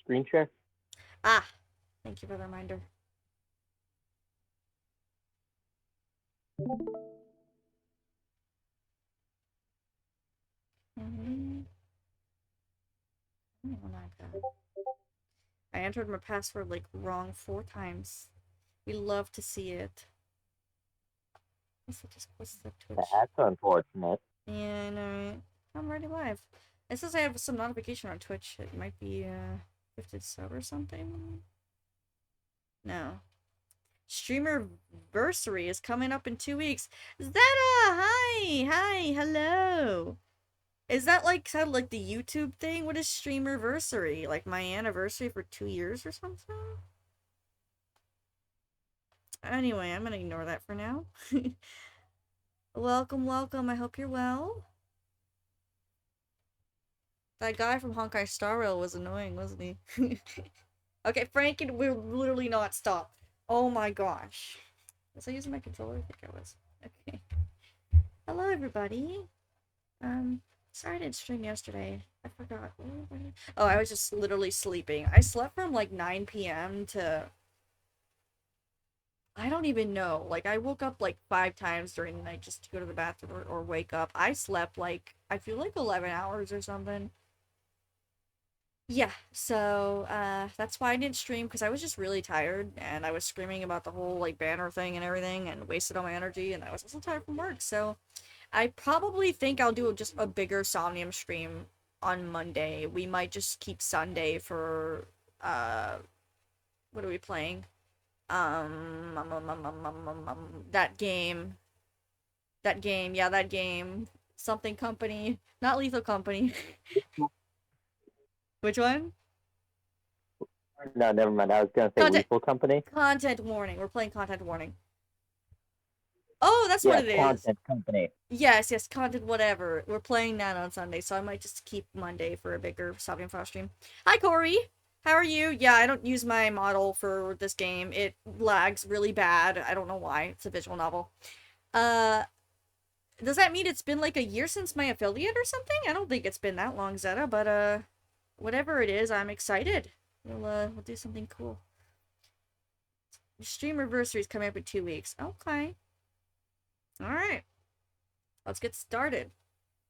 screen share? Ah, thank you for the reminder. Mhm. Oh my god. I entered my password like wrong 4 times. We love to see it. What's the Twitch? That's unfortunate. Yeah, I know. I'm already live. It says I have some notification on Twitch. It might be gifted sub or something. No. Streamer versary is coming up in 2 weeks. Zeta, hi, hi, hello. Is that like kind of like the YouTube thing? What is streamer versary? Like my anniversary for 2 years or something? Anyway, I'm gonna ignore that for now. Welcome, welcome. I hope you're well. That guy from Honkai Star Rail was annoying, wasn't he? Okay, Frank, it will literally not stop. Oh my gosh. Was I using my controller? I think I was. Okay. Hello, everybody. Sorry I didn't stream yesterday. I forgot. Oh, I was just literally sleeping. I slept from like 9 p.m. to I don't even know. Like, I woke up like 5 times during the night just to go to the bathroom or wake up. I slept like, I feel like 11 hours or something. Yeah, so, that's why I didn't stream, because I was just really tired, and I was screaming about the whole, like, banner thing and everything, and wasted all my energy, and I was also tired from work, so I probably think I'll do just a bigger Somnium stream on Monday. We might just keep Sunday for, what are we playing? That game. That game, yeah, that game. Something Company. Not Lethal Company. Which one? No, never mind. I was gonna say Content Lethal Company. Content Warning. We're playing Content Warning. Oh, that's what Yeah, it is. Content Company. Yes, yes, content whatever. We're playing that on Sunday, so I might just keep Monday for a bigger Sabian Frost stream. Hi Corey! How are you? Yeah, I don't use my model for this game. It lags really bad. I don't know why. It's a visual novel. Uh, does that mean it's been like a year since my affiliate or something? I don't think it's been that long, Zeta, but whatever it is, I'm excited. We'll do something cool. Your stream anniversary is coming up in 2 weeks. Okay. Alright. Let's get started.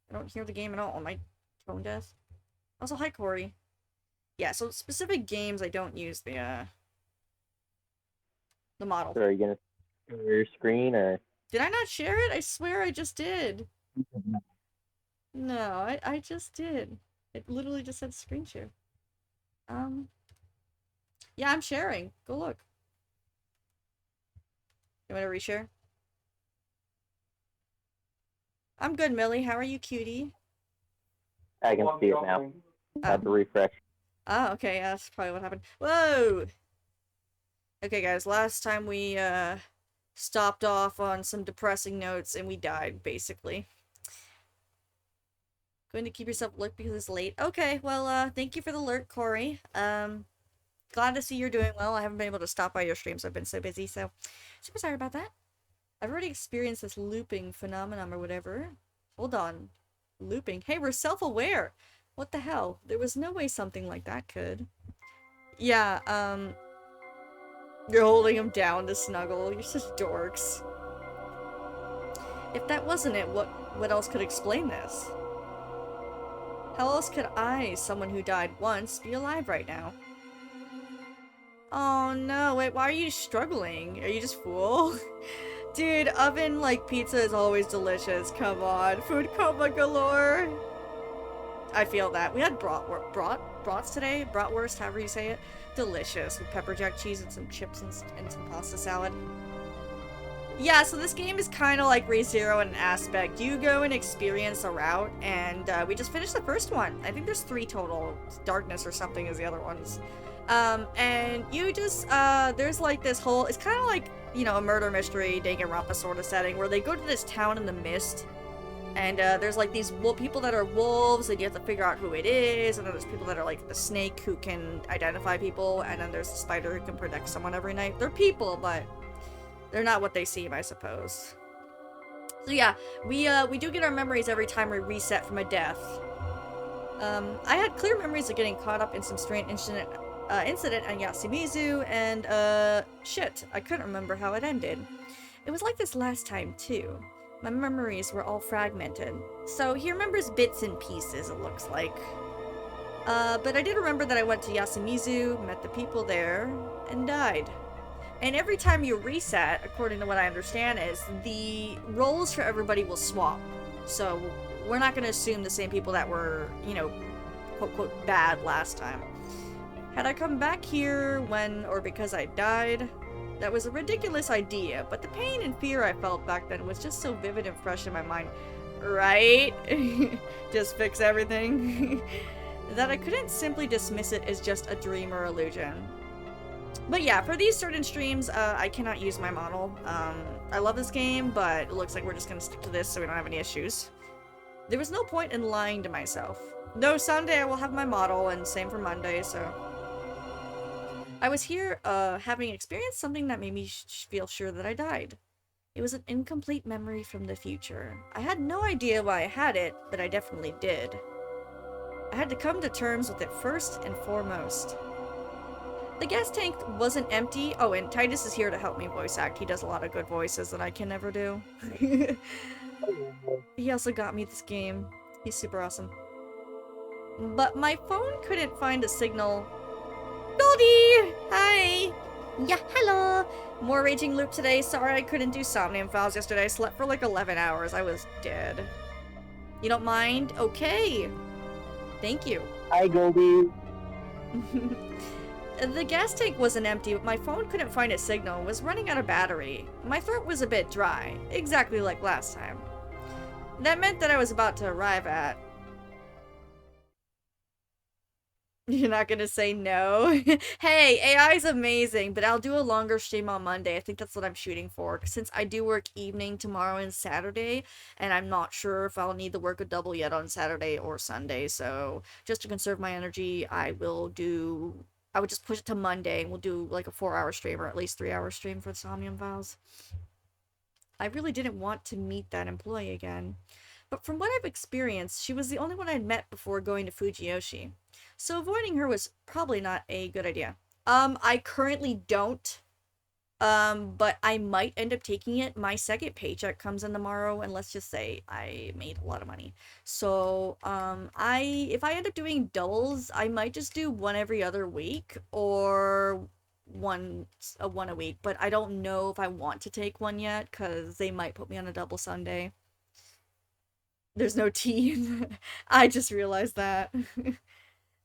I don't hear the game at all. Am I tone deaf? Also, hi Corey. Yeah, so specific games I don't use the model. So are you gonna share your screen or? Did I not share it? I swear I just did. No, I just did. It literally just said screen share. Um, yeah, I'm sharing. Go look. You want to reshare? I'm good, Millie. How are you, cutie? I can see it now. Had to refresh. Oh, okay. Yeah, that's probably what happened. Whoa! Okay, guys. Last time we, stopped off on some depressing notes and we died, basically. Going to keep yourself alert because it's late. Okay, well, thank you for the alert, Corey. Glad to see you're doing well. I haven't been able to stop by your streams. I've been so busy, so super sorry about that. I've already experienced this looping phenomenon or whatever. Hold on. Looping. Hey, we're self-aware. What the hell? There was no way something like that could. Yeah, you're holding him down to snuggle. You're such dorks. If that wasn't it, what else could explain this? How else could I, someone who died once, be alive right now? Oh no, wait, why are you struggling? Are you just full? Dude, oven like pizza is always delicious. Come on, food coma galore. I feel that. We had brats today, bratwurst, however you say it. Delicious with pepper jack cheese and some chips and some pasta salad. Yeah, so this game is kind of like ReZero in an aspect. You go and experience a route, and we just finished the first one. I think there's 3 total. Darkness or something is the other ones. And you just, there's like this whole, it's kind of like, you know, a murder mystery, Danganronpa sort of setting, where they go to this town in the mist, and there's like these people that are wolves, and you have to figure out who it is, and then there's people that are like the snake who can identify people, and then there's the spider who can protect someone every night. They're people, but they're not what they seem, I suppose. So yeah, we do get our memories every time we reset from a death. I had clear memories of getting caught up in some strange incident at Yasumizu, and, shit, I couldn't remember how it ended. It was like this last time, too. My memories were all fragmented. So he remembers bits and pieces, it looks like. But I did remember that I went to Yasumizu, met the people there, and died. And every time you reset, according to what I understand, is the roles for everybody will swap. So we're not going to assume the same people that were, you know, quote-quote bad last time. Had I come back here when or because I died, that was a ridiculous idea, but the pain and fear I felt back then was just so vivid and fresh in my mind. Right? Just fix everything. That I couldn't simply dismiss it as just a dream or illusion. But yeah, for these certain streams, I cannot use my model. I love this game, but it looks like we're just gonna stick to this so we don't have any issues. There was no point in lying to myself. Though Sunday I will have my model, and same for Monday, so... I was here, having experienced something that made me feel sure that I died. It was an incomplete memory from the future. I had no idea why I had it, but I definitely did. I had to come to terms with it first and foremost. The gas tank wasn't empty. Oh, and Titus is here to help me voice act. He does a lot of good voices that I can never do. He also got me this game. He's super awesome. But my phone couldn't find a signal. Goldie! Hi! Yeah, hello! More Raging Loop today. Sorry I couldn't do Somnium Files yesterday. I slept for like 11 hours. I was dead. You don't mind? Okay. Thank you. Hi, Goldie. The gas tank wasn't empty, but my phone couldn't find a signal. It was running out of battery. My throat was a bit dry, exactly like last time. That meant that I was about to arrive at... You're not gonna say no? Hey, AI is amazing, but I'll do a longer stream on Monday. I think that's what I'm shooting for, since I do work evening tomorrow and Saturday, and I'm not sure if I'll need to work a double yet on Saturday or Sunday, so just to conserve my energy, I would just push it to Monday, and we'll do like a 4-hour stream, or at least 3-hour stream for the Somnium Files. I really didn't want to meet that employee again. But from what I've experienced, she was the only one I'd met before going to Fujiyoshi. So avoiding her was probably not a good idea. I currently don't. But I might end up taking it. My second paycheck comes in tomorrow, and let's just say I made a lot of money. So, if I end up doing doubles, I might just do one every other week, or one a week. But I don't know if I want to take one yet, because they might put me on a double Sunday. There's no tea. I just realized that.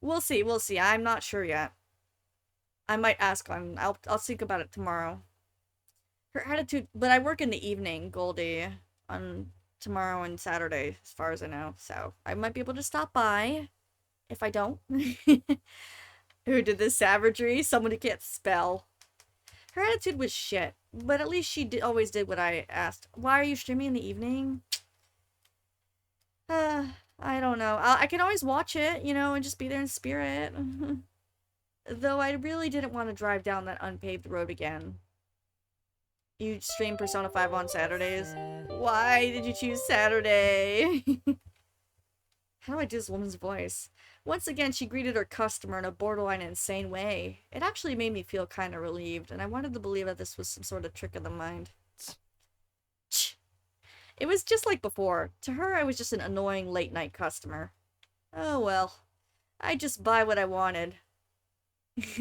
We'll see, we'll see. I'm not sure yet. I might ask one. I'll think about it tomorrow. Her attitude, but I work in the evening, Goldie, on tomorrow and Saturday, as far as I know. So I might be able to stop by. If I don't. Who did this savagery? Someone who can't spell. Her attitude was shit, but at least she always did what I asked. Why are you streaming in the evening? I don't know. I can always watch it, you know, and just be there in spirit. Though I really didn't want to drive down that unpaved road again. You stream Persona 5 on Saturdays? Why did you choose Saturday? How do I do this woman's voice? Once again, she greeted her customer in a borderline insane way. It actually made me feel kind of relieved, and I wanted to believe that this was some sort of trick of the mind. It was just like before. To her, I was just an annoying late-night customer. Oh well. I just buy what I wanted.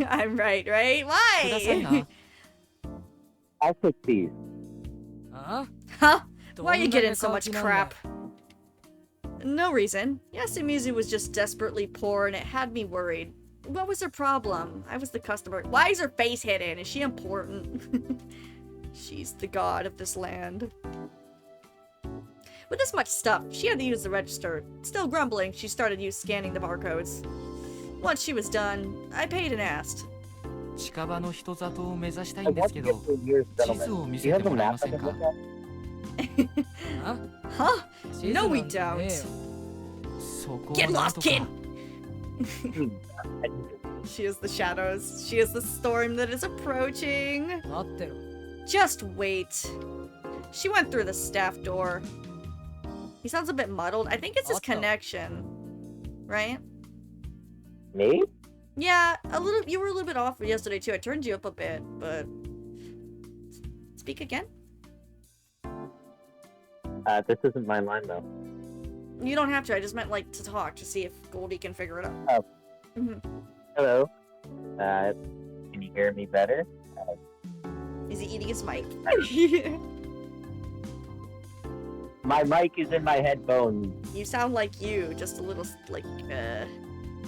I'm right? Why? I'll take these. Huh? Huh? Why are you getting so much crap? No reason. Yasumizu was just desperately poor and it had me worried. What was her problem? I was the customer. Why is her face hidden? Is she important? She's the god of this land. With this much stuff, she had to use the register. Still grumbling, she started scanning the barcodes. Once she was done, I paid and asked. 近場の人里を目指したい I んで want すけ to ど get to yours, 地図を gentlemen. 見 Do せ you て have a もらえま map せ I ん can か look at? あ Huh? 地図 No, なん we てね don't. そこを Get なん lost, と kid! か She is the shadows. She is the storm that is approaching. 待ってろ Just wait. She went through the staff door. He sounds a bit muddled. I think it's his What the- connection. Right? Me? Yeah, a little. You were a little bit off yesterday too. I turned you up a bit, but speak again. This isn't my line though. You don't have to. I just meant like to talk to see if Goldie can figure it out. Oh. Mhm. Hello. Can you hear me better? Is he eating his mic? My mic is in my headphones. You sound like you, just a little like.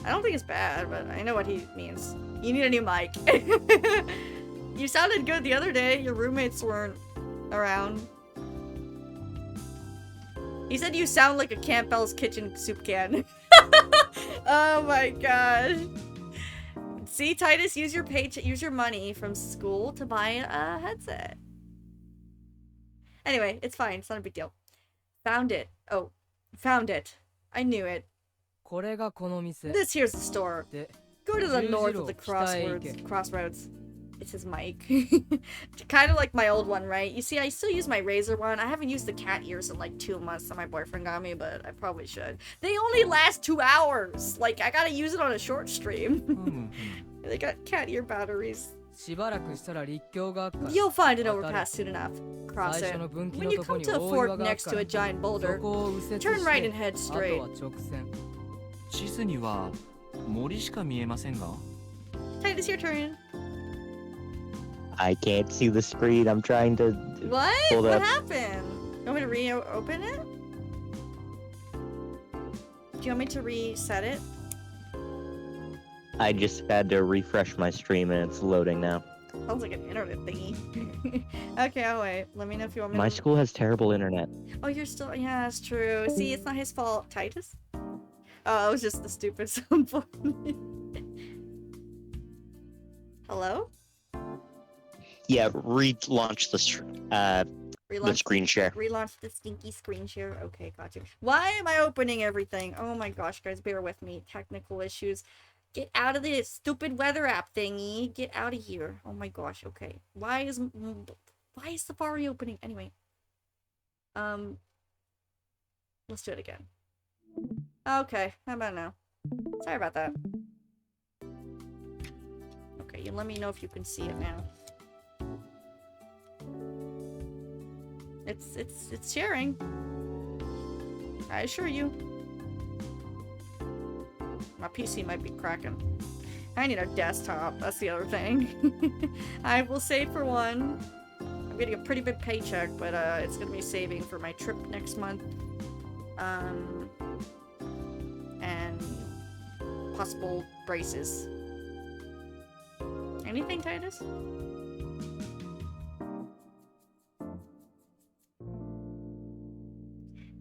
I don't think it's bad, but I know what he means. You need a new mic. You sounded good the other day. Your roommates weren't around. He said you sound like a Campbell's Kitchen soup can. Oh my gosh. See, Titus, use your use your money from school to buy a headset. Anyway, it's fine. It's not a big deal. Found it. Oh, found it. I knew it. これがこの店 This here's the store. で Go to the north of the crossroads. It's his mic. Kind of like my old one, right? You see, I still use my Razer one. I haven't used the cat ears in like 2 months that my boyfriend got me, but I probably should. They only last 2 hours. Like, I gotta use it on a short stream. They got cat ear batteries. しばらくしたら立教があっから You'll find an overpass soon enough. Cross 最 it. 初の分岐 When の you とこ come に to a 大 fort 岩があっ next か to ら a giant そ boulder, こを右折 turn し right て and head あと straight. は直線地図には森しか見えませんが Titus, your turn. I can't see the screen. I'm trying to. What? Hold What up. happened? You want me to reopen it? Do you want me to reset it? I just had to refresh my stream and it's loading now. Sounds like an internet thingy. Okay, I'll wait. Let me know if you want me My to... school has terrible internet. Oh, you're still... Yeah, it's true. See, it's not his fault. Titus? Oh, it was just the stupid soundboard. Hello? Yeah, relaunch the screen share. Relaunch the stinky screen share. Okay, gotcha. Why am I opening everything? Oh my gosh, guys, bear with me. Technical issues. Get out of this stupid weather app thingy. Get out of here. Oh my gosh, okay. Why is Safari opening? Anyway. Let's do it again. Okay, how about now? Sorry about that. Okay, you let me know if you can see it now. It's sharing. I assure you. My PC might be cracking. I need a desktop. That's the other thing. I will save for one. I'm getting a pretty big paycheck, but it's gonna be saving for my trip next month. And possible braces. Anything, Titus?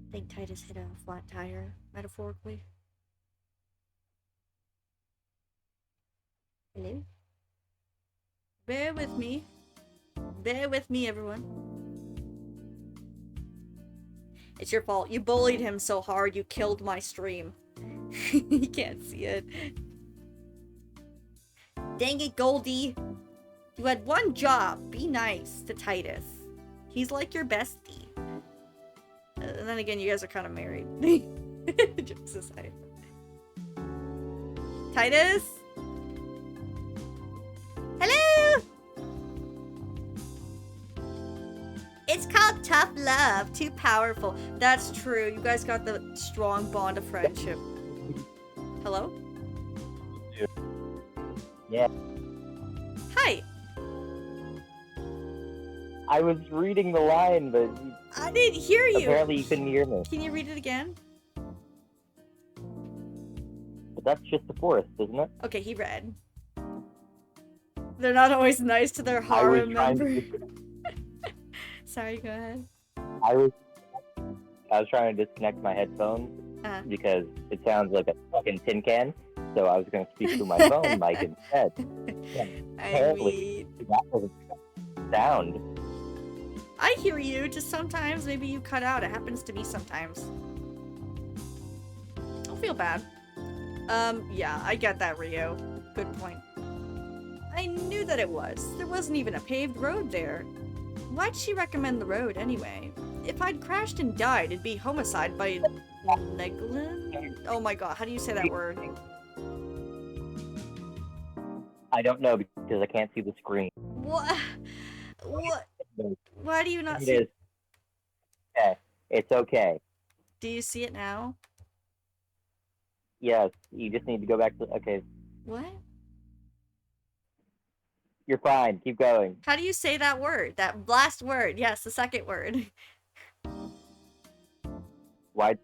I think Titus hit a flat tire, metaphorically. Hello? Bear with me. Bear with me, everyone. It's your fault. You bullied him so hard you killed my stream. You can't see it. Dang it, Goldie. You had one job. Be nice to Titus. He's like your bestie. And then again, you guys are kind of married. Jokes aside. Titus? Hello? It's called tough love. Too powerful. That's true. You guys got the strong bond of friendship. Hello? Yeah. Hi. I was reading the line, but I didn't hear you. apparently you couldn't hear me. Can you read it again? But that's just the forest, isn't it? Okay, he read. They're not always nice to their I harem was trying members. to. Sorry, go ahead. I was trying to disconnect my headphones because it sounds like a fucking tin can. So I was going to speak through my phone mic instead. Apparently, that doesn't sound. I hear you, just sometimes maybe you cut out. It happens to me sometimes. Don't feel bad. Yeah, I get that, Rio. Good point. I knew that it was. There wasn't even a paved road there. Why'd she recommend the road anyway? If I'd crashed and died, it'd be homicide by negligence? Oh my god, how do you say that word? I don't know because I can't see the screen. What? What? Why do you not It see is. it? Okay. It's okay. Do you see it now? Yes, you just need to go back to. Okay, What? you're fine. Keep going. How do you say that word? That last word. Yes, the second word. Why?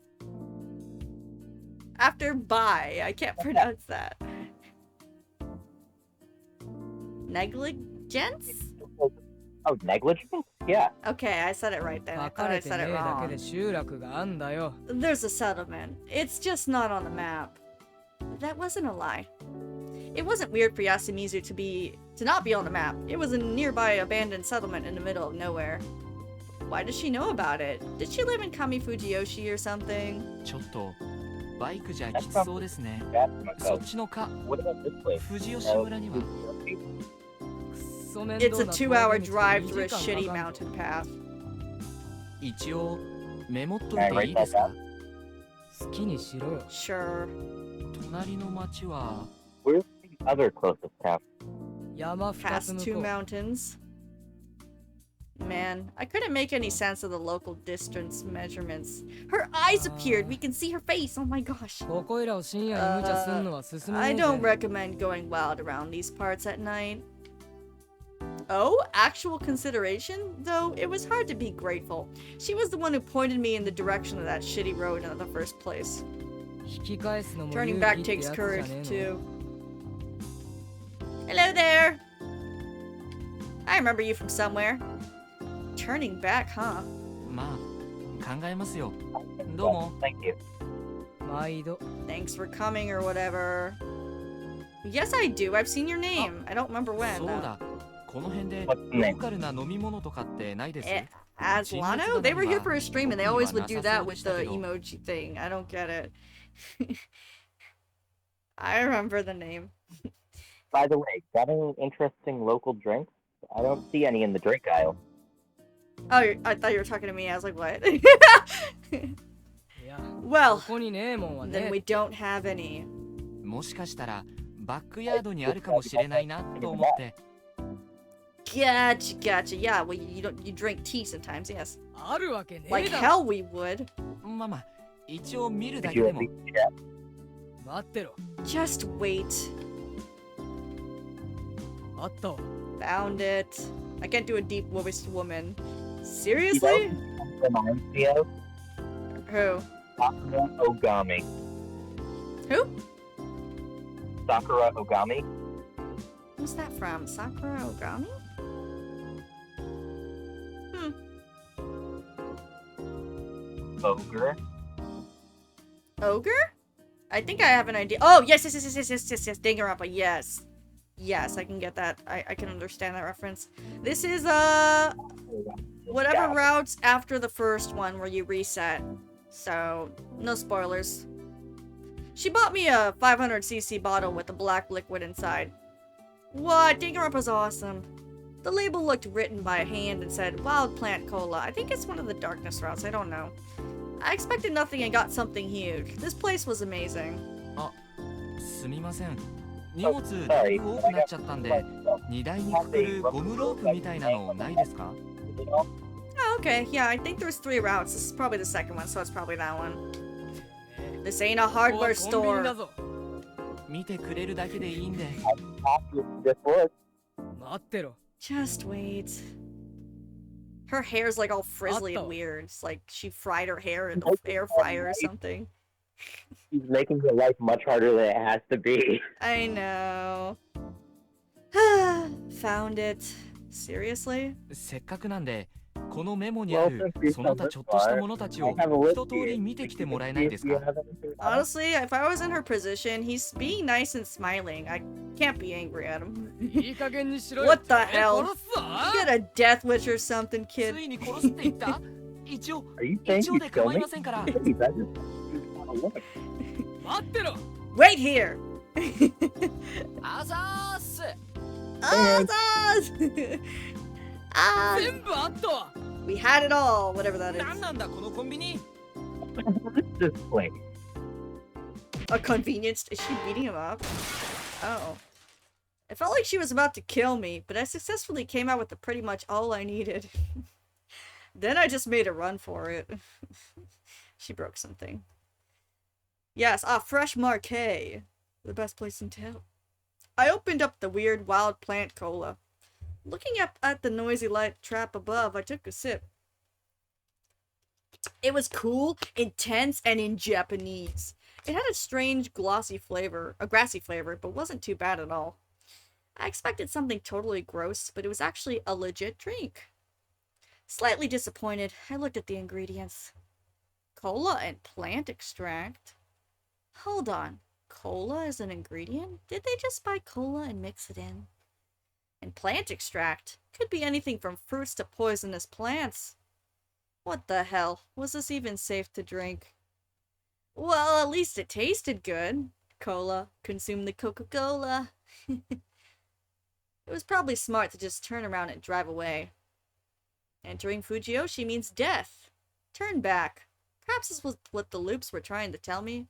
After bye. I can't pronounce that. Negligence? Oh, negligence? Yeah. Okay, I said it right then. I 書 thought か I れて said ね it えだけ wrong. で集落があんだよ。 There's a settlement. It's just not on the map. That wasn't a lie. It wasn't weird for Yasumizu to not be on the map. It was a nearby abandoned settlement in the middle of nowhere. Why does she know about it? Did she live in Kamifujiyoshi or something? ちょっとバイクじゃきつそうですね。 That's そっちのか What about this place? 富士吉村には クソ面 It's 倒 a な 2-hour 峠道 drive 2 through a 時 shitty 間かかんぞ mountain path. 一応メモっといていいですか？好きにしろよ。 Sure. 隣の町は Where's the other closest town? 山2 Past つ two 向こう。 mountains. Man, I couldn't make any sense of the local distance measurements. Her eyes appeared. We can see her face. Oh my gosh. ここいらを深夜に無茶すんのは進めね I えぜ。 don't recommend going wild around these parts at night. Oh, actual consideration? Though, it was hard to be grateful. She was the one who pointed me in the direction of that shitty road in the first place. 引き返すのも勇 Turning 気 back ってや takes つじゃ courage, ねえの。 too. Hello there! I remember you from somewhere. Turning back, huh? まあ考えますよ。どうも。 Thank you. 毎度。 Thanks for coming or whatever. Yes, I do. I've seen your name. I don't remember そ when. う though. だ。この辺で What's the ロ name? ーカルな飲み物とかってないです？ Aslano? They were here for a stream and they always would do that with the emoji thing. I don't get it. I remember the name. By the way, got any interesting local drinks? I don't see any in the drink aisle. Oh, I thought you were talking to me. I was like, what? いや、 Well, ここにねえもんは then ね we don't have any. もしかしたらバックヤードにあるかもしれないなと思って。 Gotcha, gotcha. Yeah, well, you drink tea sometimes, yes. あるわけね Like えだろ。 hell we would. まあまあ一応見るだ Could け you で at も。 least see that? 待ってろ。 Just wait. あったわ。 Found it. I can't do a deep voiced woman. You Seriously? know, reminds me of Who? Sakura Ogami. Who? Sakura Ogami? Who's that from? Sakura Ogami? Ogre? Ogre? I think I have an idea. Oh, yes. Danganronpa, yes. Yes, I can get that. I can understand that reference. This is, whatever Yeah. routes after the first one where you reset. So, no spoilers. She bought me a 500cc bottle with the black liquid inside. What? Danganronpa's awesome. The label looked written by hand and said Wild Plant Cola. I think it's one of the darkness routes, I don't know. I expected nothing and got something huge. This place was amazing. すみません。荷物だいぶ多くなっちゃったんで、荷台にくくるゴムロープみたいなのないですか？ Oh, okay. Yeah, I think there's 3 routes. This is probably the second one, so it's probably that one. This ain't a ここは hardware コンビニ store. だぞ。見てくれるだけでいいんで。 This was 待ってろ。 Just wait. Her hair's like all frizzly and Otto. weird. It's like she fried her hair in the air fryer or something. He's making your life much harder than it has to be. I know. Found it. Seriously? せっかくなんで、このメモにあるその他ちょっとしたものたちを一通り見てきてもらえないですか？ Honestly, if I was in her position, he's being nice and smiling. I can't be angry at him. いい加減にしろよ。 What the てめえ hell? 殺すぞ。 You got a death wish or something, つ kid. いに殺すって言った一応 Are you saying 一応 you で kill 構い me? ませんから。 Please, I just wanna look. 待ってろ。 Wait here! あざーす。 Ah, ah, 全部あったわ。 we had it all, whatever that なん is. なんだこのコンビニ。 This place. A convenience? Is she beating him up? Oh. It felt like she was about to kill me, but I successfully came out with pretty much all I needed. Then I just made a run for it. She broke something. Yes, fresh Marquet. The best place in town. I opened up the weird wild plant cola. Looking up at the noisy light trap above, I took a sip. It was cool, intense, and in Japanese. It had a strange glossy flavor, a grassy flavor, but wasn't too bad at all. I expected something totally gross, but it was actually a legit drink. Slightly disappointed, I looked at the ingredients. Cola and plant extract? Hold on, cola is an ingredient? Did they just buy cola and mix it in? And plant extract? Could be anything from fruits to poisonous plants. What the hell? Was this even safe to drink? Well, at least it tasted good. Cola. Consume the Coca-Cola. It was probably smart to just turn around and drive away. Entering Fujiyoshi means death. Turn back. Perhaps this was what the loops were trying to tell me.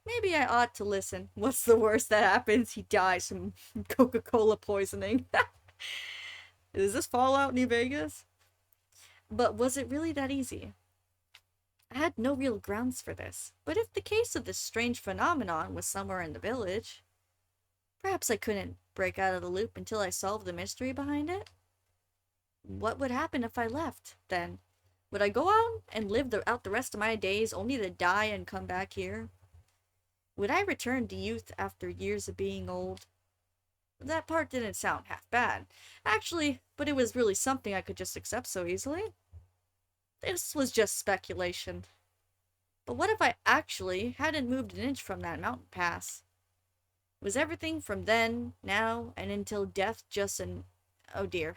Maybe I ought to listen. What's the worst that happens? He dies from Coca-Cola poisoning. Is this Fallout New Vegas? But was it really that easy? I had no real grounds for this. But if the case of this strange phenomenon was somewhere in the village, perhaps I couldn't break out of the loop until I solved the mystery behind it? What would happen if I left, then? Would I go out and live out the rest of my days only to die and come back here? Would I return to youth after years of being old? That part didn't sound half bad. Actually, but it was really something I could just accept so easily. This was just speculation. But what if I actually hadn't moved an inch from that mountain pass? Was everything from then, now, and until death just an... oh dear.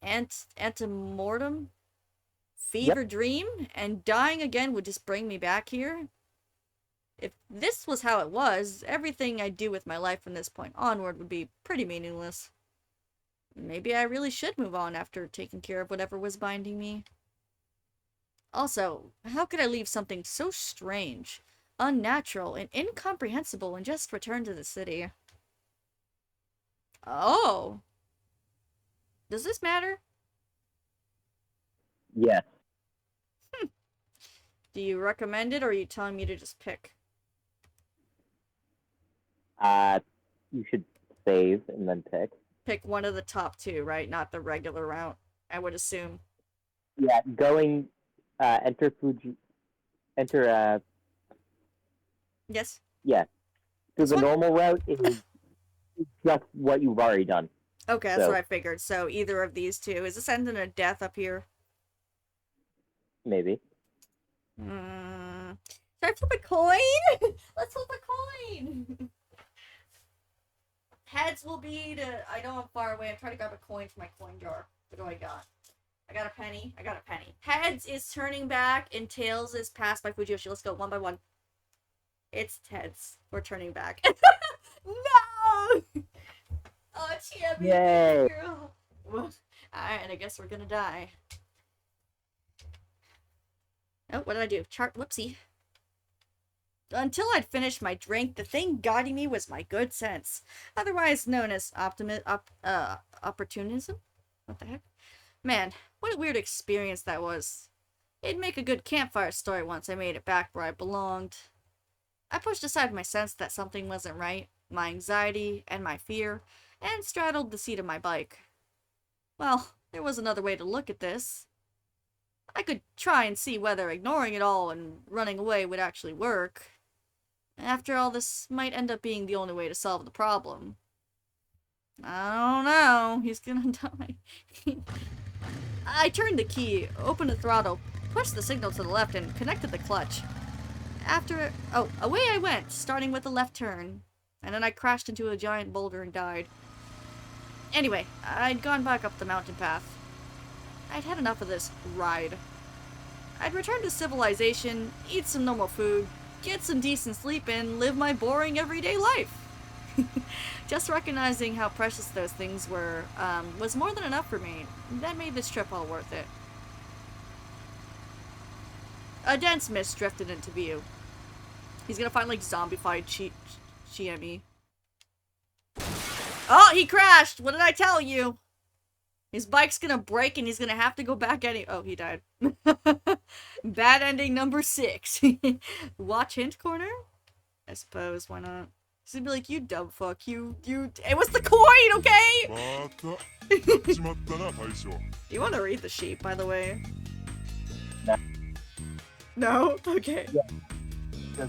Antemortem? Fever dream? And dying again would just bring me back here? If this was how it was, everything I do with my life from this point onward would be pretty meaningless. Maybe I really should move on after taking care of whatever was binding me. Also, how could I leave something so strange, unnatural, and incomprehensible and just return to the city? Oh. Does this matter? Yes. Do you recommend it, or are you telling me to just pick? You should save and then pick. Pick one of the top two, right? Not the regular route, I would assume. Yeah, going, enter, Yes? yeah. So the normal route is just what you've already done. Okay, that's what I figured. So either of these two. Is this ending in death up here? Maybe. Should I flip a coin? Let's flip a coin! Heads will be to... I know I'm far away. I'm trying to grab a coin from my coin jar. What do I got? I got a penny. I got a penny. Heads is turning back, and tails is passed by Fujiyoshi. Let's go one by one. It's heads. We're turning back. No! Oh, champion! Yay! Girl. Alright, I guess we're gonna die. Oh, what did I do? Whoopsie. Until I'd finished my drink, the thing guiding me was my good sense, otherwise known as opportunism? What the heck? Man, what a weird experience that was. It'd make a good campfire story once I made it back where I belonged. I pushed aside my sense that something wasn't right, my anxiety, and my fear, and straddled the seat of my bike. Well, there was another way to look at this. I could try and see whether ignoring it all and running away would actually work. After all, this might end up being the only way to solve the problem. I don't know. He's gonna die. I turned the key, opened the throttle, pushed the signal to the left, and connected the clutch. Away I went, starting with a left turn. And then I crashed into a giant boulder and died. Anyway, I'd gone back up the mountain path. I'd had enough of this ride. I'd return to civilization, eat some normal food, get some decent sleep, and live my boring everyday life. Just recognizing how precious those things were was more than enough for me. That made this trip all worth it. A dense mist drifted into view. He's gonna find, like, zombified Chiemi. Oh, he crashed! What did I tell you? His bike's gonna break and he's gonna have to go back oh, he died. Bad ending number 6. Watch hint corner? I suppose, why not? He's gonna be like, you dumb fuck, you, it was the coin, okay? You wanna read the sheet, by the way? No. No? Okay. Yeah.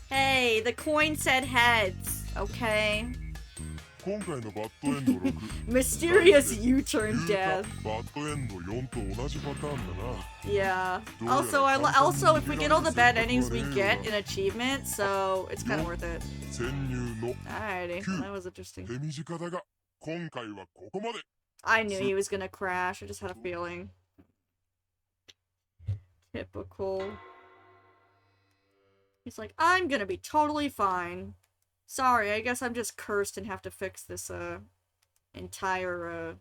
Hey, the coin said heads, okay? Mysterious U-turn death. Yeah. Also, if we get all the bad endings, we get an achievement, so it's kind of worth it. Alrighty, that was interesting. I knew he was gonna crash. I just had a feeling. Typical. He's like, I'm gonna be totally fine. Sorry, I guess I'm just cursed and have to fix this, entire,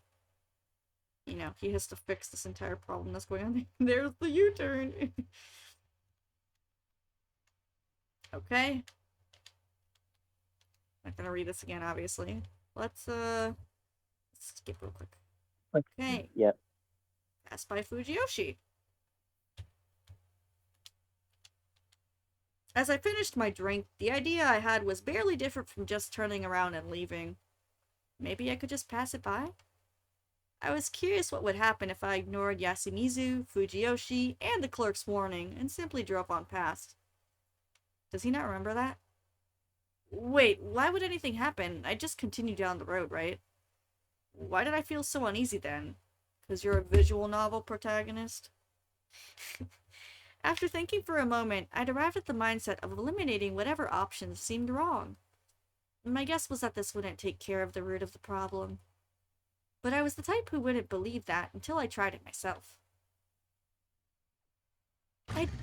you know, he has to fix this entire problem that's going on. There's the U-turn! Okay. Not gonna read this again, obviously. Let's skip real quick. Okay. Yep. Passed by Fujiyoshi. As I finished my drink, the idea I had was barely different from just turning around and leaving. Maybe I could just pass it by? I was curious what would happen if I ignored Yasumizu, Fujiyoshi, and the clerk's warning, and simply drove on past. Does he not remember that? Wait, why would anything happen? I just continued down the road, right? Why did I feel so uneasy then? 'Cause you're a visual novel protagonist? After thinking for a moment, I'd arrived at the mindset of eliminating whatever options seemed wrong. My guess was that this wouldn't take care of the root of the problem. But I was the type who wouldn't believe that until I tried it myself.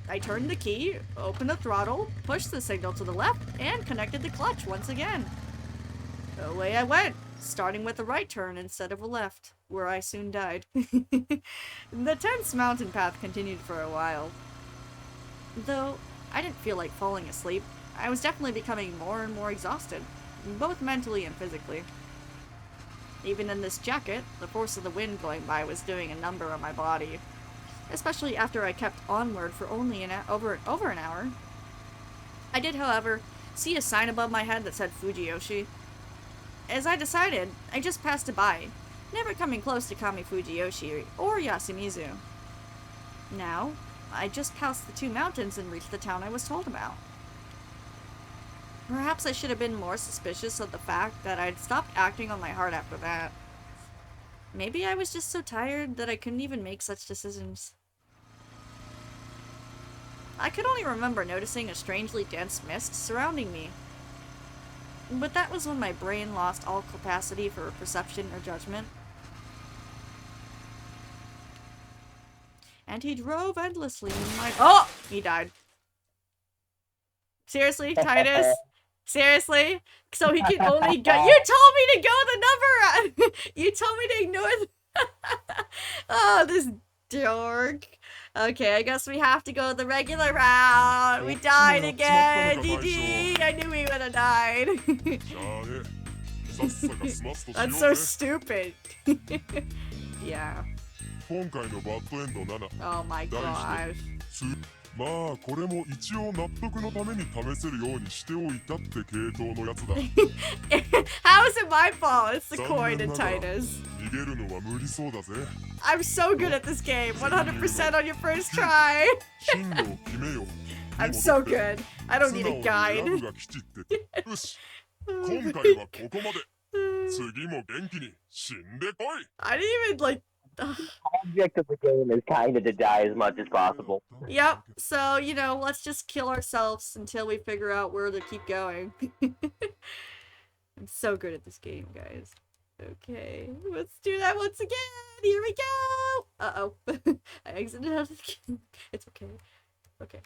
I turned the key, opened the throttle, pushed the signal to the left, and connected the clutch once again. Away I went, starting with a right turn instead of a left, where I soon died. The tense mountain path continued for a while. Though, I didn't feel like falling asleep. I was definitely becoming more and more exhausted, both mentally and physically. Even in this jacket, the force of the wind going by was doing a number on my body. Especially after I kept onward for only over an hour. I did, however, see a sign above my head that said Fujiyoshi. As I decided, I just passed it by, never coming close to Kami Fujiyoshi or Yasumizu. Now, I just passed the 2 mountains and reached the town I was told about. Perhaps I should have been more suspicious of the fact that I'd stopped acting on my heart after that. Maybe I was just so tired that I couldn't even make such decisions. I could only remember noticing a strangely dense mist surrounding me. But that was when my brain lost all capacity for perception or judgment. And he drove endlessly in my— Oh! He died. Seriously, Titus? Seriously? So he can only go— You told me to go the number! You told me to ignore the— Oh, this dork. Okay, I guess we have to go the regular route. We died again. GG. I knew we would have died. That's so stupid. Yeah. Oh my gosh. まあこれも一応納得のために試せるようにしておいたって系統のやつだ。How is it my fault? It's the coin and Titus. 逃げるのは無理そうだぜ。I'm so good at this game. 100% on your first try. 進路を決めよ。I'm so good. I don't need a guide. よし、今回はここまで。次も元気に死んでこい。I didn't even like. The object of the game is kind of to die as much as possible. Yep, so, you know, let's just kill ourselves until we figure out where to keep going. I'm so good at this game, guys. Okay, let's do that once again! Here we go! Uh-oh. I exited out of the game. It's okay. Okay.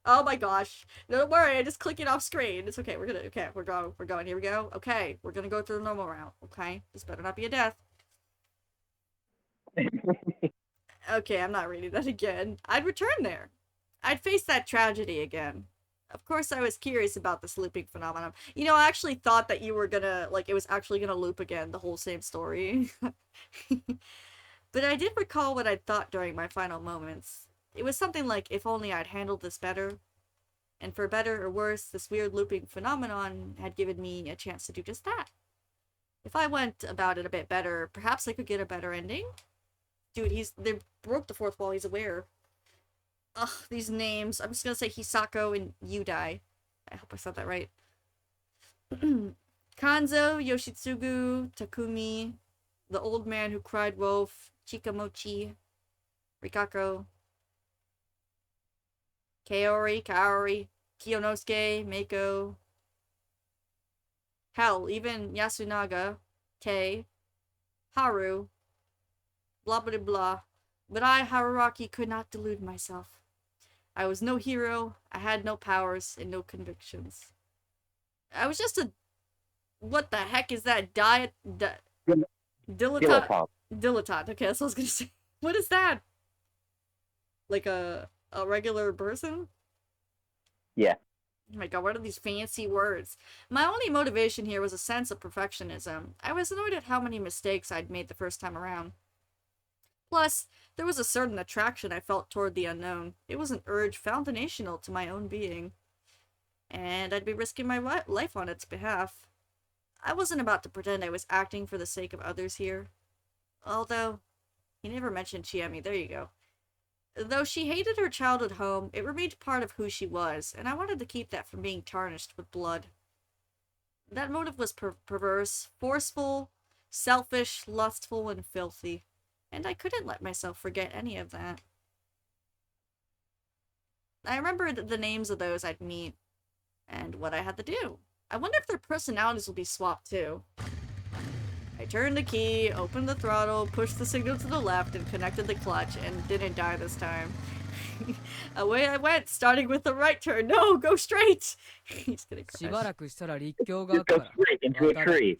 Oh my gosh. No, don't worry, I just click it off screen. It's okay, we're going. Here we go. Okay, we're gonna go through the normal route, okay? This better not be a death. Okay, I'm not reading that again. I'd return there. I'd face that tragedy again. Of course, I was curious about this looping phenomenon. You know, I actually thought that you were gonna, like, it was actually gonna loop again, the whole same story. But I did recall what I'd thought during my final moments. It was something like, if only I'd handled this better. And for better or worse, this weird looping phenomenon had given me a chance to do just that. If I went about it a bit better, perhaps I could get a better ending? Dude, they broke the fourth wall, he's aware. Ugh, these names. I'm just gonna say Hisako and Yudai. I hope I said that right. Kanzo, Yoshitsugu, Takumi, the old man who cried wolf, Chikamochi, Rikako, Kaori, Kiyonosuke, Meiko. Hell, even Yasunaga, Kei, Haru, blah blah blah. But I, Haruraki, could not delude myself. I was no hero, I had no powers, and no convictions. I was just a... What the heck is that? Dilettante? Dilettante, okay, that's what I was gonna say. What is that? Like a regular person? Yeah. Oh my god, what are these fancy words? My only motivation here was a sense of perfectionism. I was annoyed at how many mistakes I'd made the first time around. Plus, there was a certain attraction I felt toward the unknown. It was an urge foundational to my own being. And I'd be risking my life on its behalf. I wasn't about to pretend I was acting for the sake of others here. Although, he never mentioned Chiemi, there you go. Though she hated her childhood home, it remained part of who she was, and I wanted to keep that from being tarnished with blood. That motive was perverse, forceful, selfish, lustful, and filthy. And I couldn't let myself forget any of that. I remembered the names of those I'd meet, and what I had to do. I wonder if their personalities will be swapped too. I turned the key, opened the throttle, pushed the signal to the left, and connected the clutch, and didn't die this time. Away I went, starting with the right turn. No, go straight! He's gonna crash. Go straight into a tree.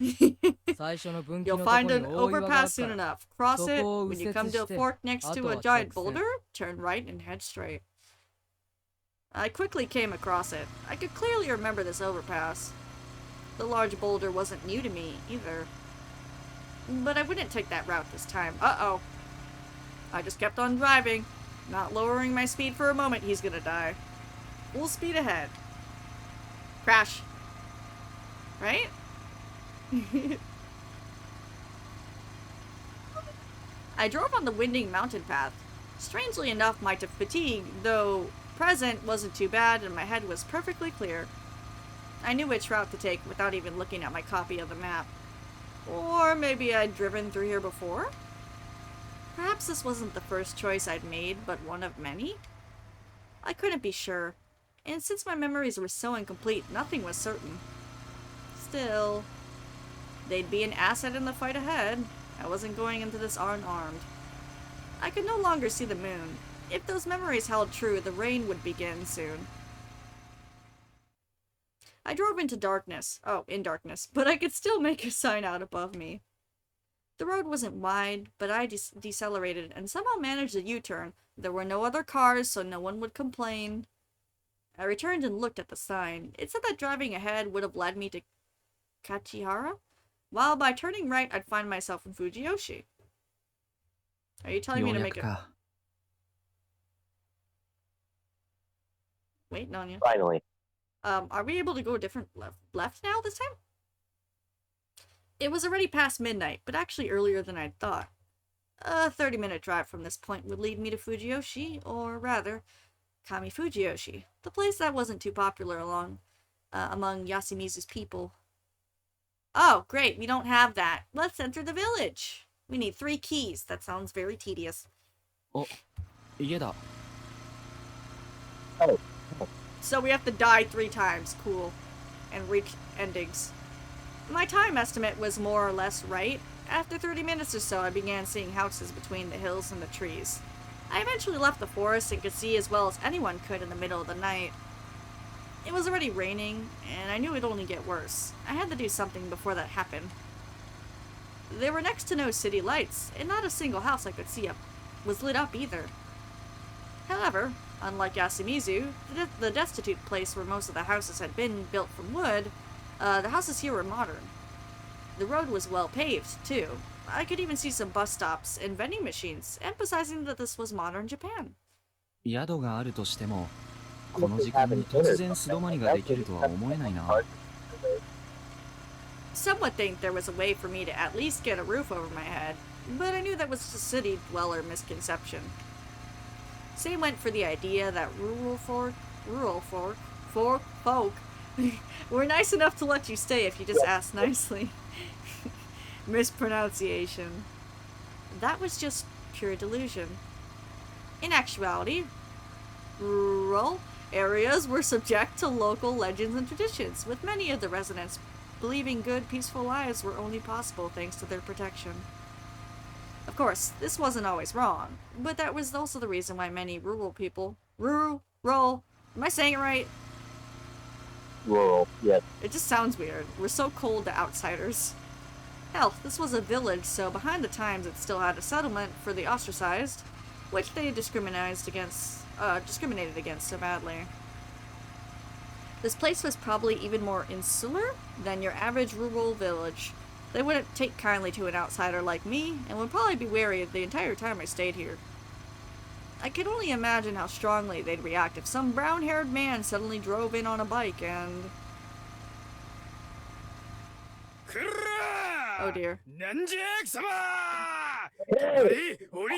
You'll find an overpass soon enough. Cross it. When you come to a fork next to a giant boulder, turn right and head straight. I quickly came across it. I could clearly remember this overpass. The large boulder wasn't new to me, either. But I wouldn't take that route this time. Uh-oh. I just kept on driving. Not lowering my speed for a moment, he's gonna die. Full speed ahead. Crash. Right? I drove on the winding mountain path. Strangely enough, my fatigue, though present, wasn't too bad and my head was perfectly clear. I knew which route to take without even looking at my copy of the map. Or maybe I'd driven through here before? Perhaps this wasn't the first choice I'd made, but one of many? I couldn't be sure, and since my memories were so incomplete, nothing was certain. Still, they'd be an asset in the fight ahead. I wasn't going into this unarmed. I could no longer see the moon. If those memories held true, the rain would begin soon. I drove into darkness. Oh, in darkness. But I could still make a sign out above me. The road wasn't wide, but I decelerated and somehow managed a U-turn. There were no other cars, so no one would complain. I returned and looked at the sign. It said that driving ahead would have led me to Kachihara, while by turning right, I'd find myself in Fujiyoshi. Are you telling me to make it? Wait, Nanya. Finally. Are we able to go a different left now this time? It was already past midnight, but actually earlier than I'd thought. A 30-minute drive from this point would lead me to Fujiyoshi, or rather, Kami Fujiyoshi, the place that wasn't too popular among Yasumizu's people. Oh, great, we don't have that. Let's enter the village. We need 3 keys. That sounds very tedious. Oh, 家だ. Oh. So we have to die 3 times. Cool. And reach endings. My time estimate was more or less right. After 30 minutes or so, I began seeing houses between the hills and the trees. I eventually left the forest and could see as well as anyone could in the middle of the night. It was already raining, and I knew it'd only get worse. I had to do something before that happened. There were next to no city lights, and not a single house I could see was lit up either. However, Unlike Yasumizu, the destitute place where most of the houses had been built from wood, the houses here were modern. The road was well paved, too. I could even see some bus stops and vending machines, emphasizing that this was modern Japan. 宿があるとしても、この時間に突然素泊まりができるとは思えないな。Some would think there was a way for me to at least get a roof over my head, but I knew that was a city dweller misconception. Same went for the idea that rural folk were nice enough to let you stay if you just asked nicely. Mispronunciation. That was just pure delusion. In actuality, rural areas were subject to local legends and traditions, with many of the residents believing good, peaceful lives were only possible thanks to their protection. Of course, this wasn't always wrong, but that was also the reason why many rural people... Rural? Am I saying it right? Rural, yes. It just sounds weird. We're so cold to outsiders. Hell, this was a village, so behind the times it still had a settlement for the ostracized, which they discriminated against so badly. This place was probably even more insular than your average rural village. They wouldn't take kindly to an outsider like me, and would probably be wary the entire time I stayed here. I could only imagine how strongly they'd react if some brown-haired man suddenly drove in on a bike and... Oh dear. Hey! What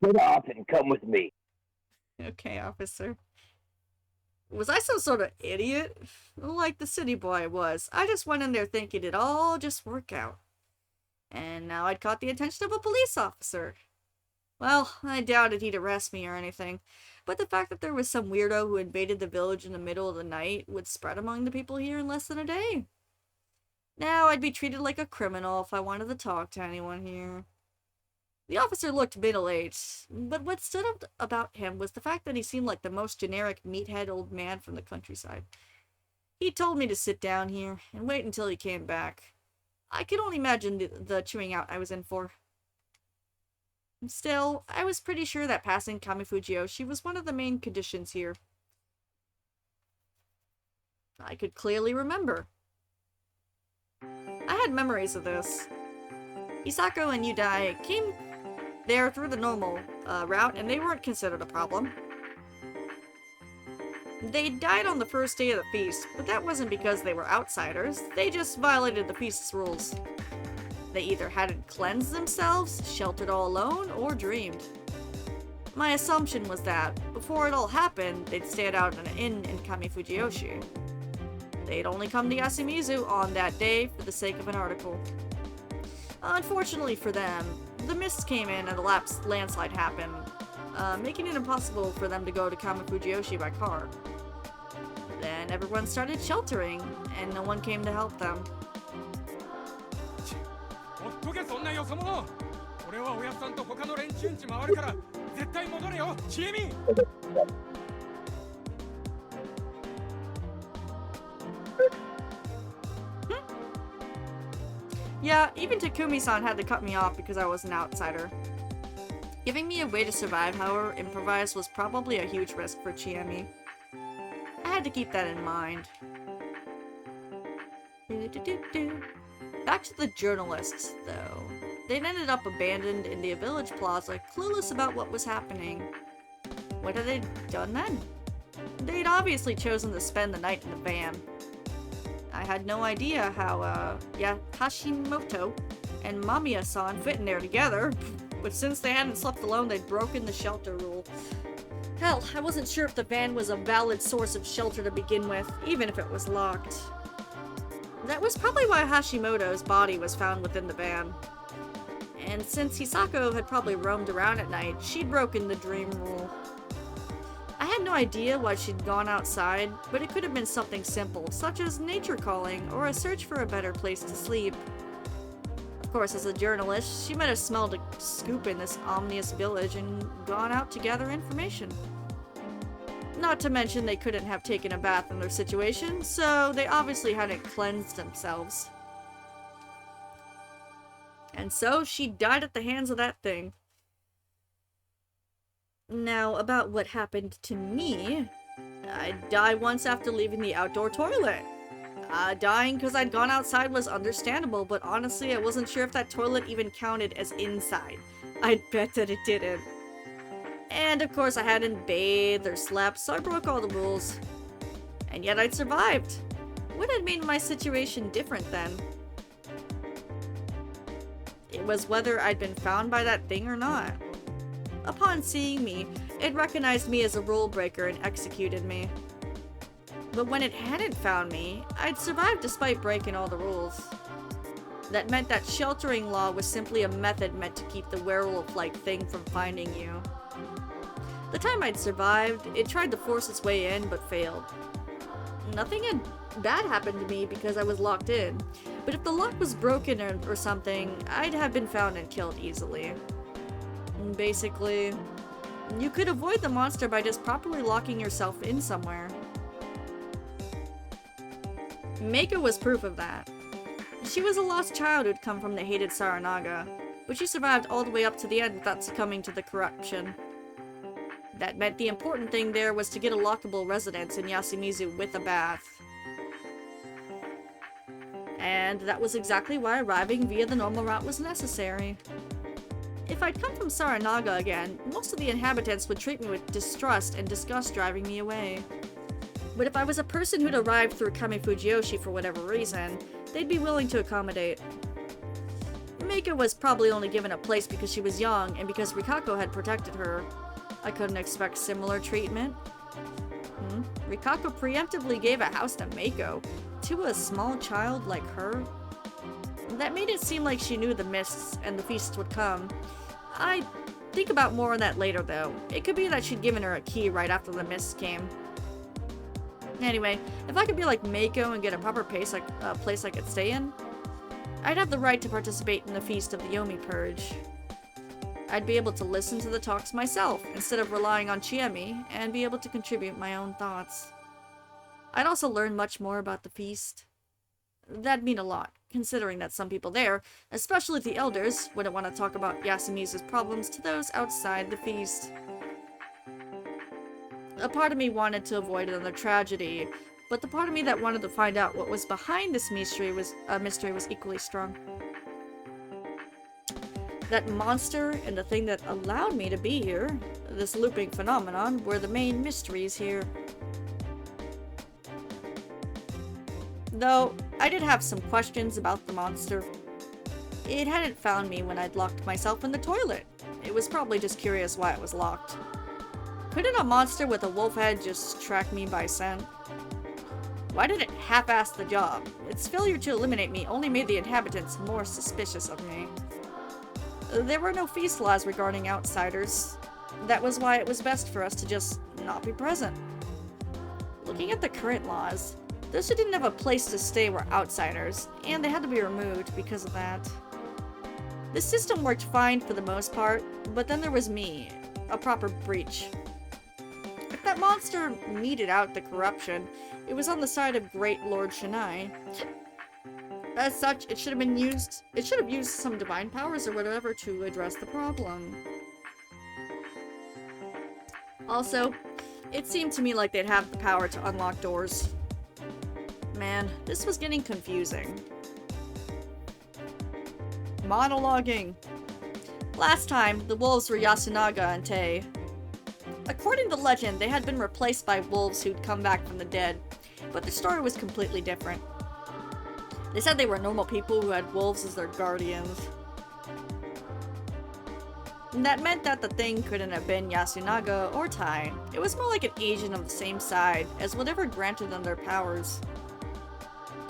Get off and come with me. Okay, officer. Was I some sort of idiot? Like the city boy I was. I just went in there thinking it'd all just work out. And now I'd caught the attention of a police officer. Well, I doubted he'd arrest me or anything, but the fact that there was some weirdo who invaded the village in the middle of the night would spread among the people here in less than a day. Now I'd be treated like a criminal if I wanted to talk to anyone here. The officer looked middle-aged, but what stood out about him was the fact that he seemed like the most generic meathead old man from the countryside. He told me to sit down here and wait until he came back. I could only imagine the chewing out I was in for. Still, I was pretty sure that passing Kamifujiyoshi was one of the main conditions here. I could clearly remember. I had memories of this. Hisako and Yudai came there through the normal route, and they weren't considered a problem. They died on the first day of the feast, but that wasn't because they were outsiders. They just violated the feast's rules. They either hadn't cleansed themselves, sheltered all alone, or dreamed. My assumption was that, before it all happened, they'd stayed out in an inn in Kamifujiyoshi. They'd only come to Yasumizu on that day for the sake of an article. Unfortunately for them, the mists came in and a landslide happened, making it impossible for them to go to Kamifujiyoshi by car. Then everyone started sheltering, and no one came to help them. Yeah, even Takumi-san had to cut me off because I was an outsider. Giving me a way to survive, however, improvised was probably a huge risk for Chiemi. I had to keep that in mind. Back to the journalists, though. They'd ended up abandoned in the village plaza, clueless about what was happening. What had they done then? They'd obviously chosen to spend the night in the van. I had no idea how, Hashimoto and Mamiya-san fit in there together, but since they hadn't slept alone, they'd broken the shelter rule. Hell, I wasn't sure if the van was a valid source of shelter to begin with, even if it was locked. That was probably why Hashimoto's body was found within the van. And since Hisako had probably roamed around at night, she'd broken the dream rule. I had no idea why she'd gone outside, but it could have been something simple, such as nature calling or a search for a better place to sleep. Of course, as a journalist, she might have smelled a scoop in this ominous village and gone out to gather information. Not to mention they couldn't have taken a bath in their situation, so they obviously hadn't cleansed themselves. And so she died at the hands of that thing. Now, about what happened to me, I died once after leaving the outdoor toilet. Dying because I'd gone outside was understandable, but honestly, I wasn't sure if that toilet even counted as inside. I'd bet that it didn't. And of course, I hadn't bathed or slept, so I broke all the rules. And yet I'd survived. What had made my situation different then? It was whether I'd been found by that thing or not. Upon seeing me, it recognized me as a rule breaker and executed me. But when it hadn't found me, I'd survived despite breaking all the rules. That meant that sheltering law was simply a method meant to keep the werewolf-like thing from finding you. The time I'd survived, it tried to force its way in, but failed. Nothing bad happened to me because I was locked in, but if the lock was broken or something, I'd have been found and killed easily. Basically, you could avoid the monster by just properly locking yourself in somewhere. Meiko was proof of that. She was a lost child who'd come from the hated Saranaga, but she survived all the way up to the end without succumbing to the corruption. That meant the important thing there was to get a lockable residence in Yasumizu with a bath. And that was exactly why arriving via the normal route was necessary. If I'd come from Saranaga again, most of the inhabitants would treat me with distrust and disgust, driving me away. But if I was a person who'd arrived through Kami Fujiyoshi for whatever reason, they'd be willing to accommodate. Meiko was probably only given a place because she was young and because Rikako had protected her. I couldn't expect similar treatment. Rikako preemptively gave a house to Meiko, to a small child like her. That made it seem like she knew the mists and the feasts would come. I'd think about more on that later though. It could be that she'd given her a key right after the mists came. Anyway, if I could be like Meiko and get a proper place I could stay in, I'd have the right to participate in the Feast of the Yomi Purge. I'd be able to listen to the talks myself, instead of relying on Chiemi, and be able to contribute my own thoughts. I'd also learn much more about the feast. That'd mean a lot, considering that some people there, especially the elders, wouldn't want to talk about Yasumizu's problems to those outside the feast. A part of me wanted to avoid another tragedy, but the part of me that wanted to find out what was behind this mystery was equally strong. That monster and the thing that allowed me to be here, this looping phenomenon, were the main mysteries here. Though, I did have some questions about the monster. It hadn't found me when I'd locked myself in the toilet. It was probably just curious why it was locked. Couldn't a monster with a wolf head just track me by scent? Why did it half-ass the job? Its failure to eliminate me only made the inhabitants more suspicious of me. There were no feast laws regarding outsiders. That was why it was best for us to just not be present. Looking at the current laws, those who didn't have a place to stay were outsiders, and they had to be removed because of that. The system worked fine for the most part, but then there was me, a proper breach. If that monster meted out the corruption, it was on the side of Great Lord Shinai. As such, it should have used some divine powers or whatever to address the problem. Also, it seemed to me like they'd have the power to unlock doors. Man, this was getting confusing. Monologuing. Last time, the wolves were Yasunaga and Tei. According to legend, they had been replaced by wolves who'd come back from the dead, but the story was completely different. They said they were normal people who had wolves as their guardians. And that meant that the thing couldn't have been Yasunaga or Tai. It was more like an agent of the same side, as whatever granted them their powers.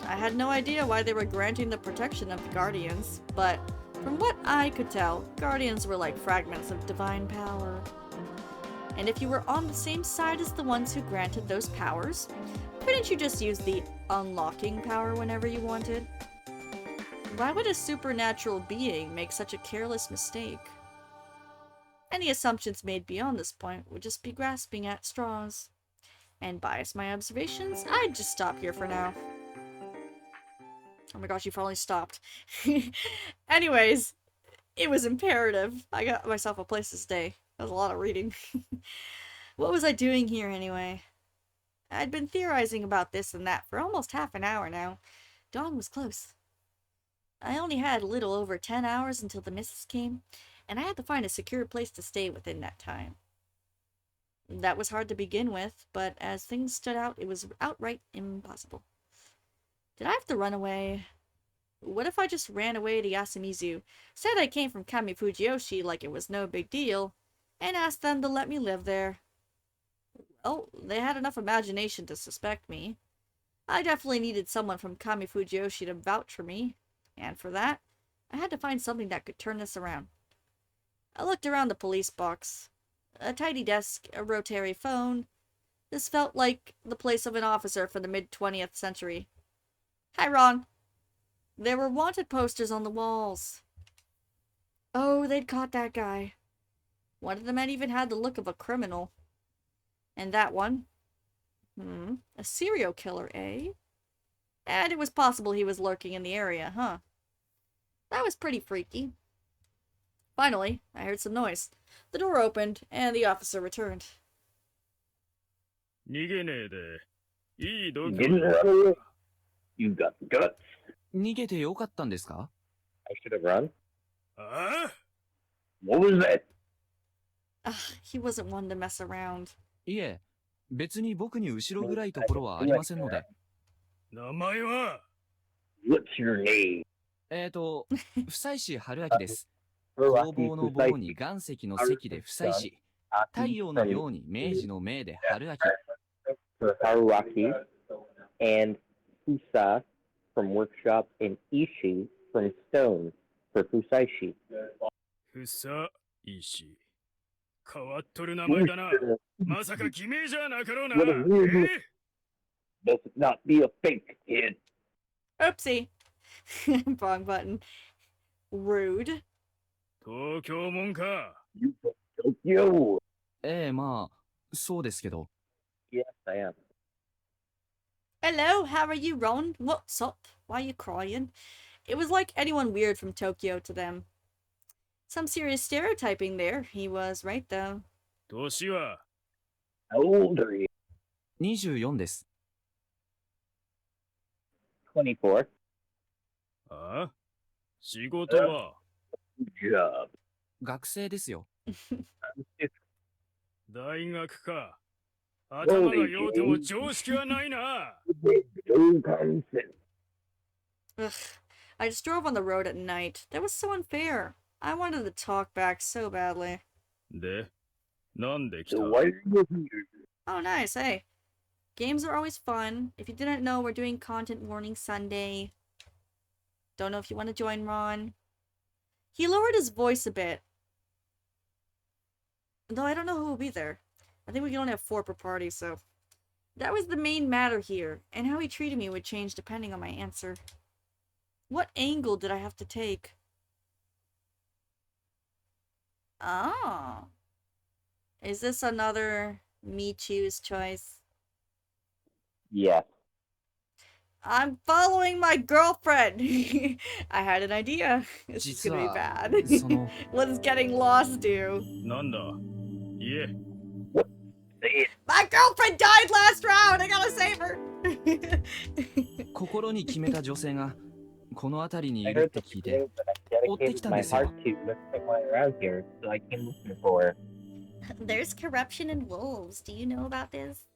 I had no idea why they were granting the protection of the guardians, but from what I could tell, guardians were like fragments of divine power. And if you were on the same side as the ones who granted those powers, couldn't you just use the unlocking power whenever you wanted? Why would a supernatural being make such a careless mistake? Any assumptions made beyond this point would just be grasping at straws. And bias my observations, I'd just stop here for now. Oh my gosh, you finally stopped. Anyways, it was imperative I got myself a place to stay. That was a lot of reading. What was I doing here anyway? I'd been theorizing about this and that for almost half an hour now. Dawn was close. I only had a little over 10 hours until the missus came, and I had to find a secure place to stay within that time. That was hard to begin with, but as things stood out, it was outright impossible. Did I have to run away? What if I just ran away to Yasumizu, said I came from Kamifujiyoshi like it was no big deal, and asked them to let me live there? Well, they had enough imagination to suspect me. I definitely needed someone from Kamifujiyoshi to vouch for me, and for that, I had to find something that could turn this around. I looked around the police box. A tidy desk, a rotary phone. This felt like the place of an officer from the mid-20th century. Hi, Ron. There were wanted posters on the walls. Oh, they'd caught that guy. One of the men even had the look of a criminal. And that one? A serial killer, eh? And it was possible he was lurking in the area, huh? That was pretty freaky. Finally, I heard some noise. The door opened, and the officer returned. You got guts. 逃げてよかったんですか? I should have run. Huh? What was that? He wasn't one to mess around. いえ、別に僕に後ろ暗いところはありませんので。名前は? What's your name? 房石春明です。工房の棒に岩石の石で房石。太陽のように明治の明で春明。For Haruaki, and Fusa from Workshop, and Ishi from Stone for Fusaishi. 房石。変わっとる名前だな。まさか偽名じゃなかろうな。Does not be a fake kid. Oopsie. Wrong button. Rude. 東京もんか。Tokyo. まあ、そうですけど。Yes, I am. Hello, how are you, Ron? What's up? Why are you crying? It was like anyone weird from Tokyo to them. Some serious stereotyping there. He was right, though. 年は? How old are you? 24です。24. あ? 仕事は? Job. 学生ですよ。大学か。頭が良うても常識はないな。Ugh. I just drove on the road at night. That was so unfair. I wanted to talk back so badly. で、なんで来た? Oh, nice. Hey. Games are always fun. If you didn't know, we're doing Content Warning Sunday. Don't know if you want to join, Ron. He lowered his voice a bit. Though I don't know who will be there. I think we can only have 4 per party, so... That was the main matter here, and how he treated me would change depending on my answer. What angle did I have to take? Oh. Is this another me choose choice? Yes. I'm following my girlfriend! I had an idea. This is gonna be bad. What does getting lost do? なんだ? Yeah. My girlfriend died last round! I gotta save her! 心に決めた女性がこの辺りにいるって聞いて追ってきたんですよ。There's corruption in wolves. Do you know about this?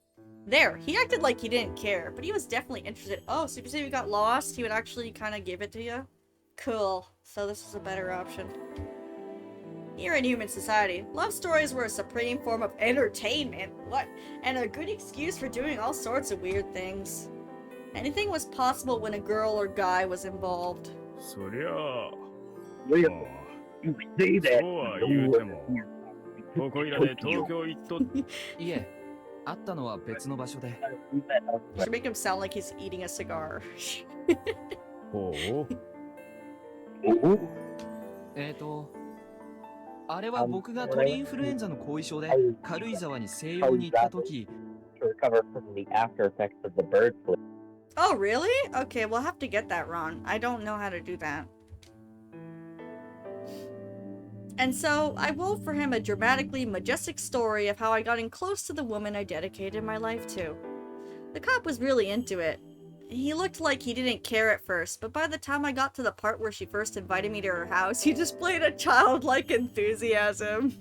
There, he acted like he didn't care, but he was definitely interested. Oh, so if you say we got lost, he would actually kind of give it to you? Cool. So this is a better option. Here in human society, love stories were a supreme form of entertainment. What? And a good excuse for doing all sorts of weird things. Anything was possible when a girl or guy was involved. そりゃあ。You say that. そうは言うても。ここいらで東京行っと。いえ、会ったのは別の場所で。You should make him sound like he's eating a cigar. ほう。あれは僕が鳥インフルエンザの後遺症で軽井沢に静養に行った時。Oh, really? Okay, we'll have to get that, Ron. I don't know how to do that. And so, I wove for him a dramatically majestic story of how I got in close to the woman I dedicated my life to. The cop was really into it. He looked like he didn't care at first, but by the time I got to the part where she first invited me to her house, he displayed a childlike enthusiasm.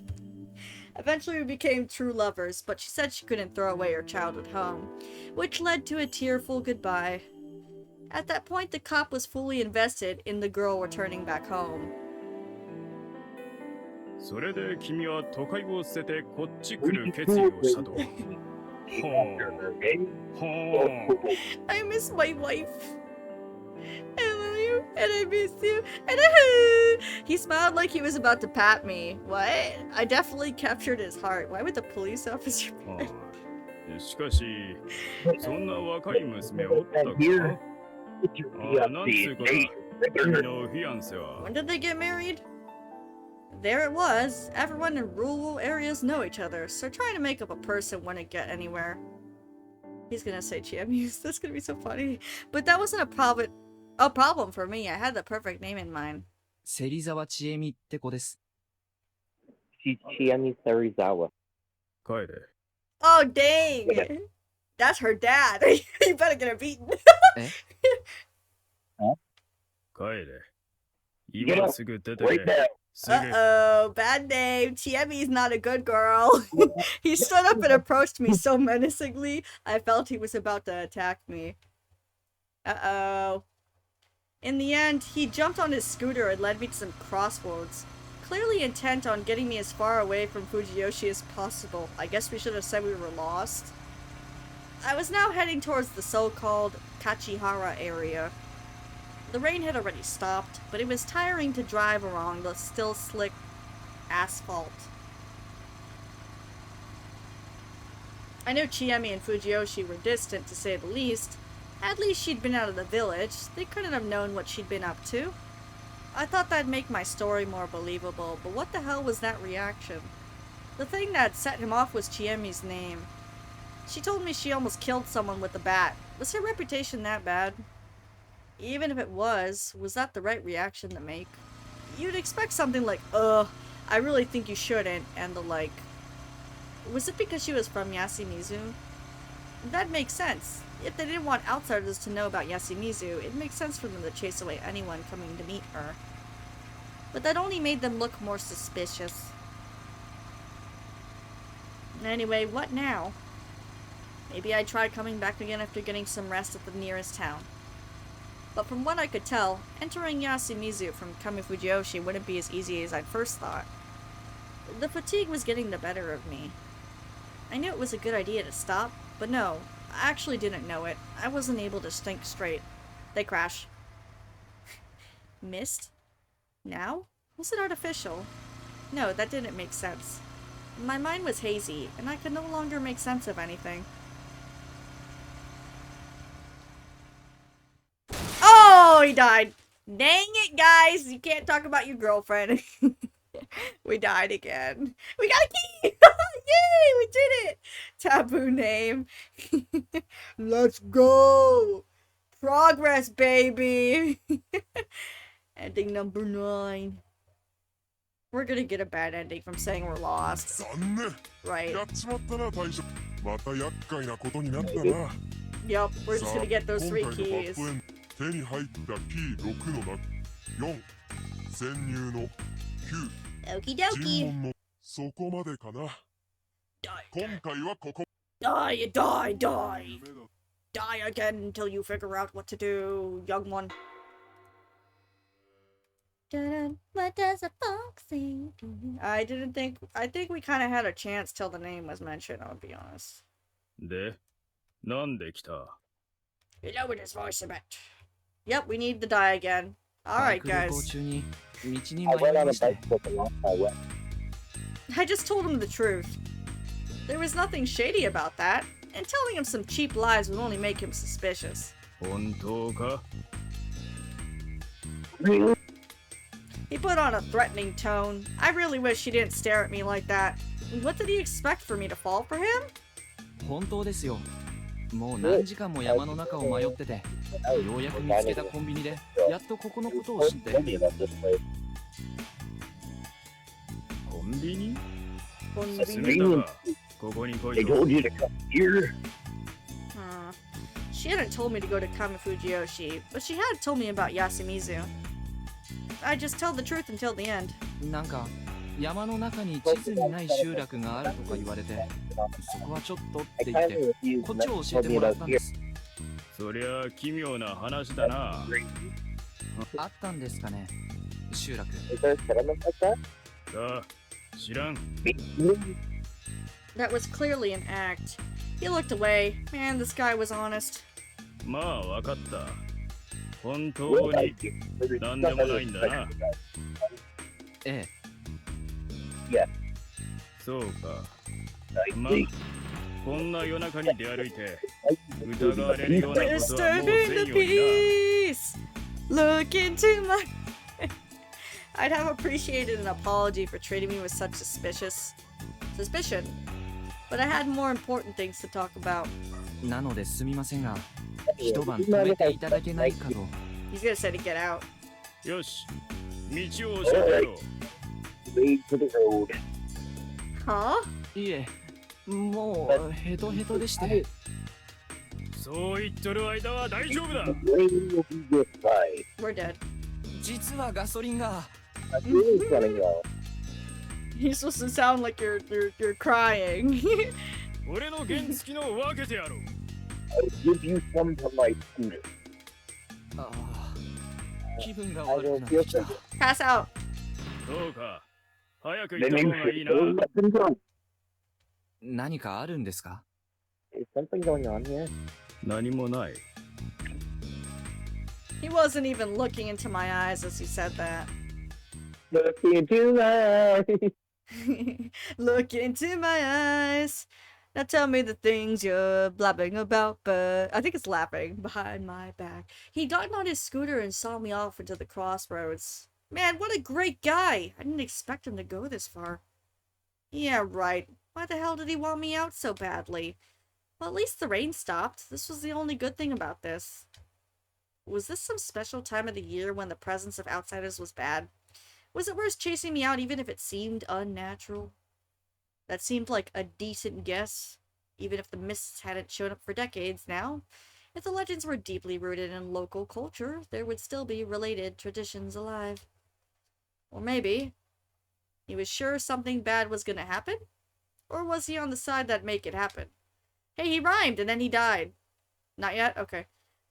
Eventually we became true lovers, but she said she couldn't throw away her childhood home, which led to a tearful goodbye. At that point, the cop was fully invested in the girl returning back home. それで君は都会を捨ててこっち来る決意をしたと。I miss my wife. I love you, and I miss you, and He smiled like he was about to pat me. What? I definitely captured his heart. Why would the police officer... しかし、そんな若い娘おったか？なんつうこと、君のフィアンセは。 When did they get married? There it was. Everyone in rural areas know each other, so trying to make up a person wouldn't get anywhere. He's gonna say Chiamus. That's gonna be so funny. But that wasn't a problem for me. I had the perfect name in mind. 芹沢千恵美って子です。Chiemi Serizawa. 帰れ。 Oh, dang! That's her dad. You better get her beaten. 帰れ。今すぐ出てけ。 Uh-oh, bad name. Chiemi's not a good girl. He stood up and approached me so menacingly, I felt he was about to attack me. Uh-oh. In the end, he jumped on his scooter and led me to some crossroads, clearly intent on getting me as far away from Fujiyoshi as possible. I guess we should have said we were lost. I was now heading towards the so-called Kachihara area. The rain had already stopped, but it was tiring to drive along the still slick asphalt. I knew Chiemi and Fujiyoshi were distant, to say the least. At least she'd been out of the village. They couldn't have known what she'd been up to. I thought that'd make my story more believable, but what the hell was that reaction? The thing that set him off was Chiemi's name. She told me she almost killed someone with a bat. Was her reputation that bad? Even if it was that the right reaction to make? You'd expect something like, I really think you shouldn't, and the like. Was it because she was from Yasumizu? That makes sense. If they didn't want outsiders to know about Yasumizu, it makes sense for them to chase away anyone coming to meet her. But that only made them look more suspicious. Anyway, what now? Maybe I'd try coming back again after getting some rest at the nearest town. But from what I could tell, entering Yasumizu from Kamifujiyoshi wouldn't be as easy as I'd first thought. The fatigue was getting the better of me. I knew it was a good idea to stop, but no, I actually didn't know it. I wasn't able to think straight. They crash. Mist? Now? Was it artificial? No, that didn't make sense. My mind was hazy, and I could no longer make sense of anything. Oh, he died. Dang it, guys. You can't talk about your girlfriend. We died again. We got a key! Yay! We did it! Taboo name. Let's go! Progress, baby! Ending number 9. We're gonna get a bad ending from saying we're lost. 残念。 Right. やっちまったな大将。また厄介なことになったな。 Yep, we're just gonna get those さあ 3 今回の keys. パッドエン手に入ったキー6の中4潜入の Okie 9 dokie. 尋問のそこまでかな。 今回はここ。 Die, die, die! Die again until you figure out what to do, young one. What does a fox say? I think we kind of had a chance till the name was mentioned, I'll be honest. で、なんで来た？ You lowered his voice a bit. Yep, we need to die again. Alright, バイク旅行 guys. 中に道に I 迷 went い on ま a して bicycle and lost my way. I just told him the truth. There was nothing shady about that, and telling him some cheap lies would only make him suspicious. 本当か？ He put on a threatening tone. I really wish he didn't stare at me like that. What did he expect for me to fall for him? 本当ですよ。もう何時間も山の中を迷ってて、ようやく見つけたコンビニでやっとここのことを知って。ビニコンビ勧ニ。めたがここに来 They いと told you to come here. She hadn't told me to go to Kamifujiyoshi, but she had told me about Yasumizu. I just tell the truth until the end. なんか山の中に地図にない集落があるとか言われて、そこはちょっとっ I て言っ kind て of refused こっ not ちを to 教え tell て me もらっ about たん here. です。そりゃ奇妙な話だな。あったんですかね、集落。 Is there a settlement like that? さあ、知らん。 That was clearly an act. He looked away. Man, this guy was honest. まあわかった。本当に何でもないんだな。ええ、そうか。まあ、こんな夜中に出歩いて疑われるようなことはもうせ Disturbing ん the ように peace! Look into my... I'd have appreciated an apology for treating me with such suspicion. But I had more important things to talk about. なのですみませんが、一晩止めていただけないかと。 He's gonna say to get out. な。よし、道を教えてやろう。 Lead to the road. Huh? いえ、もうヘトヘトでして。そう言っとる間は大丈夫だ。 The rain will be good by. We're dead. 実はガソリンが。 I'm really running low. You're supposed to sound like you're crying. 俺の原付の分けてやろう。 I'll give you some from my scooter. ああ、気分が I 悪く will なって feel きた。 so Pass out. そうか。早く行っ Then た you 方がいい should な。 go let them go. 何かあるんですか？ Is something going on here? 何もない。 He wasn't even looking into my eyes as he said that. Look into my eyes. Look into my eyes. Now tell me the things you're blabbing about, but I think it's laughing behind my back. He got on his scooter and saw me off into the crossroads. Man, what a great guy! I didn't expect him to go this far. Yeah, right. Why the hell did he want me out so badly? Well, at least the rain stopped. This was the only good thing about this. Was this some special time of the year when the presence of outsiders was bad? Was it worth chasing me out even if it seemed unnatural? That seemed like a decent guess, even if the mists hadn't shown up for decades now. If the legends were deeply rooted in local culture, there would still be related traditions alive. Or maybe he was sure something bad was gonna happen? Or was he on the side that'd make it happen? Hey, he rhymed and then he died. Not yet? Okay.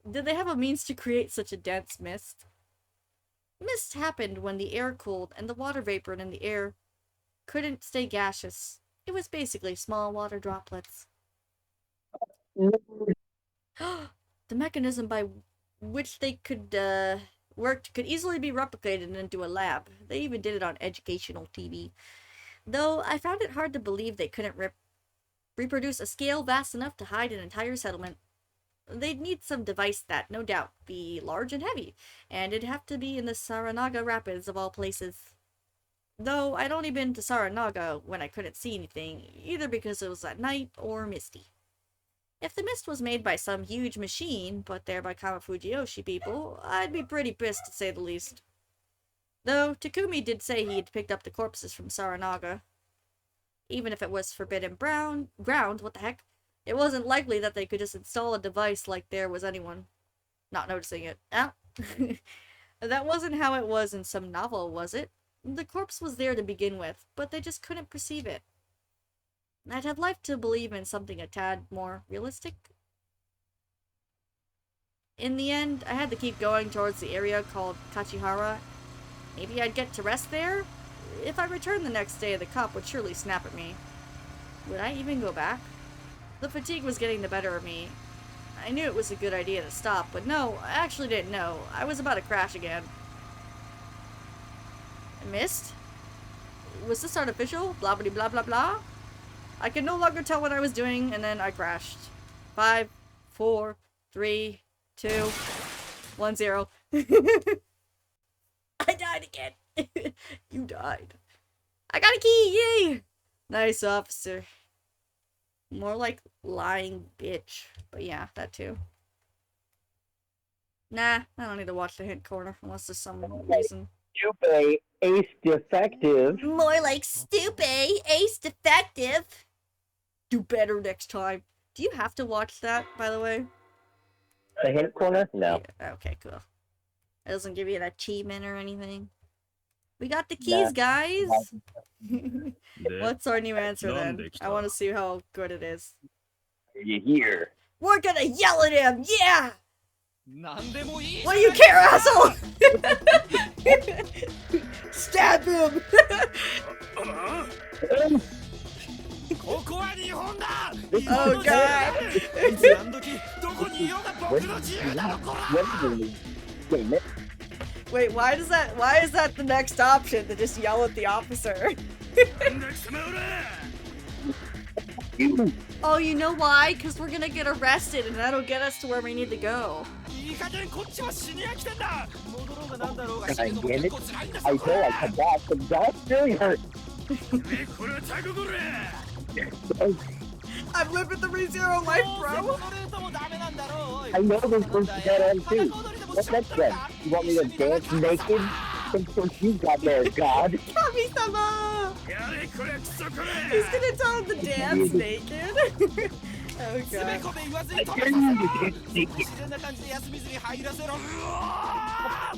Did they have a means to create such a dense mist? Mist happened when the air cooled and the water vapor in the air couldn't stay gaseous. It was basically small water droplets. The mechanism by which they could worked could easily be replicated into a lab. They even did it on educational TV. Though I found it hard to believe they couldn't reproduce a scale vast enough to hide an entire settlement. They'd need some device that, no doubt, be large and heavy, and it'd have to be in the Saranaga Rapids of all places. Though I'd only been to Saranaga when I couldn't see anything, either because it was at night or misty. If the mist was made by some huge machine, put there by Kamifujiyoshi people, I'd be pretty pissed to say the least. Though Takumi did say he'd picked up the corpses from Saranaga. Even if it was forbidden ground, what the heck? It wasn't likely that they could just install a device like there was anyone not noticing it. Ah. That wasn't how it was in some novel, was it? The corpse was there to begin with, but they just couldn't perceive it. I'd have liked to believe in something a tad more realistic. In the end, I had to keep going towards the area called Kachihara. Maybe I'd get to rest there? If I returned the next day, the cop would surely snap at me. Would I even go back? The fatigue was getting the better of me. I knew it was a good idea to stop, but no, I actually didn't know. I was about to crash again. I missed? Was this artificial? Blah blah blah blah blah? I could no longer tell what I was doing, and then I crashed. 5, 4, 3, 2, 1, 0. I died again. You died. I got a key, yay! Nice, officer. More like lying bitch. But yeah, that too. Nah, I don't need to watch the hint corner unless there's some reason. Junpei Ace defective. More like stupid. Ace defective. Do better next time. Do you have to watch that, by the way? The hint corner? No. Yeah, okay, cool. It doesn't give you an achievement or anything. We got the keys, guys. What's our new answer then? I want to see how good it is. Are you here? We're gonna yell at him. Yeah. なんでもいい What do you care, asshole? Stab him. ここは日本だ Oh god. いつ何時どこにいようが僕の自由だろこら Wait, why is that the next option to just yell at the officer? Oh, you know why? Because we're gonna get arrested and that'll get us to where we need to go. いい加減こっちは死に飽きてんだ戻ろうがなんだろうが Can 死 I ぬのも get 結 it? 構辛いんだ I ぞ know I come back, but that's really hurt. これはタグゴレ I'm living the ReZero life, セ bro. コドレートもダメなんだろう I know this one's dead end too. What's next then? You want me to dance naked? Since you got there, God. Kami-sama! やれこれクソこ He's れ gonna tell him to dance naked. Oh つべ god. こべ言わずに飛び込せろ自然な感じで休みずに入らせろうわー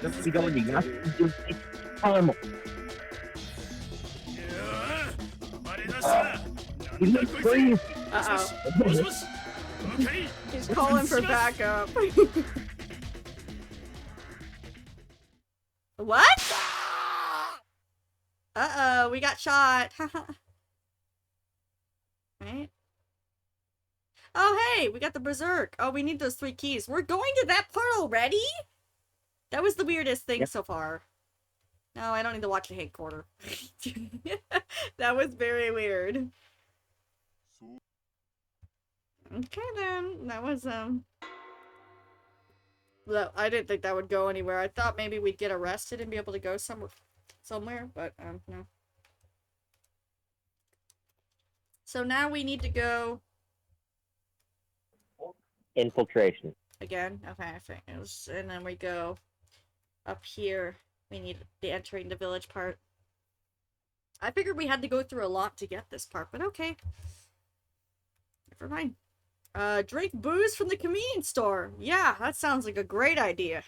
Let's go in the Animal. あれだしな You look crazy. Uh-oh. もしもし了解 He's calling for backup. What? Uh-oh, we got shot. Right? Oh, hey, we got the Berserk. Oh, we need those 3 keys. We're going to that part already? That was the weirdest thing so far. No, I don't need to watch the hate quarter. That was very weird. Okay then, that was well, I didn't think that would go anywhere. I thought maybe we'd get arrested and be able to go somewhere, but no. So now we need to go Infiltration. again. Okay, I think it was, and then we go up here. We need the entering the village part. I figured we had to go through a lot to get this part, but okay. Never mind. Drink booze from the convenience store. Yeah, that sounds like a great idea.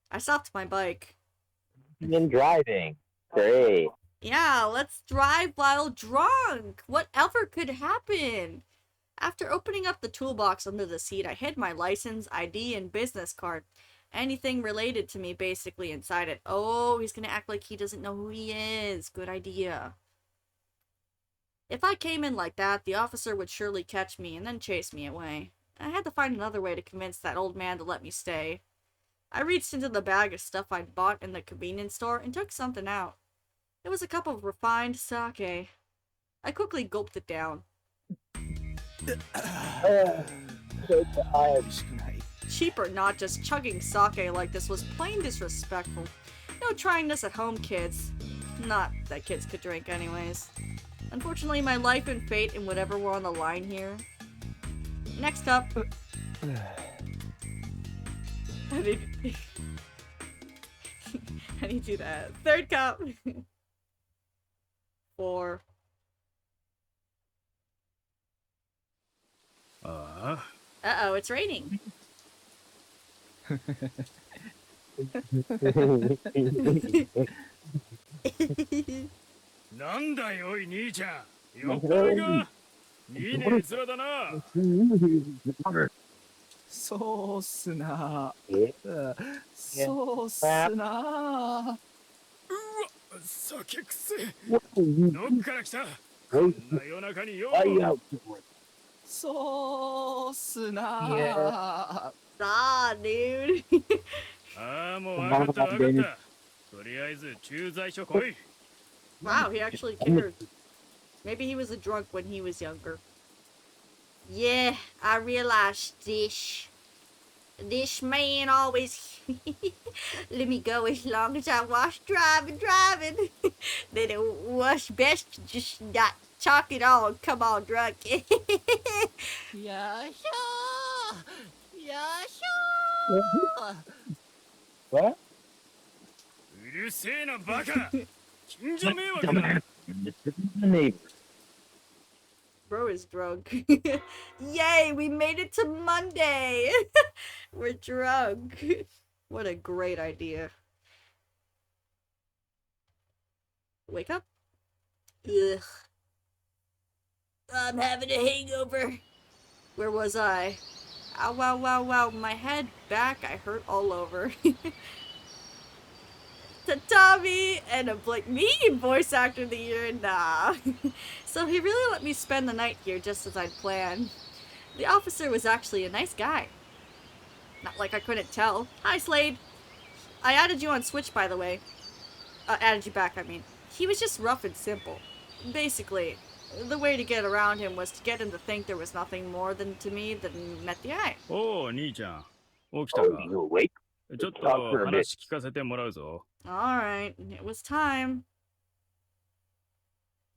I stopped my bike. And driving. Great. Yeah, let's drive while drunk. Whatever could happen? After opening up the toolbox under the seat, I hid my license, ID, and business card. Anything related to me basically inside it. Oh, he's gonna act like he doesn't know who he is. Good idea. If I came in like that, the officer would surely catch me and then chase me away. I had to find another way to convince that old man to let me stay. I reached into the bag of stuff I'd bought in the convenience store and took something out. It was a cup of refined sake. I quickly gulped it down. Cheap or not, just chugging sake like this was plain disrespectful. No trying this at home, kids. Not that kids could drink anyways. Unfortunately, my life and fate and whatever were on the line here. Next up. How do you do that? Third cup. 4. ああ Uh-oh, it's raining. なんだよおい兄ちゃん酔っ払いがいいね面だなそうっすな。えそうっすな。うわ酒くせどっから来たこんな夜中によそうっすな。Ah, dude. ああもう分かった分かったとりあえず駐在所来い Wow, he actually cared. Maybe he was a drunk when he was younger. Yeah, I realized this. This man always let me go as long as I was driving. Then it was best to just not talk at all and come on drunk. やっひょーやっひょー What? うるせえなバカ近所迷惑だ Bro is drunk. Yay, we made it to Monday! We're drunk. What a great idea. Wake up? Ugh. I'm having a hangover. Where was I? Ow, wow, wow, wow. My head, back, I hurt all over. Tatami and a Blake me voice actor of the year, nah. So he really let me spend the night here just as I'd planned. The officer was actually a nice guy. Not like I couldn't tell. Hi, Slade. I added you on Switch, by the way. Added you back, I mean. He was just rough and simple. Basically, the way to get around him was to get him to think there was nothing more than to me than met the eye. おう兄ちゃん起きたか you awake? ちょっと話聞かせてもらうぞ Alright, it was time.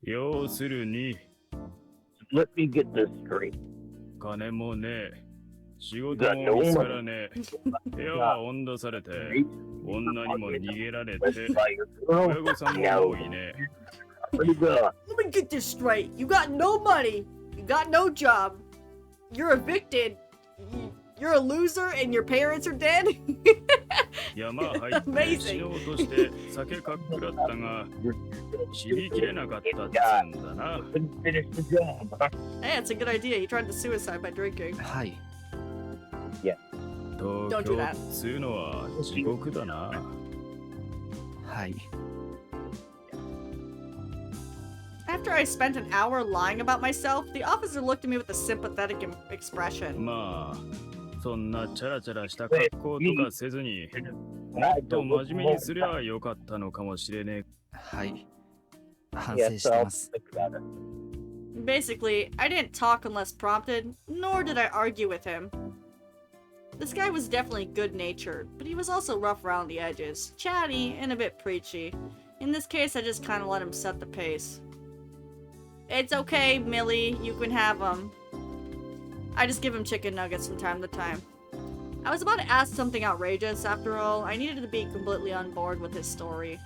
要するに Let me get this straight. 金もねえ仕事も見つからねえ部屋は温度されて女にも逃げられて親御さんも多いね Let me get this straight. You got no money. You got no job. You're evicted. You're a loser and your parents are dead? 山入って死のうとして酒かっくらったが死にきれなかったっつうんだな Hey, it's a good idea. He tried to suicide by drinking. はい。東京っつうのは地獄だなはい。 After I spent an hour lying about myself, the officer looked at me with a sympathetic expression. まあそんなチャラチャラした格好とかせずにもっと真面目にすりゃよかったのかもしれねえはい。反省してます。 Basically, I didn't talk unless prompted, nor did I argue with him. This guy was definitely good-natured, but he was also rough around the edges, chatty, and a bit preachy. In this case, I just kind of let him set the pace. It's okay, Millie, you can have them. I just give him chicken nuggets from time to time. I was about to ask something outrageous, after all. I needed to be completely on board with his story.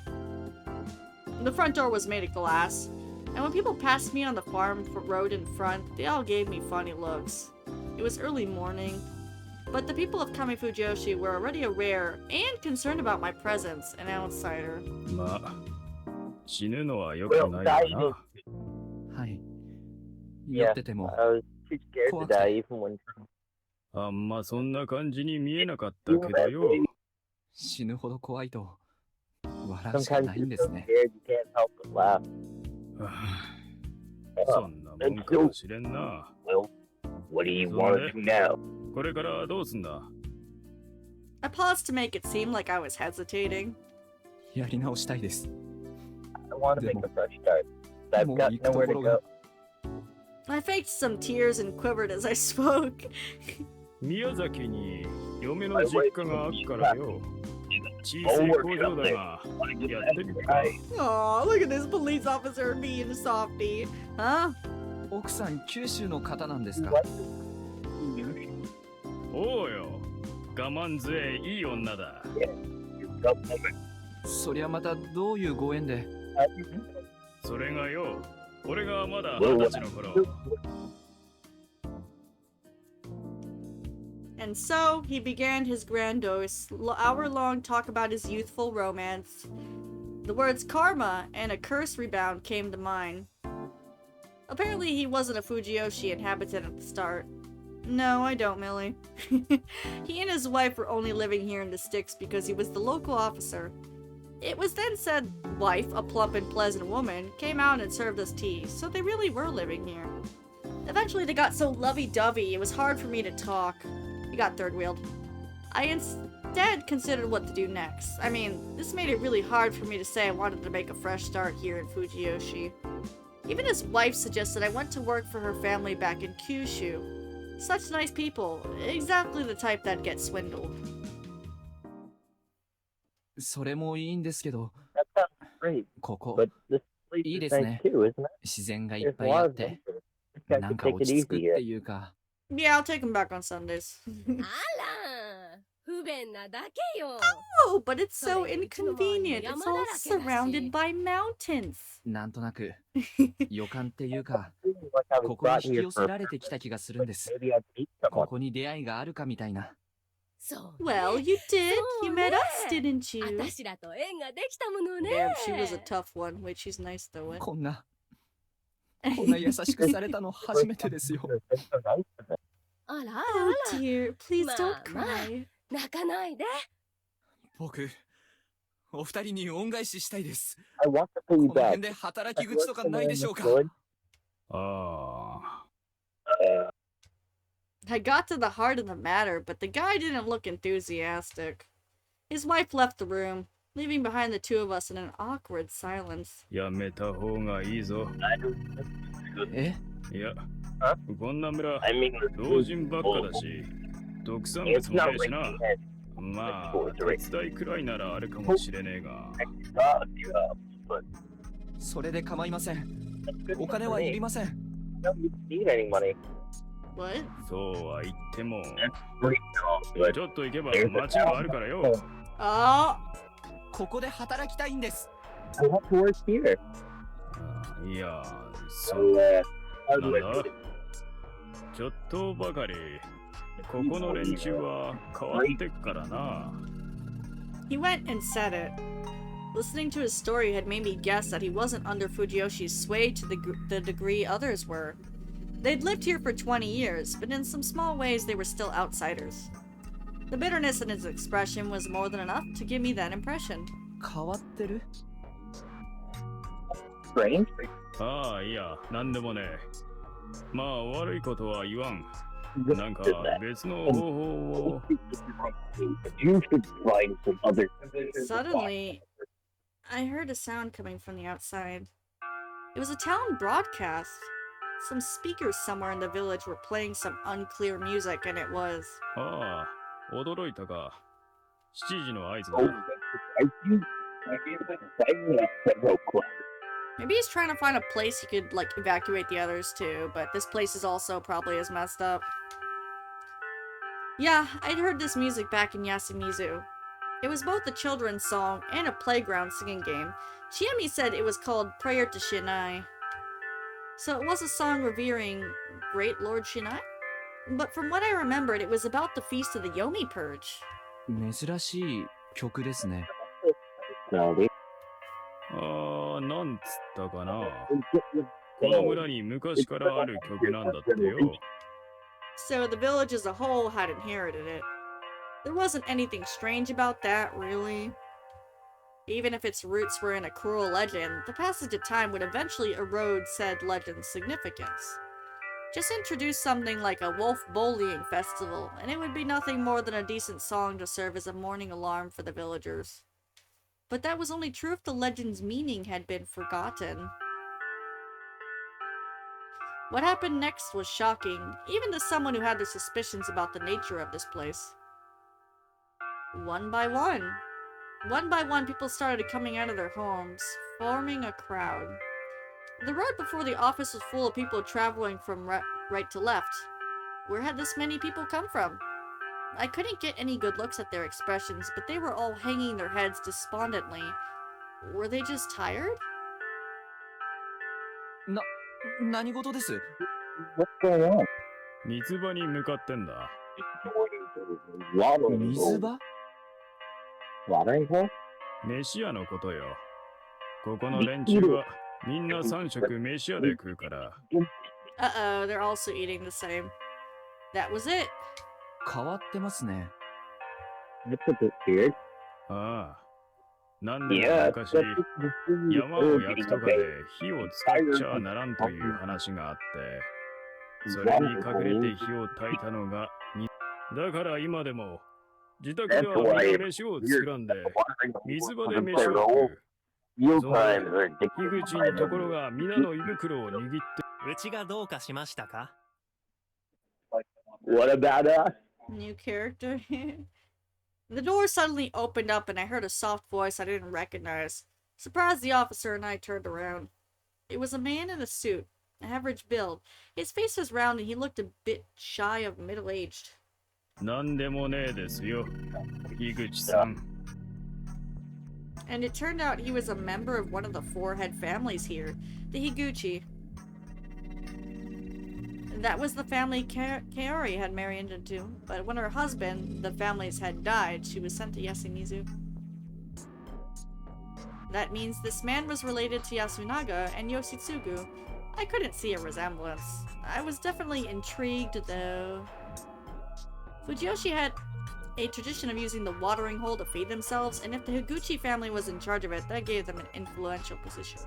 The front door was made of glass, and when people passed me on the farm road in front, they all gave me funny looks. It was early morning, but the people of Kamifujoshi were already aware and concerned about my presence, an outsider. まあ死ぬのは良くないよな はい。酔ってても I was too scared to die even when あんまそんな感じに見えなかったけどよ死ぬほど怖いと笑うしかないんですね。 scared you can't help but laugh. そんなもんかもしれんな Well, what do you want to do now? これからどうすんだ I paused to make it seem like I was hesitating. やり直したいです。 I want to make a fresh start. I've got nowhere to go. I faked some tears and quivered as I spoke. 宮崎に嫁の実家があるからよ小さい工場だがやってみるか Aw, look at this police officer being softy. Huh? 奥さん九州の方なんですか。おうよ我慢強いいい女だ そりゃまたどういうご縁で。それがよ俺がまだ20歳の頃 And so, he began his grandiose, hour-long talk about his youthful romance. The words karma and a curse rebound came to mind. Apparently, he wasn't a Fujiyoshi inhabitant at the start. No, I don't, Millie. He and his wife were only living here in the sticks because he was the local officer. It was then said wife, a plump and pleasant woman, came out and served us tea, so they really were living here. Eventually, they got so lovey-dovey, it was hard for me to talk. He got third-wheeled. I instead considered what to do next. I mean, this made it really hard for me to say I wanted to make a fresh start here in Fujiyoshi. Even his wife suggested I went to work for her family back in Kyushu. Such nice people, exactly the type that gets swindled. それもいいんですけど、 That sounds great. ここ But this place いい is です nice ね。 too, isn't it? 自然がいっ There's ぱ a いあ lot っ of て、 adventure. This guy なん could か take 落 it ち着くっ easy て here. いうか。 Yeah, I'll take him back on Sundays. あら、夫 Oh, but it's so inconvenient. It's all surrounded by mountains. なんとなく予感っていうか、ここに引き寄せられてきた気がするんです。ここに出会いがあるかみたいな。Well, you did. You met us, didn't you? Damn, she was a tough one. Wait, she's nice though. こんな優しくされたの初めてですよ。Oh dear, please don't cry. 僕、お二人に恩返ししたいです。 I want to こ pay you の back. 辺で働き口とかないでしょうか。ああ。I got to the heart of the matter, but the guy didn't look enthusiastic. His wife left the room, leaving behind the two of us in an awkward silence. やめた方がいいぞ。え？いや、こんな村、老人ばっかだし、特産物もねえしな。まあ、手伝いくらいならあるかもしれねえが。それで構いません。お金はいりません。What? そうは言っても、ちょっと行けば街があるからよ。Oh! ここで働きたいんです。I want to work here. いや、そうなんだ。ちょっとばかり、ここの連中は変わってっからな。He went and said it. Listening to his story had made me guess that he wasn't under Fujiyoshi's sway to the degree others were. They'd lived here for 20 years, but in some small ways they were still outsiders. The bitterness in his expression was more than enough to give me that impression. 変わってる？ Strange? ああ、いや、なんでもね。まあ、悪いことは言わん。なんか別の方法を。You should find some other. Suddenly, I heard a sound coming from the outside. It was a town broadcast. Some speakers somewhere in the village were playing some unclear music, and it was... ああ、驚いたか。7時の合図だ。Maybe he's trying to find a place he could, like, evacuate the others to, but this place is also probably as messed up. Yeah, I'd heard this music back in Yasumizu. It was both a children's song and a playground singing game. Chiemi said it was called Prayer to Shinai. So it was a song revering Great Lord Shinai? But from what I remembered, it was about the Feast of the Yomi Purge. 珍しい曲ですね。ああ、なんつったかな。この村に昔からある曲なんだってよ。So the village as a whole had inherited it. There wasn't anything strange about that, really. Even if its roots were in a cruel legend, the passage of time would eventually erode said legend's significance. Just introduce something like a wolf bullying festival, and it would be nothing more than a decent song to serve as a morning alarm for the villagers. But that was only true if the legend's meaning had been forgotten. What happened next was shocking, even to someone who had their suspicions about the nature of this place. One by one, people started coming out of their homes, forming a crowd. The road before the office was full of people traveling from right to left. Where had this many people come from? I couldn't get any good looks at their expressions, but they were all hanging their heads despondently. Were they just tired? 何事です？ What's going on? 水場に向かってんだ。水場？ Watering hole? 飯屋のことよ。ここの連中はみんな3食飯屋で食うから。Uh-oh, they're also eating the same. That was it. 変わってますね。That's a bit weird. ああ。なんでも昔、山を焼くとかで火を使っちゃならんという話があって、それに隠れて火を焚いたのが、だから今でも、自宅ではみんな飯を作らんで、水場で飯を食う。その樋口のところが皆の胃袋を握って、うちがどうかしましたか？ What about us? New character. The door suddenly opened up and I heard a soft voice I didn't recognize. Surprised, the officer and I turned around. It was a man in a suit, average build. His face was round and he looked a bit shy of middle-aged. なんでもねえですよ、樋口さん。 And it turned out he was a member of one of the 4 head families here, the Higuchi. That was the family Kaori had married into, but when her husband, the family's head, died, she was sent to Yasumizu. That means this man was related to Yasunaga and Yoshitsugu. I couldn't see a resemblance. I was definitely intrigued, though. Fujiyoshi had a tradition of using the watering hole to feed themselves, and if the Higuchi family was in charge of it, that gave them an influential position.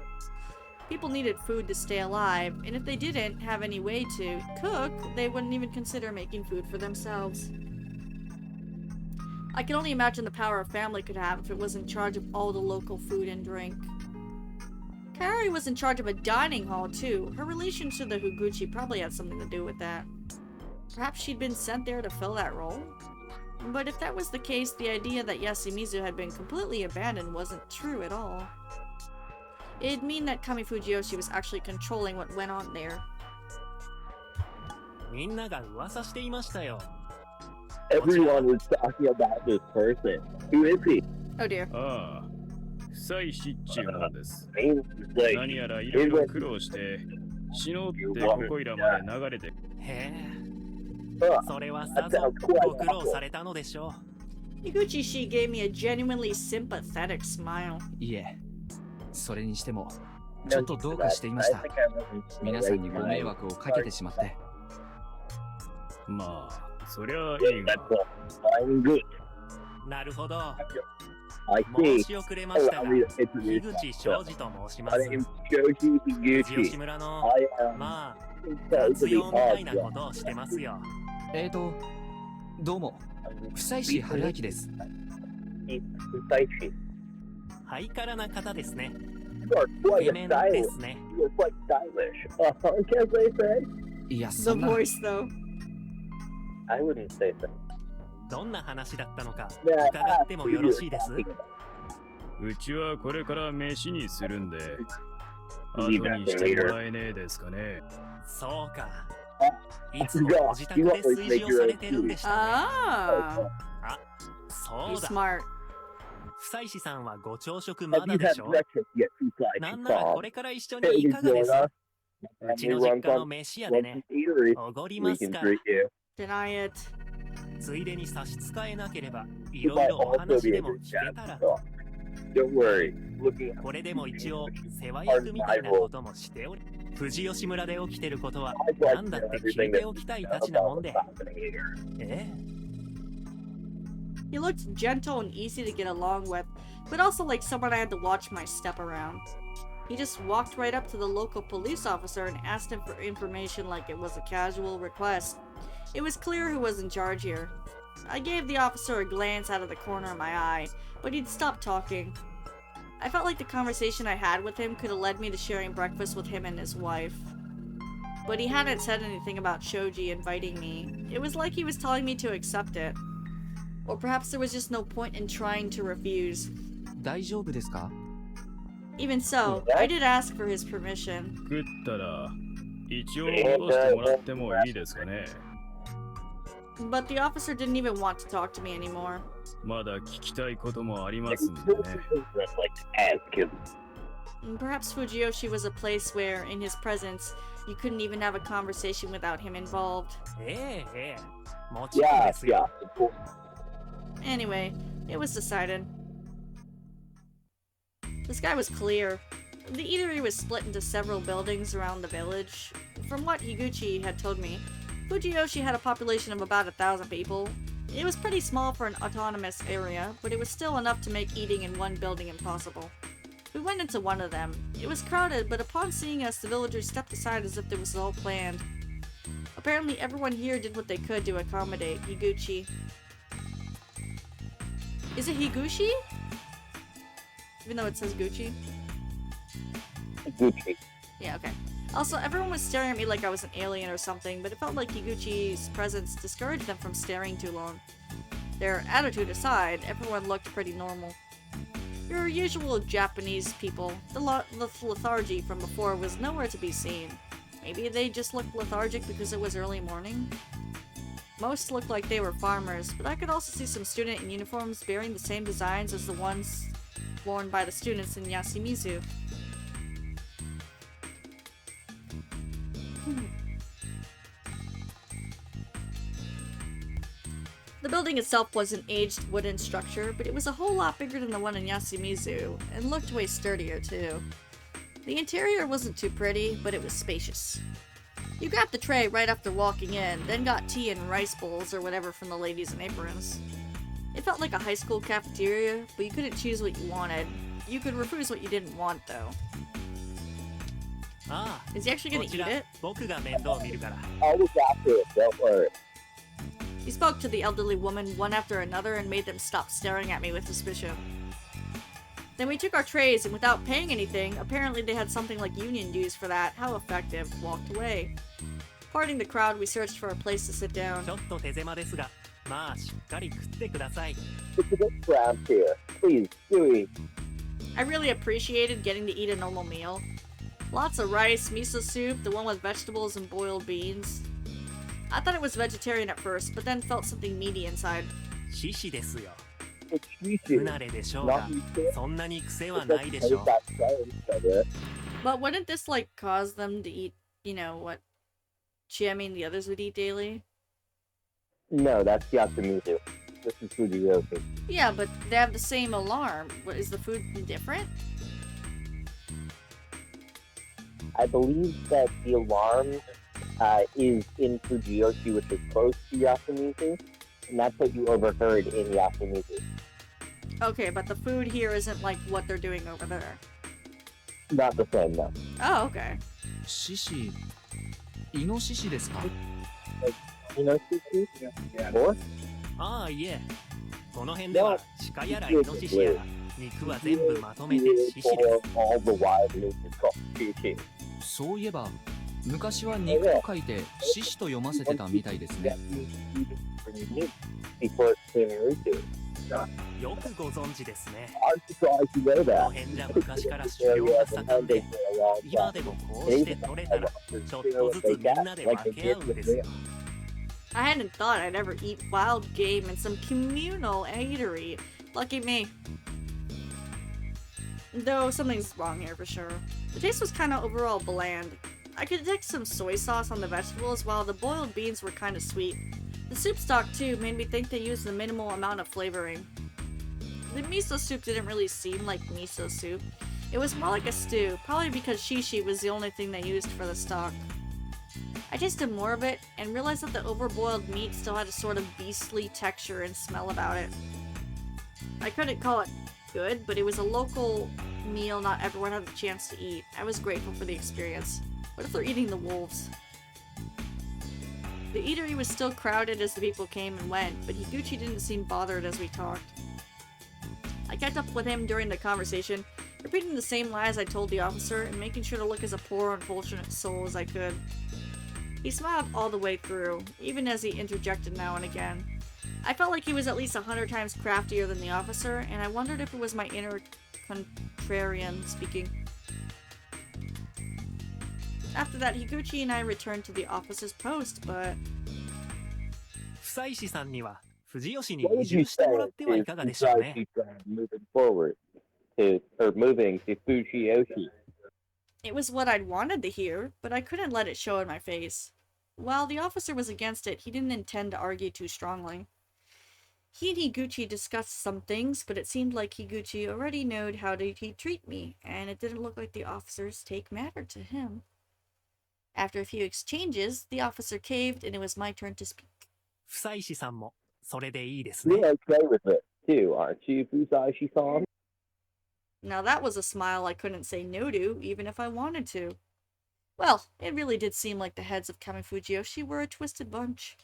People needed food to stay alive, and if they didn't have any way to cook, they wouldn't even consider making food for themselves. I can only imagine the power a family could have if it was in charge of all the local food and drink. Kaori was in charge of a dining hall, too. Her relation to the Higuchi probably had something to do with that. Perhaps she'd been sent there to fill that role? But if that was the case, the idea that Yasumizu had been completely abandoned wasn't true at all. It'd mean that Kami Fujiyoshi was actually controlling what went on there. Everyone was talking about this person. Who is he? Oh dear. ああ、夫妻っちゅうもんです。 Name's like, 何やらいろいろ苦労して、死のうってここいらまで流れて。へえ、 huh, それは that さぞ sounds quite ご苦労 awful. されたのでしょ Higuchi-shi gave me a genuinely sympathetic smile. いえ、それにしてもちょっとどうかしていました。皆さんにご迷惑をかけてしまって。まあ、そりゃいいが。 That's all. I'm good. う。なるほど。 I 申 see. し遅れましたが、 Allow me to 樋 introduce 口 myself. 昌司と申しま My す。 name's Shoji 藤吉 Higuchi. 村の I am まあ supposed to 雑 be 用みたいな odd. ことをしてますよ。どうも、久石春明です。Precisely. ハイカラな方ですね。 You are イケ quite メ a ンで stylish. すね。 You are quite stylish. Can't they say? いや、 The そんな。 voice, though. I wouldn't say so. どんな話だったのか Yeah, 伺ってもよろしいです うちはこれから飯にするんで、後にしてもらえねえですかね。そうか。いつもご自宅で炊事をされてるんでしたね。 Ah, あ、そ he's うだ。 smart. 夫妻さんはご朝食ま Have だ you で had しょ breakfast yet, なんなら Fukai? これから一緒にいかがです us. うちの実家の飯屋でね、 eatery. おごり We ます can から。 treat you. Deny it. ついでに差し支えなければ、い You ろい might ろお also 話 be で a も good 聞け chef. たら。 So, don't worry. Looking at これでも一応世話役みたいなこともしており、富士吉村で起きてることは I'd like 何 to だ know って聞 everything いて that おきたい you た know ちなもん about で what's。happening here. え He looked gentle and easy to get along with, but also like someone I had to watch my step around. He just walked right up to the local police officer and asked him for information like it was a casual request. It was clear who was in charge here. I gave the officer a glance out of the corner of my eye, but he'd stopped talking. I felt like the conversation I had with him could have led me to sharing breakfast with him and his wife. But he hadn't said anything about Shoji inviting me. It was like he was telling me to accept it. Or perhaps there was just no point in trying to refuse. 大丈夫ですか？ Even so, I did ask for his permission. 食ったら、一応戻してもらってもいいですかね。 But the officer didn't even want to talk to me anymore. まだ聞きたいこともありますんでね。 I'd like to ask him. Perhaps Fujiyoshi was a place where, in his presence, you couldn't even have a conversation without him involved. ええええ、もちろん Yeah, ですよ。 yeah. Of course. Anyway, it was decided. The sky was clear. The eatery was split into several buildings around the village. From what Higuchi had told me, Fujiyoshi had a population of about 1,000 people. It was pretty small for an autonomous area, but it was still enough to make eating in one building impossible. We went into one of them. It was crowded, but upon seeing us, the villagers stepped aside as if it was all planned. Apparently, everyone here did what they could to accommodate Higuchi. Is it Higuchi? Even though it says Gucci? Gucci. Yeah, okay. Also, everyone was staring at me like I was an alien or something, but it felt like Higuchi's presence discouraged them from staring too long. Their attitude aside, everyone looked pretty normal. Your usual Japanese people. The lethargy from before was nowhere to be seen. Maybe they just looked lethargic because it was early morning? Most looked like they were farmers, but I could also see some student in uniforms bearing the same designs as the ones worn by the students in Yasumizu. The building itself was an aged wooden structure, but it was a whole lot bigger than the one in Yasumizu, and looked way sturdier too. The interior wasn't too pretty, but it was spacious. You grabbed the tray right after walking in, then got tea and rice bowls or whatever from the ladies in aprons. It felt like a high school cafeteria, but you couldn't choose what you wanted. You could refuse what you didn't want, though. Is he actually gonna eat it? I'll look after it, don't worry. He spoke to the elderly woman one after another and made them stop staring at me with suspicion. Then we took our trays and without paying anything, apparently they had something like union dues for that, how effective, walked away. Parting the crowd, we searched for a place to sit down. It's a bit cramped here. Please, do eat. I really appreciated getting to eat a normal meal. Lots of rice, miso soup, the one with vegetables and boiled beans. I thought it was vegetarian at first, but then felt something meaty inside. It's shishi. 不慣れでしょうが、そんなに癖はないでしょう。 But wouldn't this, like, cause them to eat, you know, what Chiemi and the others would eat daily? No, that's Yasumizu. This is Fujiyoshi. Yeah, but they have the same alarm. What, is the food different? I believe that the alarm is in Fujiyoshi, which is close to Yasumizu, and that's what you overheard in Yasumizu. Okay, but the food here isn't like what they're doing over there. Not the same, no. Oh, okay. 獅子、イノシシですか？ Inoshishi? Or? ああ、いえ。この辺では鹿やらイノシシやら肉は全部まとめて獅子です。 All the wild meat is called shishi. そういえば、昔は肉と書いて獅子と読ませてたみたいですね。 Before it became Naruto. よくご存知ですね。 I'm surprised you know この that. 辺じゃ昔から狩猟が盛んで、今でもこうして取れたらちょっとずつみんなで分け合うんですよ。 I hadn't thought I'd ever eat wild game in some communal eatery. Lucky me. Though something's wrong here for sure. The taste was kind of overall bland. I could detect some soy sauce on the vegetables while the boiled beans were kind of sweet. The soup stock too made me think they used a minimal amount of flavoring. The miso soup didn't really seem like miso soup. It was more like a stew, probably because shishi was the only thing they used for the stock. I tasted more of it and realized that the overboiled meat still had a sort of beastly texture and smell about it. I couldn't call it good, but it was a local meal not everyone had the chance to eat. I was grateful for the experience. What if they're eating the wolves? The eatery was still crowded as the people came and went, but Higuchi didn't seem bothered as we talked. I kept up with him during the conversation, repeating the same lies I told the officer and making sure to look as a poor, unfortunate soul as I could. He smiled all the way through, even as he interjected now and again. I felt like he was at least 100 times craftier than the officer, and I wondered if it was my inner contrarian speaking. After that, Higuchi and I returned to the officer's post, but... 久石さんには藤吉に What 移 would you 住してもら say ってはいかがでしょうね。 moving forward or moving to Fujiyoshi? It was what I'd wanted to hear, but I couldn't let it show in my face. While the officer was against it, he didn't intend to argue too strongly. He and Higuchi discussed some things, but it seemed like Higuchi already knowed how he'd treat me, and it didn't look like the officer's take mattered to him. After a few exchanges, the officer caved, and it was my turn to speak. 久石さんもそれでいいですね。 You're okay with it too, aren't you, Fusaishi-san? Now that was a smile I couldn't say no to, even if I wanted to. Well, it really did seem like the heads of Kami Fujiyoshi were a twisted bunch.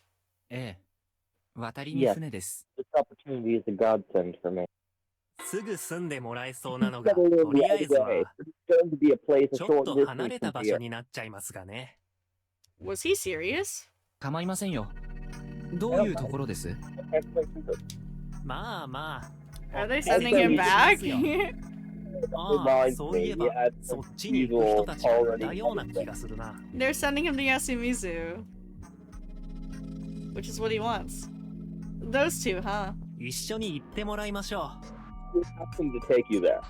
ええ、渡りに船です。 This opportunity is a godsend for me. すぐ住んでもらえそうなのが、 Settle と in り the あえ other ずは way. It's going to be a place a ちょっ short と distance 離れた from 場所 here. になっちゃいますがね。 Was he serious? 構いませんよ。どういうところです？ まあまあ。 Are they sending him back? ああ、そういえば、そっちに行く人たちがいたような気がするな。 They're sending him to Yasumizu. which is what he wants. Those two, huh? 一緒に行ってもらいましょ We asked him to take you there.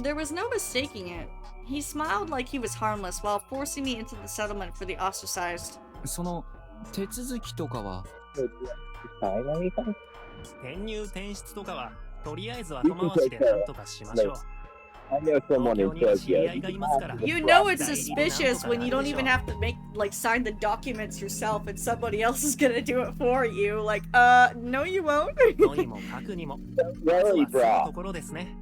There was no mistaking it. He smiled like he was harmless while forcing me into the settlement for the ostracized. その手続きとかは Sign anything? う。転入転出とかはとりあえず後回しでなんとかしましょう。 I know someone in 東京には知り合 Tokyo. いがいますから You know it's suspicious when you don't even have to sign the documents yourself and somebody else is gonna do it for you. Like, no you won't. とにもかくにも Really, まずは住むと bro. ころですね。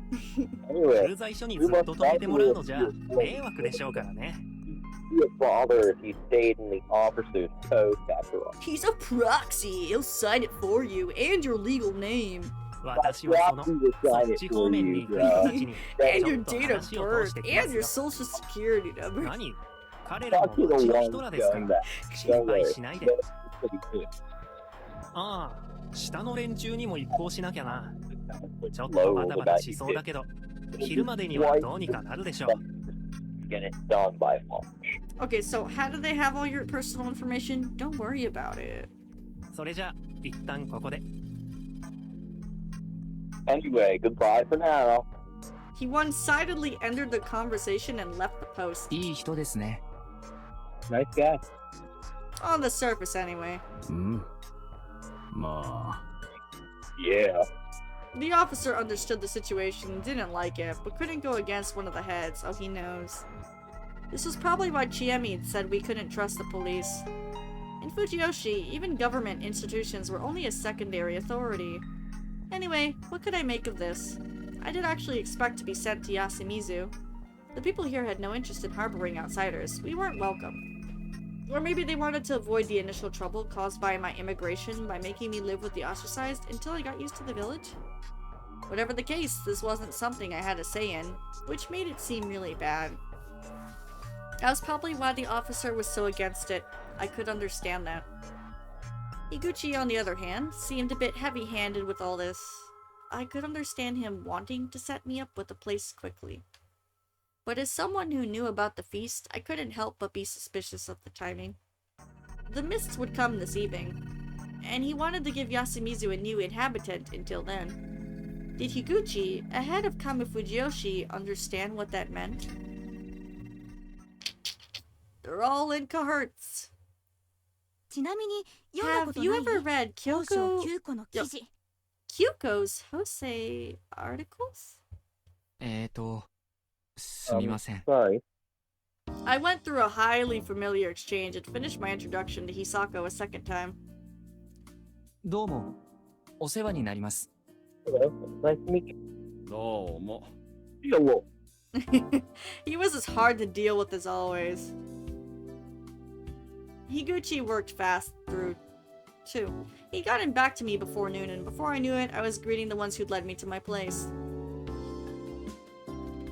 Anyway, 駐在所にずっと止めてもらうのじゃ迷惑でしょうからね。 be a bother if you stayed in the officer's post after all. He's a proxy. He'll sign it for you and your legal name. 私はその Proxy will そ sign っ it ち for 方面 you, に行く bro. 人たちに And ちょ your っと date of 話を通し birth てきま and す your よ。 social security number. 何彼らも Talk to 町 the の one 人らですか going ら back. 心 Don't 配 worry. しないで。 It's pretty good. ああ、下の連中にも一報しなきゃな。ちょっ Low とバタバタ about し you そうだけど、昼までにはどうにかなるでしょう。 Get it done by March. Okay, so how do they have all your personal information? Don't worry about it. それじゃあ、一旦ここで。 Anyway, goodbye for now. He one-sidedly entered the conversation and left the post. いい人ですね。 Nice guy. On the surface, anyway. うんまあ Yeah. The officer understood the situation and didn't like it, but couldn't go against one of the heads, oh he knows. This was probably why Chiemi said we couldn't trust the police. In Fujiyoshi, even government institutions were only a secondary authority. Anyway, what could I make of this? I did actually expect to be sent to Yasumizu. The people here had no interest in harboring outsiders. We weren't welcome. Or maybe they wanted to avoid the initial trouble caused by my immigration by making me live with the ostracized until I got used to the village? Whatever the case, this wasn't something I had a say in, which made it seem really bad. That was probably why the officer was so against it. I could understand that. Higuchi, on the other hand, seemed a bit heavy-handed with all this. I could understand him wanting to set me up with a place quickly. But as someone who knew about the feast, I couldn't help but be suspicious of the timing. The mists would come this evening, and he wanted to give Yasumizu a new inhabitant until then. Did Higuchi, ahead of Kami Fujiyoshi, understand what that meant? They're all in cahorts. Have you ever read Kyuko's Hosei articles? すみません。 Sorry. I went through a highly familiar exchange and finished my introduction to Hisako a second time. どうも、お世話になります。 Hello. Nice to meet you. どうも Hello. He was as hard to deal with as always. Higuchi worked fast through, too. He got him back to me before noon, and before I knew it, I was greeting the ones who'd led me to my place.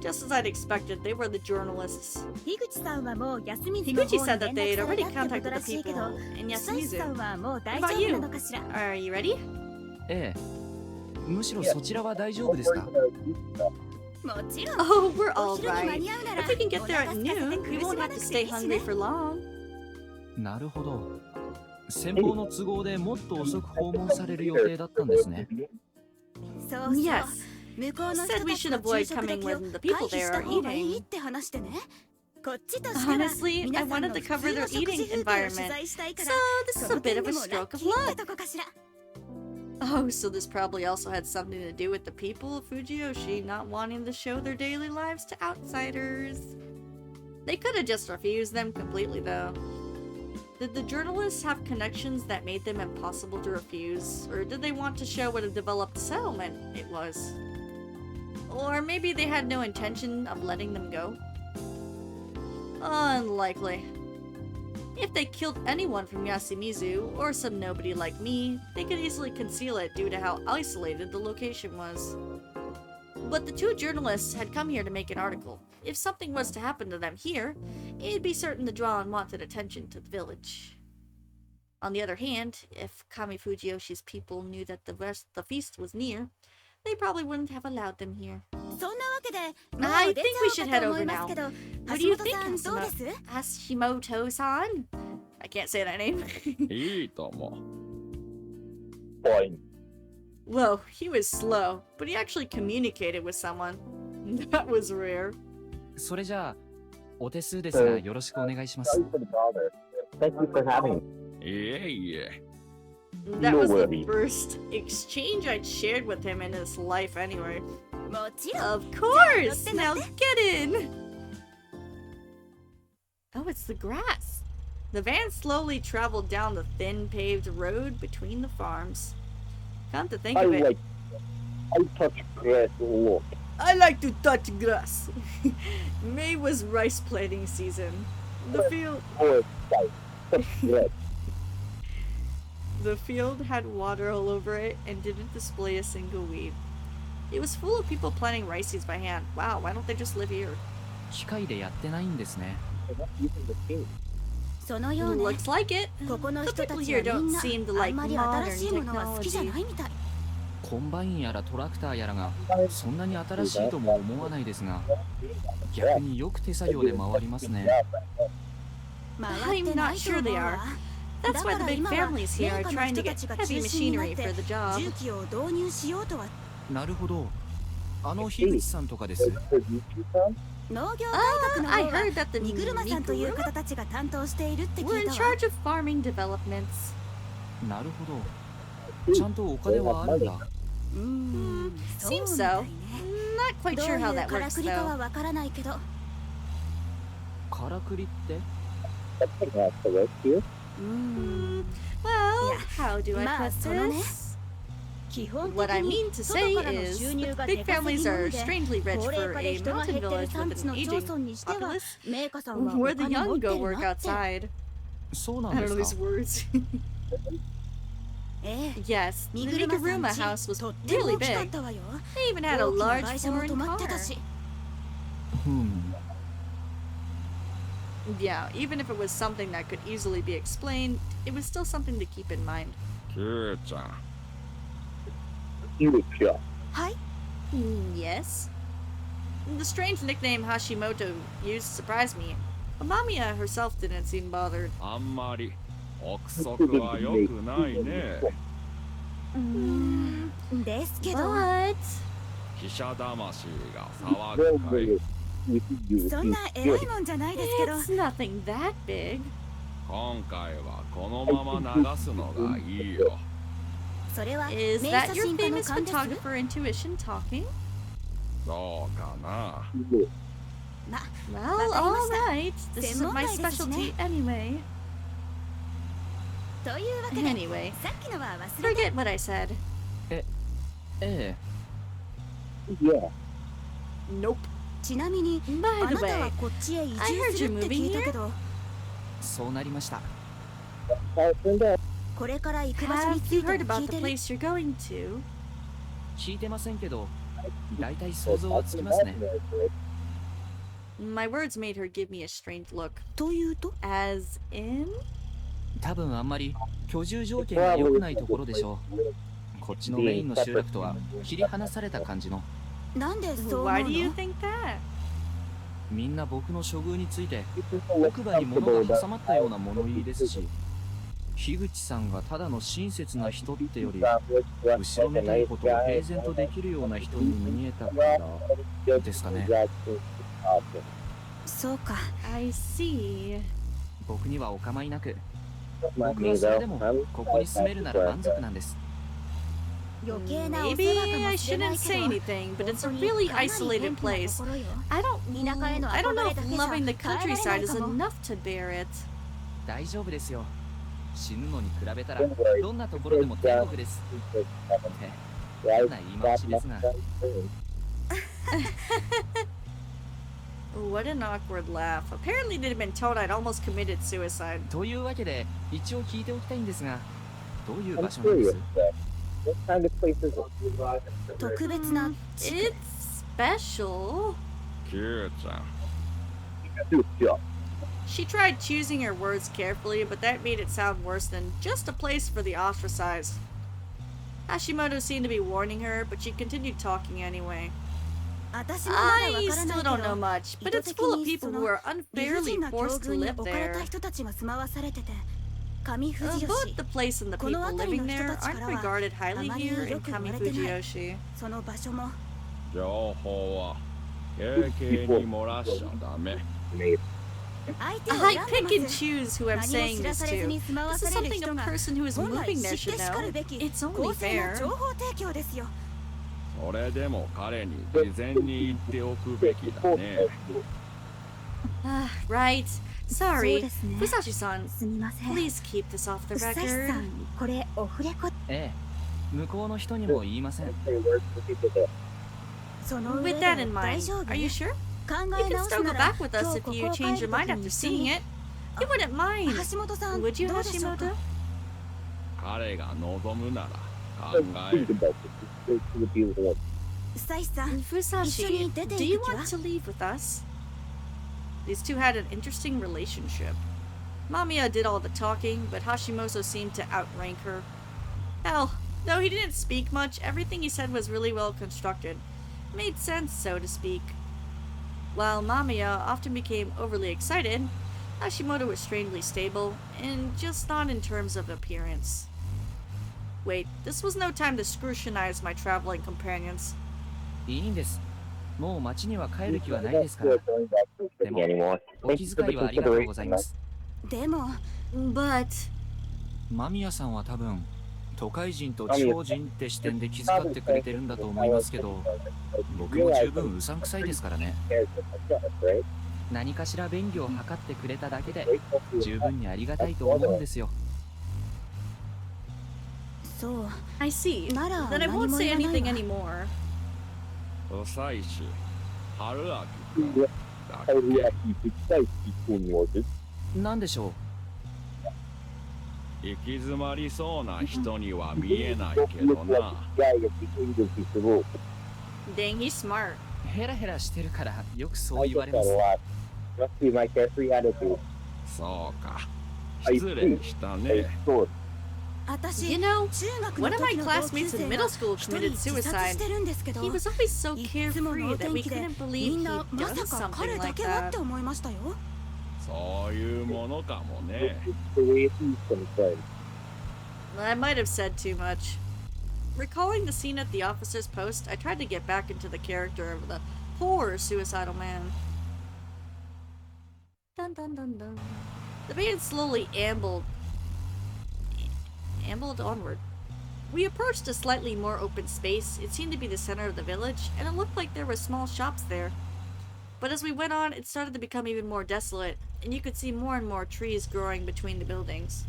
Just as I'd expected, they were the journalists. Higuchi said that they'd already contacted the people in Yasumizu. What about you? Are you ready? ええ。むしろそちらは大丈夫ですか？ Oh, we're all right. If we can get there at noon, we won't have to stay hungry for long. なるほど。先方の都合でもっと遅く訪問される予定だったんですね。Yes. He said we should avoid coming when the people there are eating. Honestly, I wanted to cover their eating environment, so this is a bit of a stroke of luck. Oh, so this probably also had something to do with the people of Fujiyoshi not wanting to show their daily lives to outsiders. They could have just refused them completely, though. Did the journalists have connections that made them impossible to refuse, or did they want to show what a developed settlement it was? Or maybe they had no intention of letting them go? Unlikely. If they killed anyone from Yasumizu, or some nobody like me, they could easily conceal it due to how isolated the location was. But the two journalists had come here to make an article. If something was to happen to them here, it'd be certain to draw unwanted attention to the village. On the other hand, if Kami Fujiyoshi's people knew that the feast was near, they probably wouldn't have allowed them here. I think we should head over now. What do you think, Hashimoto-san? I can't say that name. いいとも point. Whoa, he was slow, but he actually communicated with someone. That was rare. それじゃあ、お手数ですがよろしくお願いします。 Sorry for the bother. Thank you for having me. いえいえ。 That No was the worries. first exchange I'd shared with him in his life anyway. もちろん Of course! Now get in! Oh, it's the grass. The van slowly traveled down the thin paved road between the farms. Come to think of it, I touch grass a lot. I like to touch grass. May was rice planting season. The field Oh, sorry. Touch grass. The field had water all over it and didn't display a single weed. It was full of people planting rice seeds by hand. Wow, why don't they just live here? 機械でやってないんですね。 They're not using the team. そのようね Looks like it. ここの The 人た people ち here はみん don't な seem to あ like んまり modern 新しいものは好きじゃ technology. ないみたいコンバインやらトラクターやらがそんなに新しいとも思わないですが、逆によく手作業で回りますね。回ってないと思うわ That's だ why か the ら big 今は families メ here ー are カーの trying 人 to た get ちが heavy 中心になっ machinery て for the job. 重機を導入しようとはなるほど。樋口さんとかです。 農業改革の I 方は heard that the 荷車さんという Niguruma 方たちが担当しているって were 聞い in たわ charge of farming developments. なるほど。ちゃんとお金はあるんだ。うーん Seems そうみた so. いね Not quite どうい sure う how か that ら works くりかは though. わからないけどからくりって Something has to work here. うーん Well, Yeah. how do I まあ put そのね this? 基本的 What I に mean to 外 say からの is, 収入 the が big 出稼 families ぎな are ので strangely rich 高齢 for 化 a で人が mountain 減ってる village 産 with 地 an の町 aging 村にしては populace メーカーさんはお where the 金持 young って go る work なって outside. そうな I ん don't で know す these か。 words. ええ Yes, the 荷車さ Niguruma んち house was とっても really 大きかっ big. たわよ They even had a 大きな large 会社も foreign 止まってた car. しふん。 Yeah, even if it was something that could easily be explained, it was still something to keep in mind. キューちゃん。 Future. はい Yes. The strange nickname Hashimoto used surprised me. But Mamiya herself didn't seem bothered. あんまり憶測は良くないね。ですけど But 記者魂が騒 Well, ぐかい。 we could use そんな偉いもんじゃないですけど it's nothing that big. 今回はこのまま流すのがいいよ。それは Is 名 that 写 your 真家の famous 勘です photographer intuition talking? そうかな。ま Well, alright. This isn't my 専門外ですしね。 specialty anyway. というわけで Anyway, さっきのは忘れて forget what I said. ええ。 Yeah. Nope. ちなみに By あ the なたは way, こっちへ移 I 住 heard する you're って聞いた moving けどそうなりました。 これから行く場所に have つ you いて heard も聞 about い the てる place you're going to? 聞いてませんけど、だいたい想像はつきますね。 My words made her give me a strained look. というと As in? 多分あんまり居住条件が良くないところでしょう。こっちのメインの集落とは切り離された感じの。なんでそう思 Why う do you の think that? みんな僕の処遇について奥歯に物が挟まったような物言いですし、樋口さんがただの親切な人ってより後ろめたいことを平然とできるような人に見えたからですかね。そうか I see. 僕にはお構いなく、僕はそれでもここに住めるなら満足なんです。余計なお Maybe 世話か I もしれな shouldn't い say けど anything, but it's a 本当に really かなり isolated 偏僻な place. ところよ I 田舎への don't know 憧れ if だけじゃ loving the 帰られ countryside ない is かも enough to bear it. 大丈夫ですよ。死ぬのに比べたらどんなところでも天国です。って変な言い回しですが。 What an awkward laugh. Apparently they'd been told I'd almost committed suicide. というわけで一応聞いておきたいんですが、どういう場所なんです？ What kind of place is it? 特別な地区 It's special. キューちゃん。 Future. She tried choosing her words carefully, but that made it sound worse than just a place for the ostracized. Hashimoto seemed to be warning her, but she continued talking anyway. 私もまだわ I からない still け don't know ど much, 意 but 図 it's 的 full of に people そ who の are 理不 unfairly 尽な境 forced to 遇に live 置かれ there. た人たちが住まわされてて Both the place and the people living there aren't regarded highly here in Kami Fujiyoshi. その場所も情報は軽々に漏らしちゃダメ。 I pick and choose who I'm saying this to. This is something a person who is moving there should know. It's only fair. 情報提供ですよ。それでも彼に事前に言っておくべきだね。Right. Sorry. そうですね。 Fusashi-san, すみません。 please keep this off the うさし record. さん、これオフレコ。ええ、向こうの人にも言いません。その上 With で that in 大 mind, 丈夫？ are you sure? 考 You え can 直す still な go ら back with us if you change your mind after seeing it. You wouldn't mind, 橋本さん、 would you, どうでしょうか？ Hashimoto? 彼が望むなら考える。うさしさん、 Fusashi, do you want to leave with us? These two had an interesting relationship. Mamiya did all the talking, but Hashimoto seemed to outrank her. Hell, though he didn't speak much, everything he said was really well constructed. Made sense, so to speak. While Mamiya often became overly excited, Hashimoto was strangely stable, and just not in terms of appearance. Wait, this was no time to scrutinize my traveling companions. いいんです。もう町には帰る気はないですから。でも、お気遣いはありがとうございます。でも、But... 間宮さんは多分、都会人と地方人って視点で気遣ってくれてるんだと思いますけど、僕も十分うさんくさいですからね。何かしら便宜を図ってくれただけで、十分にありがたいと思うんですよ。そう。I see. なら Then I 何 won't も say 言わない anything わ。 anymore. うさいし、春明君だけ。なんでしょ行き詰まりそうな人には見えないけどな。Dang, he's smart. う。ヘラヘラしてるからよくそう言われます。そうか。失礼したね。私、 You know, 中学 one の of my 時の同 classmates 級 in 生 middle が school 一人 committed 自殺 suicide. してるんですけど、 He was always so いつもの carefree お that 天 we 気で couldn't み believe んな he'd ま done さか彼 something だ like けはっ that. て思いましたよ。そういうものかもね。I might have said too much. Recalling the scene at the officer's post, I tried to get back into the character of the poor suicidal man. Dun dun dun dun. The band slowly ambled onward. We approached a slightly more open space. It seemed to be the center of the village, and it looked like there were small shops there. But as we went on, it started to become even more desolate, and you could see more and more trees growing between the buildings.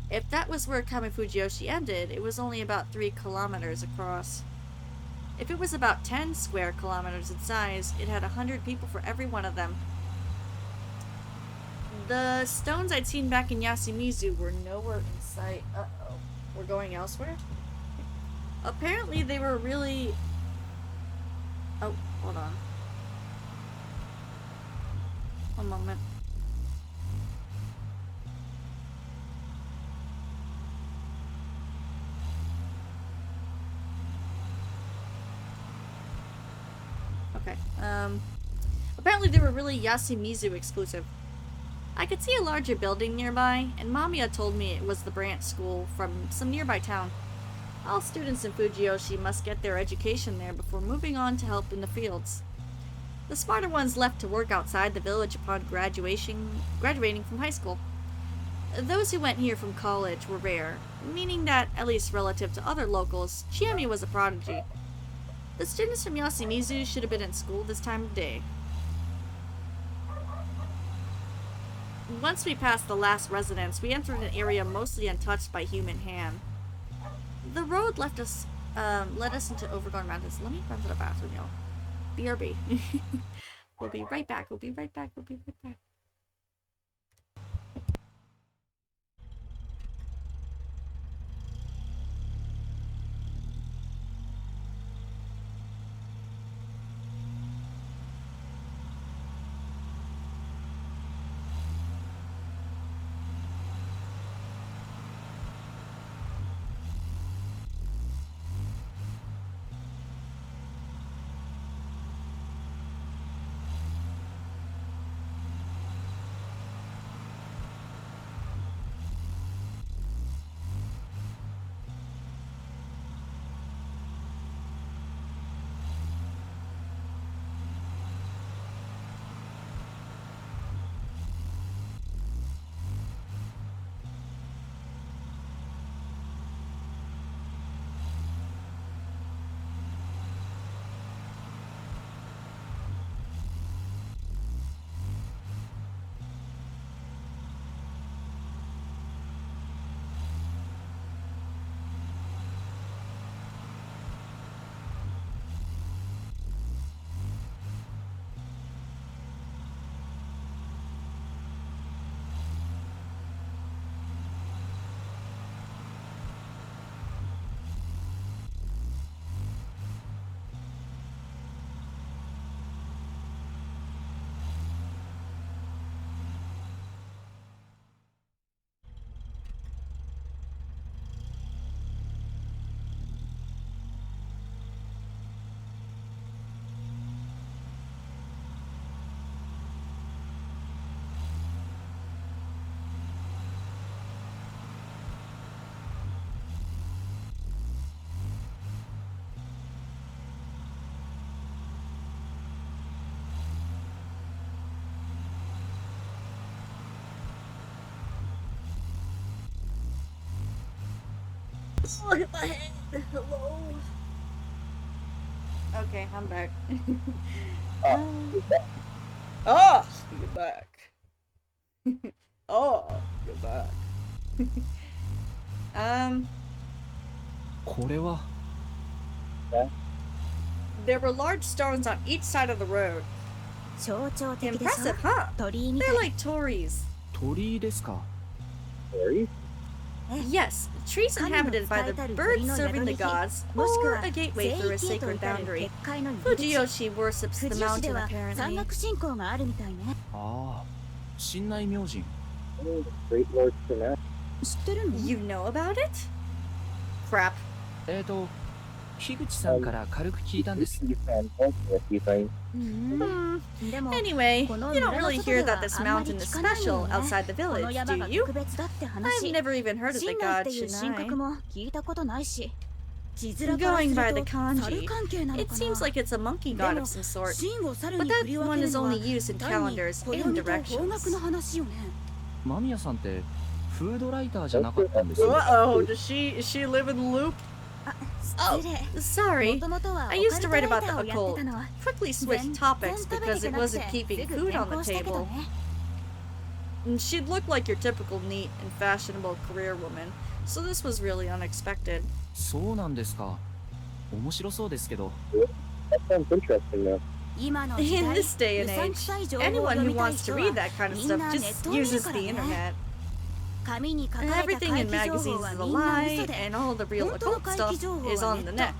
If that was where Kamifujiyoshi ended, it was only about 3 kilometers across. If it was about 10 square kilometers in size, it had 100 people for every one of them. The stones I'd seen back in Yasumizu were nowhere in sight. Uh-oh. We're going elsewhere? Apparently they were really... Oh, hold on. One moment. Okay, apparently they were really Yasumizu exclusive. I could see a larger building nearby, and Mamiya told me it was the branch school from some nearby town. All students in Fujiyoshi must get their education there before moving on to help in the fields. The smarter ones left to work outside the village upon graduating from high school. Those who went here from college were rare, meaning that, at least relative to other locals, Chiemi was a prodigy. The students from Yasumizu should have been in school this time of day. Once we passed the last residence, we entered an area mostly untouched by human hand. The road led us into overgrown mountains. Let me run to the bathroom, y'all. BRB. We'll be right back. We'll be right back. We'll be right back. Oh, hit my head. Hello. Okay, I'm back. Oh, you're back. Oh, you're back. これは There were large stones on each side of the road. 象徴的でしょ Impressive, huh? 鳥居みた They're い like Tories. 鳥居ですか Sorry? Yes, trees inhabited by the birds serving the gods, もしく or は a gateway 聖 through a 域へと sacred 至る boundary. 結界の入り口 Fujiyoshi worships the 富士吉で mountain は山 apparently. 岳信仰があるみたいねああ神内明神 Great Lord Sinai. 知ってるの You know about it? Crap. 樋口さんから軽く聞いたんです You can help with you think. でも Anyway, この you 村 don't の really 外 hear で that は this あんまり mountain is 聞かないよ special ね outside the この village, 山 do が you? 特別だって I've 話 never even heard of the 神奈っ god ていう神格 Shinai. も聞いたことないし字面からす Going る by the と kanji, 猿関係なの It か seems な like it's a monkey god of some sort, 神を猿 but に that 振り分 one ける is のは only used in 単に calendars 暦 and と方 directions. 角の話よね間宮さんってフードライターじゃなかったんですよ Uh-oh, does she live in the loop? 失礼 Sorry. 元々は I オ used カ to ルト write ライタ about ー the をやって occult. たのは Quickly 全 switched 然 topics 食べ because て it なく wasn't て keeping すぐ food 転 on the 校したけど table. ね She'd look like your typical neat and fashionable career woman, so this was really unexpected. そうなんですか面白そうですけど That sounds interesting though. 今の時 In 代 this day う and さん age, くさい情報を anyone 読 who みたい wants to 人 read は that kind of みんな stuff ネッ just トを見る uses から the ね internet. 紙に書かれた Everything 怪 in 奇情 magazines 報 is は a みんな lie, 嘘で and all the real 本当の occult 怪 stuff 奇情報 is は on ネ the ッ net. ト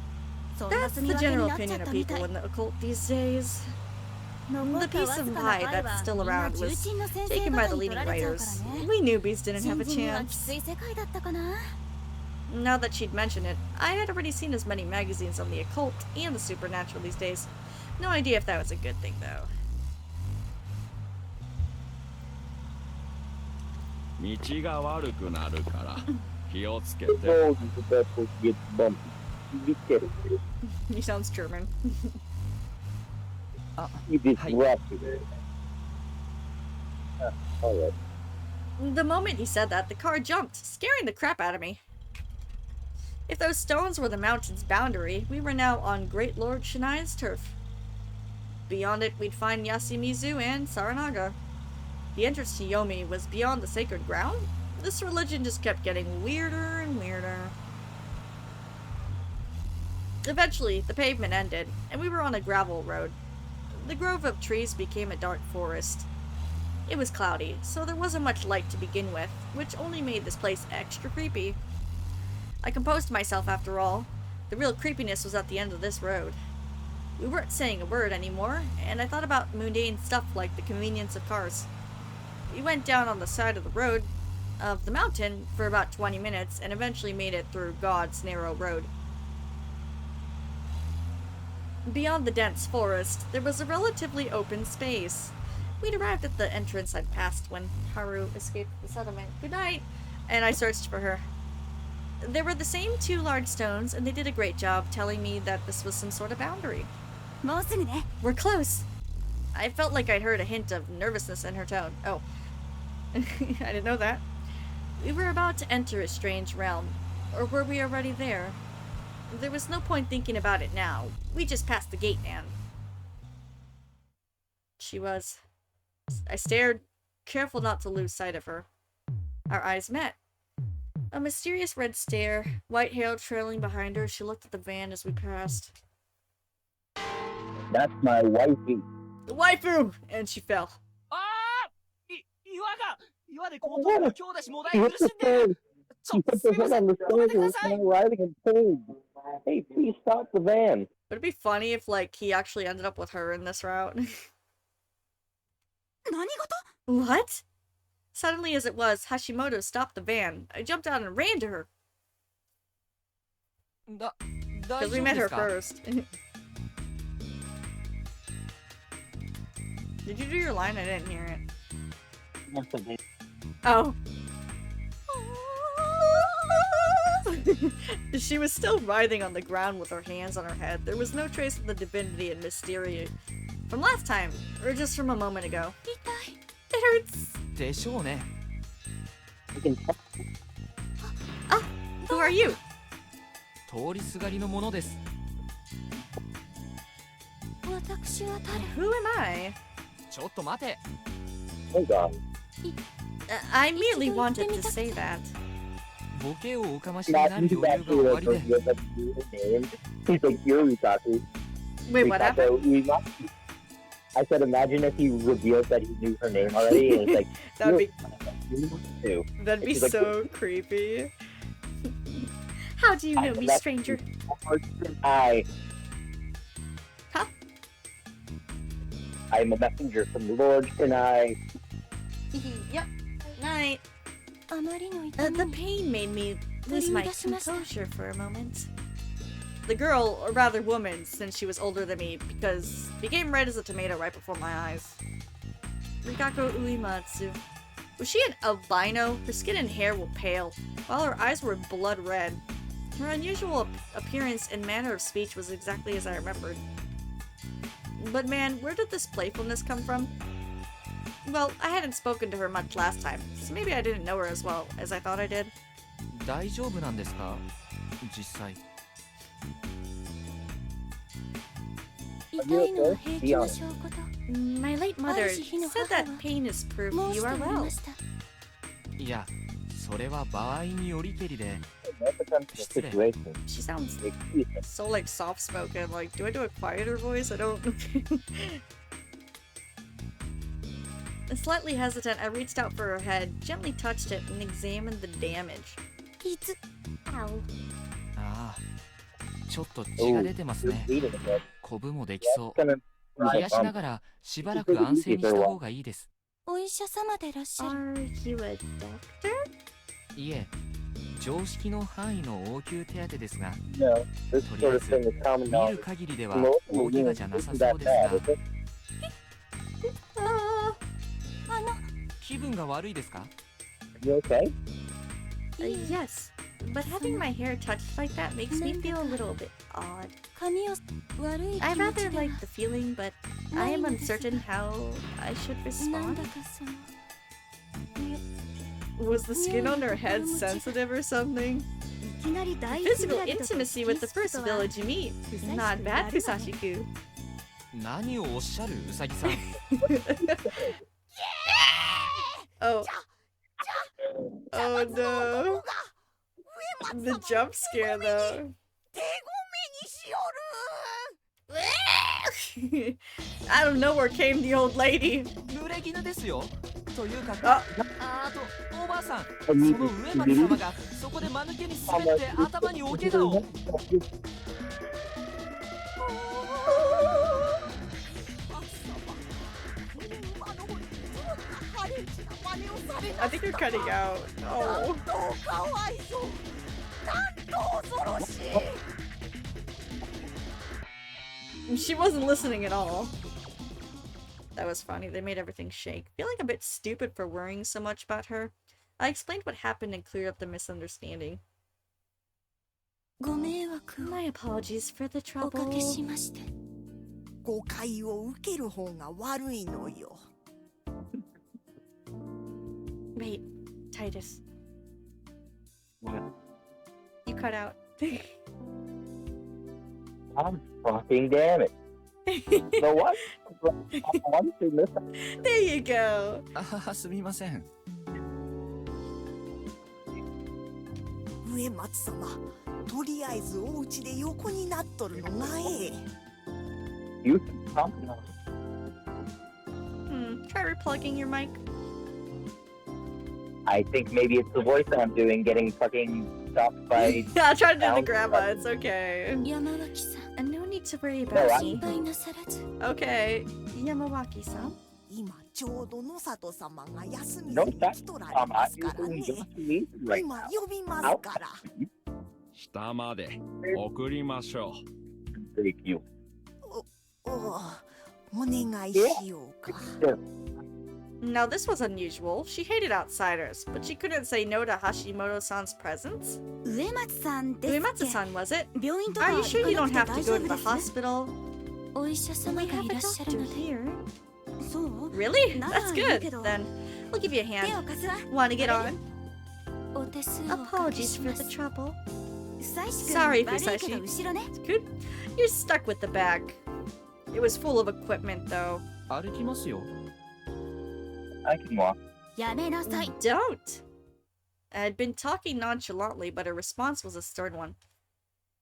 そんな That's 住み the 分けに general なっちゃ opinion っ of たみた people い in the occult these days. 残 The った piece わ of ずかな pie パイ that's は still みんな around 重 was 鎮の先生 taken と by か the に取 leading られちゃう writers. からね We newbies didn't 新 have a 人にはき chance. つい世界だったかな Now that she'd mentioned it, I had already seen as many magazines on the occult and the supernatural these days. No idea if that was a good thing, though. 道が悪くなるから気をつけて The road is about to get bumpy. Be careful. He sounds German. You disrupted it. Alright. The moment he said that, the car jumped, scaring the crap out of me. If those stones were the mountain's boundary, we were now on Great Lord Shinai's turf. Beyond it, we'd find Yasumizu and Saranaga. The entrance to Yomi was beyond the sacred ground. This religion just kept getting weirder and weirder. Eventually, the pavement ended, and we were on a gravel road. The grove of trees became a dark forest. It was cloudy, so there wasn't much light to begin with, which only made this place extra creepy. I composed myself after all. The real creepiness was at the end of this road. We weren't saying a word anymore, and I thought about mundane stuff like the convenience of cars. We went down on the side of the road of the mountain for about 20 minutes and eventually made it through God's narrow road. Beyond the dense forest, there was a relatively open space. We'd arrived at the entrance I'd passed when Haru escaped the settlement. Good night! And I searched for her. There were the same two large stones, and they did a great job telling me that this was some sort of boundary. もうすぐね We're close! I felt like I'd heard a hint of nervousness in her tone. Oh. I didn't know that. We were about to enter a strange realm. Or were we already there? There was no point thinking about it now. We just passed the gate, and... She was. I stared, careful not to lose sight of her. Our eyes met. A mysterious red stare, white hair trailing behind her. She looked at the van as we passed. That's my wifey. The waifu! And she fell. ああ岩で後 頭が強打しもだ She hit the stairs. She hit the head on the stairs and was now riding in pain. Hey, please stop the van. Would it be funny if, like, he actually ended up with her in this route? 何事 What? Suddenly as it was, Hashimoto stopped the van. I jumped out and ran to her. 大 Because we 丈夫 met で her すか first. Did you do your line? I didn't hear it. Oh. She was still writhing on the ground with her hands on her head. There was no trace of the divinity and mystery from last time, or just from a moment ago. It hurts. でしょうね You can tell Ah, who are you? 通りすがりのものです。私は誰？ Who am I? ちょっと待て。 Hold on. I merely wanted to say that. ボケをおかましにな Not る you 余裕が actually 終わり like で。 revealed that you knew her name. He's like, you're Utaku. Wait, what happened? Uematsu. I said, imagine if he revealed that he knew her name already, and it's like, That'd be you. that'd be She's like, so creepy. How do you know me, stranger? I. Huh? I am a messenger from the Lord, and I. Yep. Night. あまりの痛み The に pain made me lose my Toriudashimashita. composure for a moment. The girl, or rather woman, since she was older than me, because became red as a tomato right before my eyes. Rikako Uematsu. Was she an albino? Her skin and hair were pale, while her eyes were blood red. Her unusual appearance and manner of speech was exactly as I remembered. But man, where did this playfulness come from? Well, I hadn't spoken to her much last time, so maybe I didn't know her as well as I thought I did. 大丈夫なんですか？実際。痛いのは平気な証拠と My late mother said that pain is proof 申 you して are おり well. ました。いや、それは場合によりけりで。 That's the situation. She sounds Excuse me. so like soft-spoken. Like, do I do a quieter voice? I don't. Slightly hesitant, I reached out for her head, gently touched it, and examined the damage. いつ Ow. ああ、ちょっと血が出てますね。 Bleeding a bit. コブもできそ Gonna う。冷やしながらしばらく安静にした方がいいです。お医者様でいらっしゃる。 Are you a doctor? いえ、常識の範囲の応急手当ですが、 No, this sort of thing is common 見る knowledge. 限りでは Most 大 of 怪 the 我じゃな isn't さそ that うで bad, す is が、 it? 気分が悪いですか？ You okay? Yes, but having my hair touched like that makes me feel a little bit odd. 髪を悪い気 I 持ち rather では like the feeling, but I am uncertain how I should なん respond. だかその Was the skin on her head sensitive or something? いきなり大 Physical intimacy with the first village you meet. Not bad, Fusashi-ku. 何をおっしゃるうさぎさん。 Oh. Oh no. The jump scare though. Out of nowhere came the old lady. 濡れ衣ですよ。というか、ああとおばあさん、その上松様がそこで間抜けに滑って頭に大怪我を。 I think you're cutting out. Oh. She wasn't listening at all. That was funny. They made everything shake. Feeling a bit stupid for worrying so much about her, I explained what happened and cleared up the misunderstanding. ご迷惑 My apologies for the をおか trouble. けしまして。誤解を受ける方が悪いのよ。 Wait, Titus. What? You cut out. I'm fucking damn it. You know what? One thing this There you go. あはは、すみません。上松様、とりあえずお家で横になっとるのがええ。 you something else. Try replugging your mic. I think maybe it's the voice that I'm doing getting fucking stopped by. I'll try to do the Sounds grandma. like- It's okay. 山脇さん、 And no need to worry No, about I- me. 心配なさらず。 Okay, Yamawaki-san. 今ちょうど野里様が休み No, に that 来とられ I'm ま not すから using ね。 just leave right 今 now. 呼びますから。下まで送りましょ Thank you. お願いしようか。 Now this was unusual. She hated outsiders, but she couldn't say no to Hashimoto-san's presence. 上松さんですっけ。 Uematsu-san, was it? 病院とか Are you 行 sure you か don't な have く to て大 go 丈 to 夫 the です。 hospital? お医者様 We が have い a らっしゃる doctor ので。 here. そう Really? Nah, That's いい good. けど。 Then we'll give you a 手 hand. を貸すわ。 Want to get on? お手数をおかけ Apologies し for ま the す。 trouble. Sorry, Fusashi. Good. You're stuck with the bag. It was full of equipment, though. 歩きますよ。 I can walk. Don't! I had been talking nonchalantly, but her response was a stern one.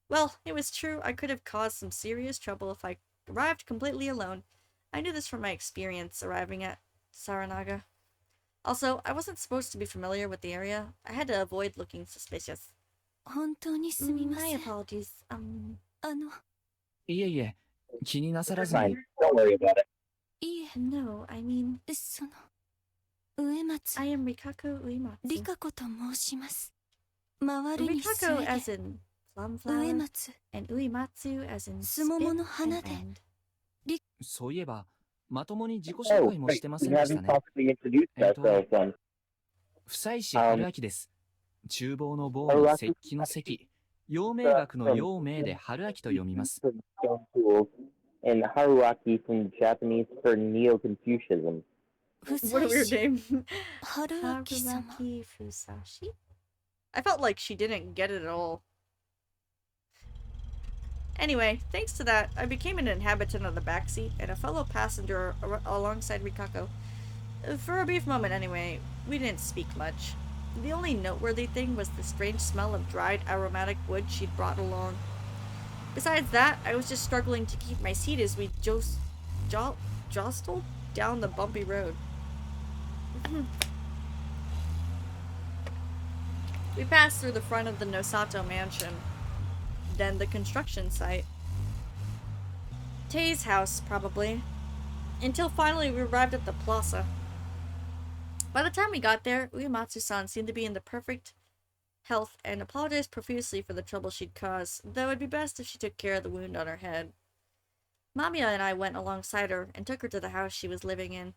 Well, it was true. I could have caused some serious trouble if I arrived completely alone. I knew this from my experience arriving at Saranaga. Also, I wasn't supposed to be familiar with the area. I had to avoid looking suspicious. My apologies. いえいえ、気になさらず Fine. に。 Don't worry about it. No, I mean... I am Rikako Uematsu. Rikako as in plum flower, and Uematsu as in spit and bend. そういえば、まともに自己紹 Oh, 介も wait. してませ We んでした haven't ね。 possibly introduced ourselves then. 房石春明です。厨房の棒に石器の石。陽明学の陽明で春明と読みます。 And Haruaki from Japanese for Neo-Confucianism. What a weird name. Haruaki Fusashi? I felt like she didn't get it at all. Anyway, thanks to that, I became an inhabitant of the backseat and a fellow passenger alongside Rikako. For a brief moment anyway, we didn't speak much. The only noteworthy thing was the strange smell of dried aromatic wood she'd brought along. Besides that, I was just struggling to keep my seat as we jostled down the bumpy road. We passed through the front of the Nosato mansion, then the construction site. Tei's house, probably. Until finally we arrived at the plaza. By the time we got there, Uematsu-san seemed to be in the perfect health and apologized profusely for the trouble she'd caused, though it'd be best if she took care of the wound on her head. Mamiya and I went alongside her and took her to the house she was living in.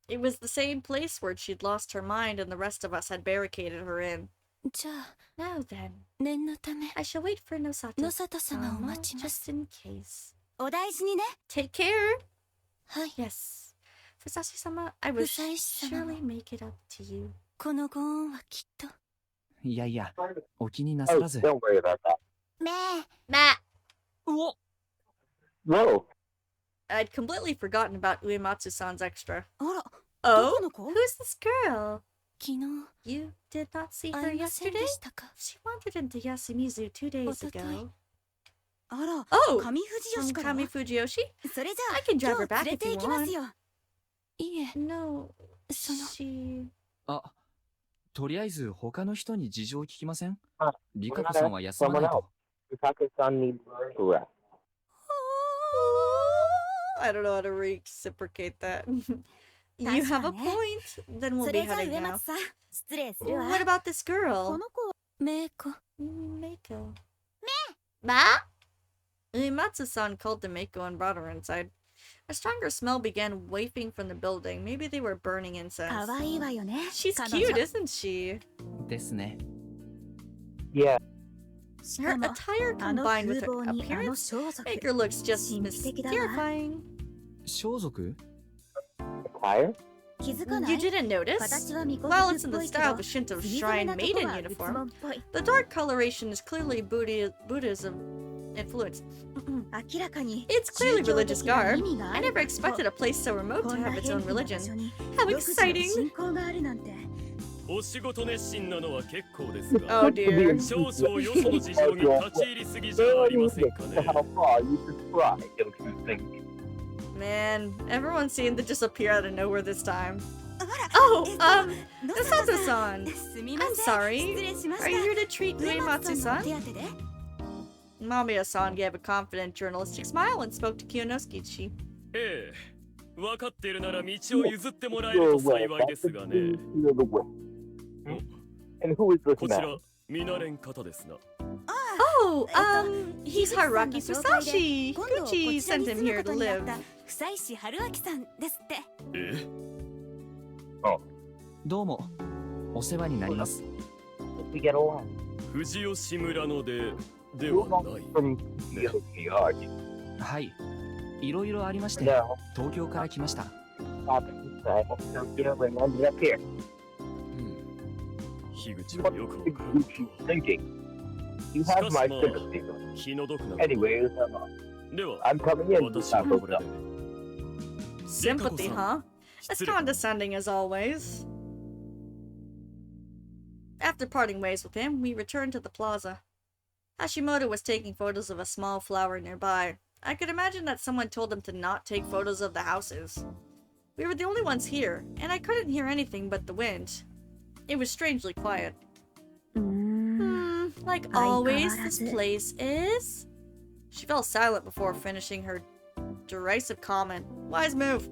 It was the same place where she'd lost her mind and the rest of us had barricaded her in. Now then, I shall wait for Nosato-sama just in case. Take care! Yes. Fusashi-sama, I will surely make it up to you. いやいや、お気になさ Oh, らず。 don't worry about that. Whoa! Whoa. I'd completely forgotten about Uematsu-san's extra. Oh? Who's this girl? You did not see her yesterday? She wandered into Yasumizu 2 days ago. Oh! From Kami Fujiyoshi? I can drive her back if you want. No, she... あ、とりあえず他の人に事情を聞きません？ リカ We're コ not さんは asking 休ま someone ないと。 else. Rikako-san needs rest. I don't know how to reciprocate that. You have a point. Then we'll be heading now. What about this girl? Meiko. Ma? Uematsu-san called to Meiko and brought her inside. A stronger smell began wafting from the building. Maybe they were burning incense. She's cute, isn't she? ですね。 Yeah. Her attire combined with her appearance make her looks just terrifying. 装束？ Attire? You didn't notice? While it's in the style of a Shinto shrine maiden uniform, the dark coloration is clearly Buddhism influence. It's clearly religious garb. I never expected a place so remote to have its own religion. How exciting! Oh dear. How far you subscribe, don't you think? Man, everyone seemed to just appear out of nowhere this time. Oh, Nosato-san! I'm sorry. Are you here to treat Uematsu-san? Mamiya-san gave a confident journalistic smile and spoke to Kyonosuke-chi. And who is this man? Oh, he's Haruaki Fusashi. Higuchi sent him here to live. Oh. どうも、お世話になります。 We get along. 藤吉村ので You're は not ない。 from Yoki, are you? はい。いろいろありまして、 No. 東京から来ました。 Happened to say Tokyo and ended up here. What is Higuchi thinking? You have my sympathy. Anyways, I'm coming in to sample stuff. Sympathy, huh? As condescending as always. After parting ways with him, we returned to the plaza. Hashimoto was taking photos of a small flower nearby. I could imagine that someone told him to not take photos of the houses. We were the only ones here, and I couldn't hear anything but the wind. It was strangely quiet. Like always, this place is... She fell silent before finishing her derisive comment. Wise move.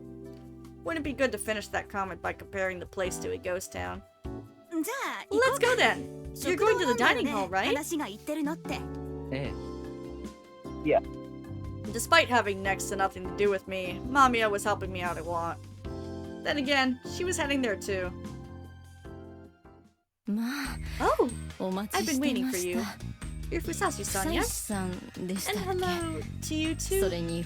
Wouldn't it be good to finish that comment by comparing the place to a ghost town? Let's go then! You're going to the dining hall, right? Yeah. Despite having next to nothing to do with me, Mamiya was helping me out a lot. Then again, she was heading there too. Oh! I've been waiting for you. You're Fusashi-san, yes? And hello to you too. Fusei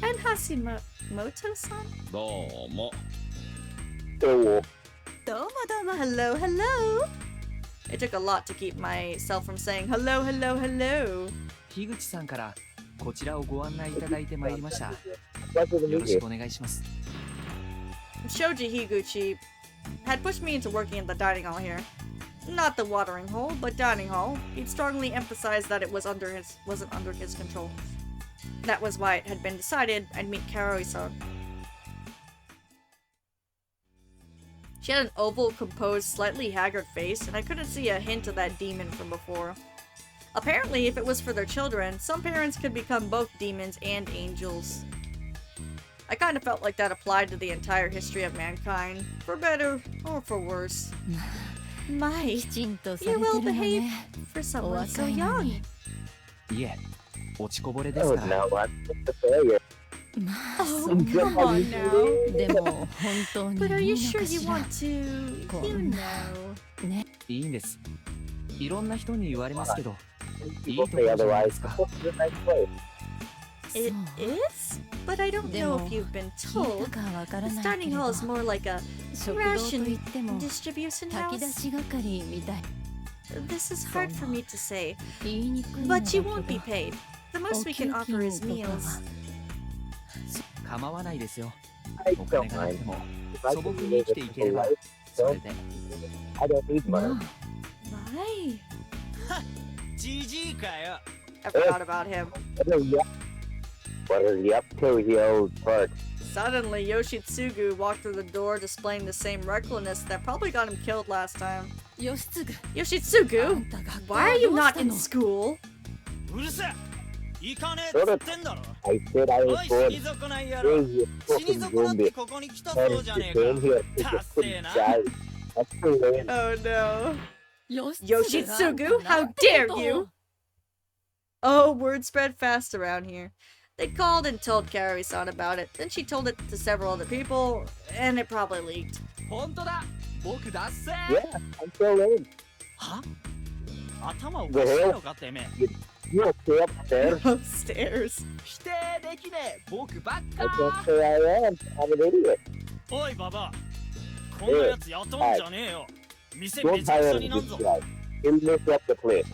and Hashimoto-san? Hello, hello! It took a lot to keep myself from saying hello, hello, hello. 樋口さんからこちらをご案内いただいてまいりました。よろしくお願いします。Shoji Higuchi had pushed me into working at the dining hall here. Not the watering hole, but dining hall. He'd strongly emphasized that it wasn't under his control. That was why it had been decided I'd meet Karoi-san. She had an oval, composed, slightly haggard face, and I couldn't see a hint of that demon from before. Apparently, if it was for their children, some parents could become both demons and angels. I kind of felt like that applied to the entire history of mankind, for better or for worse. My, you're well behaved for someone so young. いえ、落ちこぼれですから。 Oh, come on now. But are you sure you want to, you know? いいんです。いろんな人に言われますけど、いいところじゃないですか。 It is? But I don't know if you've been told. This dining hall is more like a ration distribution house. This is hard for me to say, but you won't be paid. The most we can offer is meals. 構わないですよ。お金がなくても素朴に生きていければそれで。Why? じじいかよ。 I forgot about him. What are you up to, you old fart? Suddenly, Yoshitsugu walked through the door displaying the same recklessness that probably got him killed last time. Yoshitsugu? Why are you not in school? うるせえ。行かねえっつってんだろ。 I said I お was い born. 死に損ない野 Where's 郎。 your 死に fucking 損なっ zombie? てここに来た How そう did じゃ you ねえ came か。 here? You たっ just せ couldn't えな。 die. That's the way. Oh no. Yoshitsugu, how dare you! Oh, word spread fast around here. They called and told Karoi-san about it. Then she told it to several other people, and it probably leaked. 本当だ。僕だっせ。 Yeah, I'm still in. は？頭おかしいのかてめえ。 You don't stay upstairs. Upstairs. 否定できねえ。僕ばっ I か。 can't say I am. I'm an idiot. おいババ。こんなやつ雇うんじゃねえよ。店め Don't ちゃくち hire ゃ him に to なんぞ。 this guy. He'll mess up the place.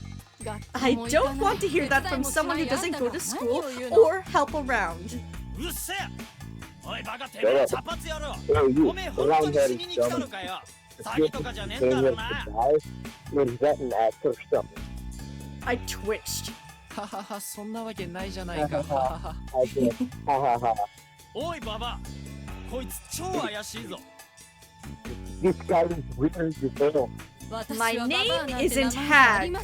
I don't want to hear that from someone who doesn't go to school or help around. うるせえ。おいバカてめえ茶髪野郎。 Hey, you. おめえ本当に死にに来たのかよ。詐欺とかじゃねえんだ Came ろ here うな。 to die. You're getting at or something. I twitched. ははは、そんなわけないじゃないか。ははは。 I said, ha ha ha. おいババ。こいつ超怪しいぞ。 This guy is weird as hell. My name isn't Had.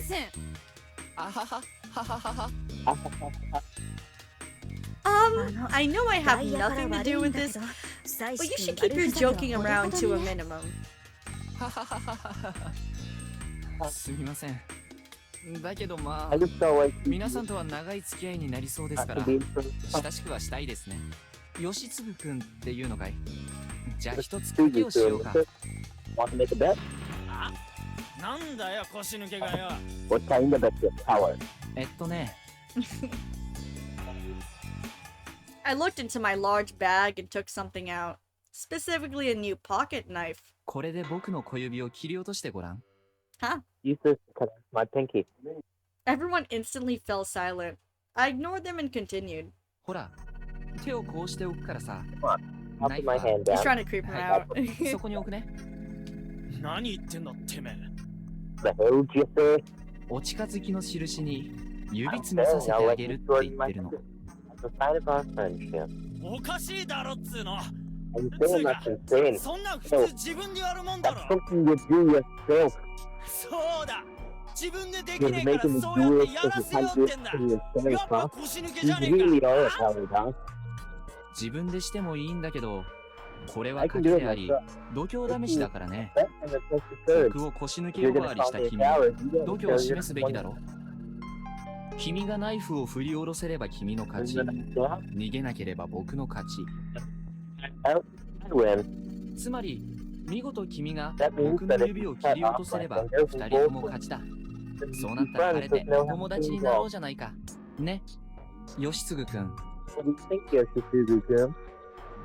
あはは。はははは。 I know I have nothing to do with this, but you should keep your joking around to a minimum. ははははは。すみません。だけどま I あ、 just don't like 皆さんとは長い付き合いになりそうですから、 being 親しくはしたいですね。吉次くんっていうのかい？じゃあ一つ賭けをしようか。 Want to make a bet? あ？なんだよ腰抜けがよ。 What kind of bet is power? ね。I looked into my large bag and took something out, specifically a new pocket knife. これで僕の小指を切り落としてごらん。Huh? Use this to cut my pinky. Everyone instantly fell silent. I ignored them and continued. ほら、手をこうしておくからさ。 I'll put my hand He's down. trying to creep him out. そこに置くね。何言ってんだてめえ。 The hell, Jesse? お近づきの印に指つめさせてあげるって言ってるの。 The sign of our friendship. おかしいだろっつうの。 I'm saying that's insane. そんな普通自分でやるもんだ That's ろ。 something you do yourself. そうだ。自分ででき You're ねえから making そ me うや do っ it てや because ら you せよ can't っ do て it んだ。 for や yourself, っぱ huh? 腰抜けじ You ゃねえ really か。 are a coward, huh? 自分でしてもいいんだけど、これは I 賭 can け do で it あり、 myself. 度胸試しだからね。 That's and that's what you 僕を腰抜け You're 呼ばわ gonna りし call た me a 君は coward. You 度 don't 胸を show 示すべきだ your ろ。君がナイフを振り下ろせれば君の勝ち。 逃げなければ僕の勝ち。 I win. つまり、見事君が That means 僕の that if 指 you を cut 切り落 off とせ my れば finger, 二 we 人とも both 勝ちだ。 win. そうな Be ったら friends 晴れて with no 友達 having になろ involved. うじゃないか。ね。吉嗣くん。 What do you think, Yoshisugu-kun?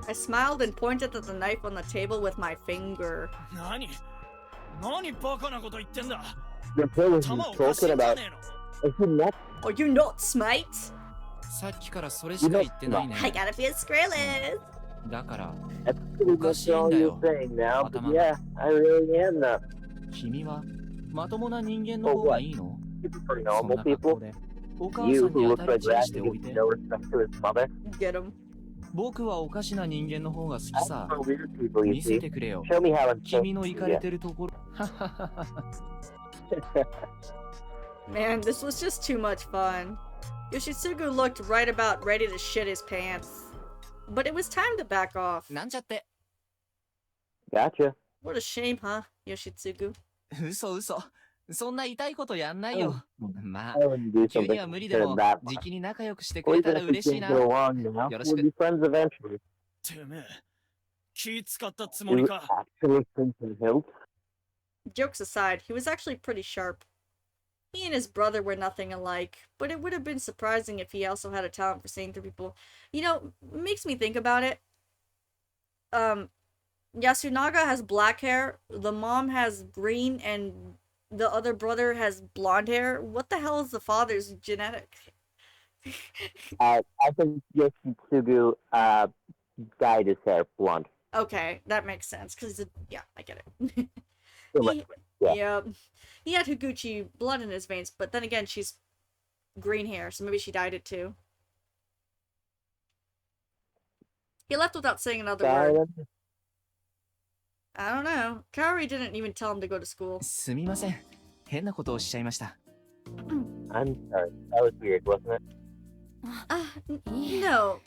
I smiled and pointed at the knife on the table with my finger. 何バカなこと言ってんだ。 The pill is 弾おかしい talking んじゃ about. ねえの。 Is he nuts? Are you nuts, mate? さっきからそれしか言ってないね。 I gotta be a Skrillex. だから、 That's pretty much all you're saying now, but yeah, I really am nuts. 君はまともな人間の方がいいの？ You prefer そん normal な格好 people? で。お母さ You ん who に当 looks たり like 散ら that してお gives いて。 no respect to his mother. Get him. 僕はおかしな人間の方が好き I さ。 know weird people, you 見せ see. てくれよ。 Show me how I'm supposed 君の to イ see かれ it. てるところ。 Man, this was just too much fun. Yoshitsugu looked right about ready to shit his pants. But it was time to back off. なんちゃって。 Gotcha. What a shame, huh, Yoshitsugu? 嘘嘘。そんな痛いことやんないよ。まあ I、wouldn't do 急に something は無理で to も、 that じ much. きに仲良くしてくれ Or た even ら if we 嬉しい can't な。 get along now, よろしく。 we'll be friends eventually. てめえ。気使ったつも You りか。 actually think it helps? Jokes aside, he was actually pretty sharp. He and his brother were nothing alike, but it would have been surprising if he also had a talent for seeing through people. You know, makes me think about it. Yasunaga has black hair, the mom has green, and the other brother has blonde hair. What the hell is the father's genetic? I think Yoshitsugu dyed his hair blonde. Okay, that makes sense, because, yeah, I get it. Yeah. Yeah. He had Higuchi blood in his veins, but then again, she's green hair, so maybe she dyed it too. He left without saying another word. I don't know. Kaori didn't even tell him to go to school. すみません。変なことをしちゃいました。 I'm sorry. That was weird, wasn't it? No.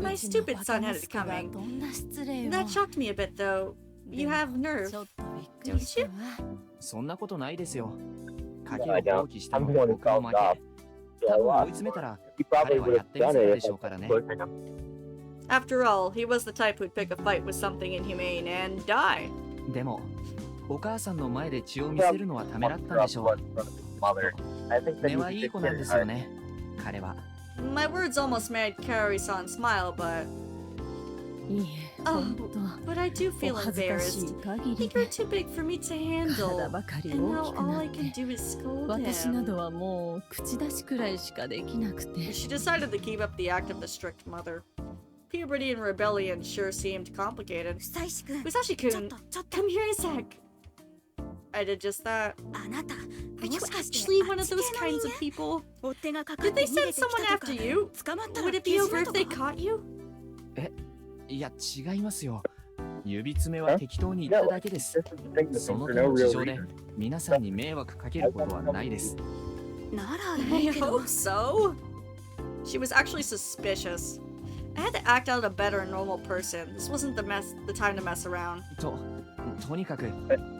My stupid son had it coming. どんな失礼を。 That shocked me a bit, though. You have nerve, ちょっとびっくりしたわ。そんなことないですよ。賭け No, I を don't. 放棄して I'm も the one who 僕の called 負 off. け。 Yeah, 多分 well, 追い詰めたら he 彼 probably は would や have ってみ done せた it で if しょ I うからね。 was him. After all, he was the type who'd pick a fight with something inhumane and die. でも、お母さんの前で血を見せるのはためらったんでしょう。 Mother. I think that 根 he はいい should 子なん get ですよ hard. ね。彼は。 My words almost made Kaori-san smile, but... いいえ、 Oh, 本当。 but I do お feel 恥ずかし embarrassed. い限 He り grew で。 too big for me to 体 handle. ばかり And 大 now きく all なっ I can て。 do is scold 私な him. どはもう口出しくらいしかできなくて。 She decided to keep up the act of the strict mother. Puberty and rebellion sure seemed complicated. 久石君 Musashi-kun, ちょっと come here a sec. I did just that. あなた Are you もしかして actually one あ of っち those 系の kinds 人 of people? 間追っ手がかか Did って they 逃げ send てき someone たとか after you? 捕まったら Would it 刑 be 事 over だ if と they か caught you? いや、違いますよ。指爪は適当に言っただけです。 This is the thing that その for 手 no の事 real 情で reason. 皆さんに迷惑かけることはないです。なら I いいけど hope so. She was actually suspicious. I had to act out a better normal person. This wasn't the time to mess around. とにかく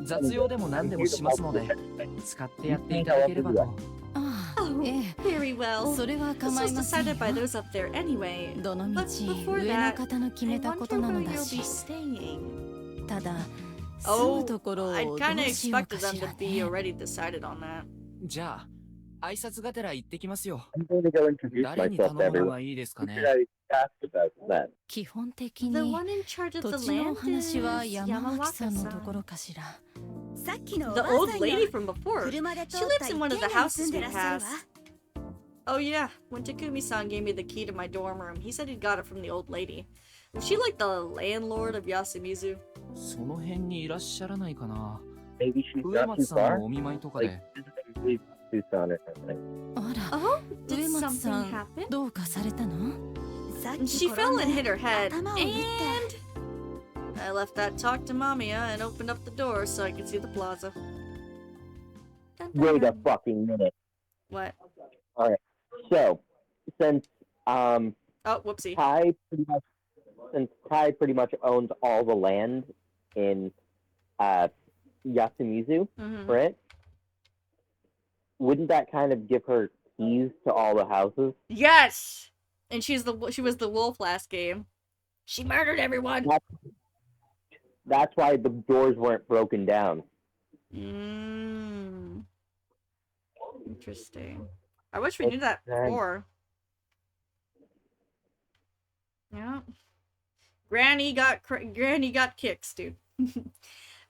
雑用でも何でもしますので、使ってやっていただければと。ああ、 Oh, ええ。 very well. それは This 構い was ませんよ decided by those up there anyway. どのみ But ち before 上の that, 方の決め I た wonder ことな where の you'll だ be し、 staying. ただ、住 Oh, むところを I'd どう kind of しよう expected か them しら to be ね。 already decided on that. じゃあ、挨拶がてら行ってきますよ。 I'm going to go introduce 誰に myself 頼 to むの everyone. がいいですか Who ね should。I ask about that. 基本的 The に one in charge of 土 the 地のお land 話 is は山脇さんのと Yamawaka-san. ころかしら。さっきのお The ばあさ old ん lady が from before. 車で通 She っ lives た in 一 one of 軒 the 家に住 houses んで we らっしゃるわ。 passed. Oh yeah, when Takumi-san gave me the key to my dorm room, he said he got it from the old lady. Was she like the landlord of Yasumizu? その辺にいらっしゃらないかな。 Maybe she's 上 not 松 too さん far. のお見舞いとか Like, で。 visiting Tucson or something. あら、 Oh, 上 did 松 something さん happen? どうかされたの？さっ And き she 転 fell ん and で hit her head. 頭を打って And I left that talk to Mamiya and opened up the door so I could see the plaza. Dun, dun, Wait a dun. fucking minute. What? All right. So, since Oh, whoopsie. Kai pretty much owns all the land in Yasumizu, Mhm. right? Wouldn't that kind of give her keys to all the houses? Yes! And she was the wolf last game. She murdered everyone! That's why the doors weren't broken down. Interesting. I wish we knew that before. Yeah. Granny got kicks, dude.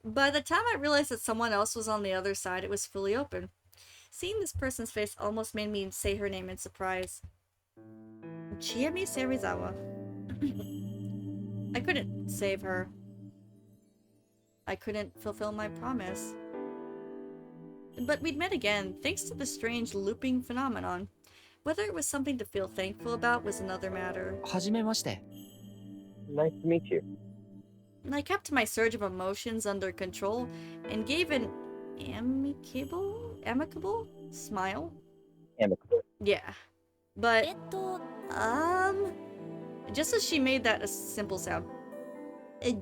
By the time I realized that someone else was on the other side, it was fully open. Seeing this person's face almost made me say her name in surprise. Chiemi Serizawa. I couldn't save her. I couldn't fulfill my promise. But we'd met again, thanks to the strange looping phenomenon. Whether it was something to feel thankful about was another matter. はじめまして。 Nice to meet you. I kept my surge of emotions under control and gave an amicable smile? Amicable. Yeah. But, just as she made that a simple sound,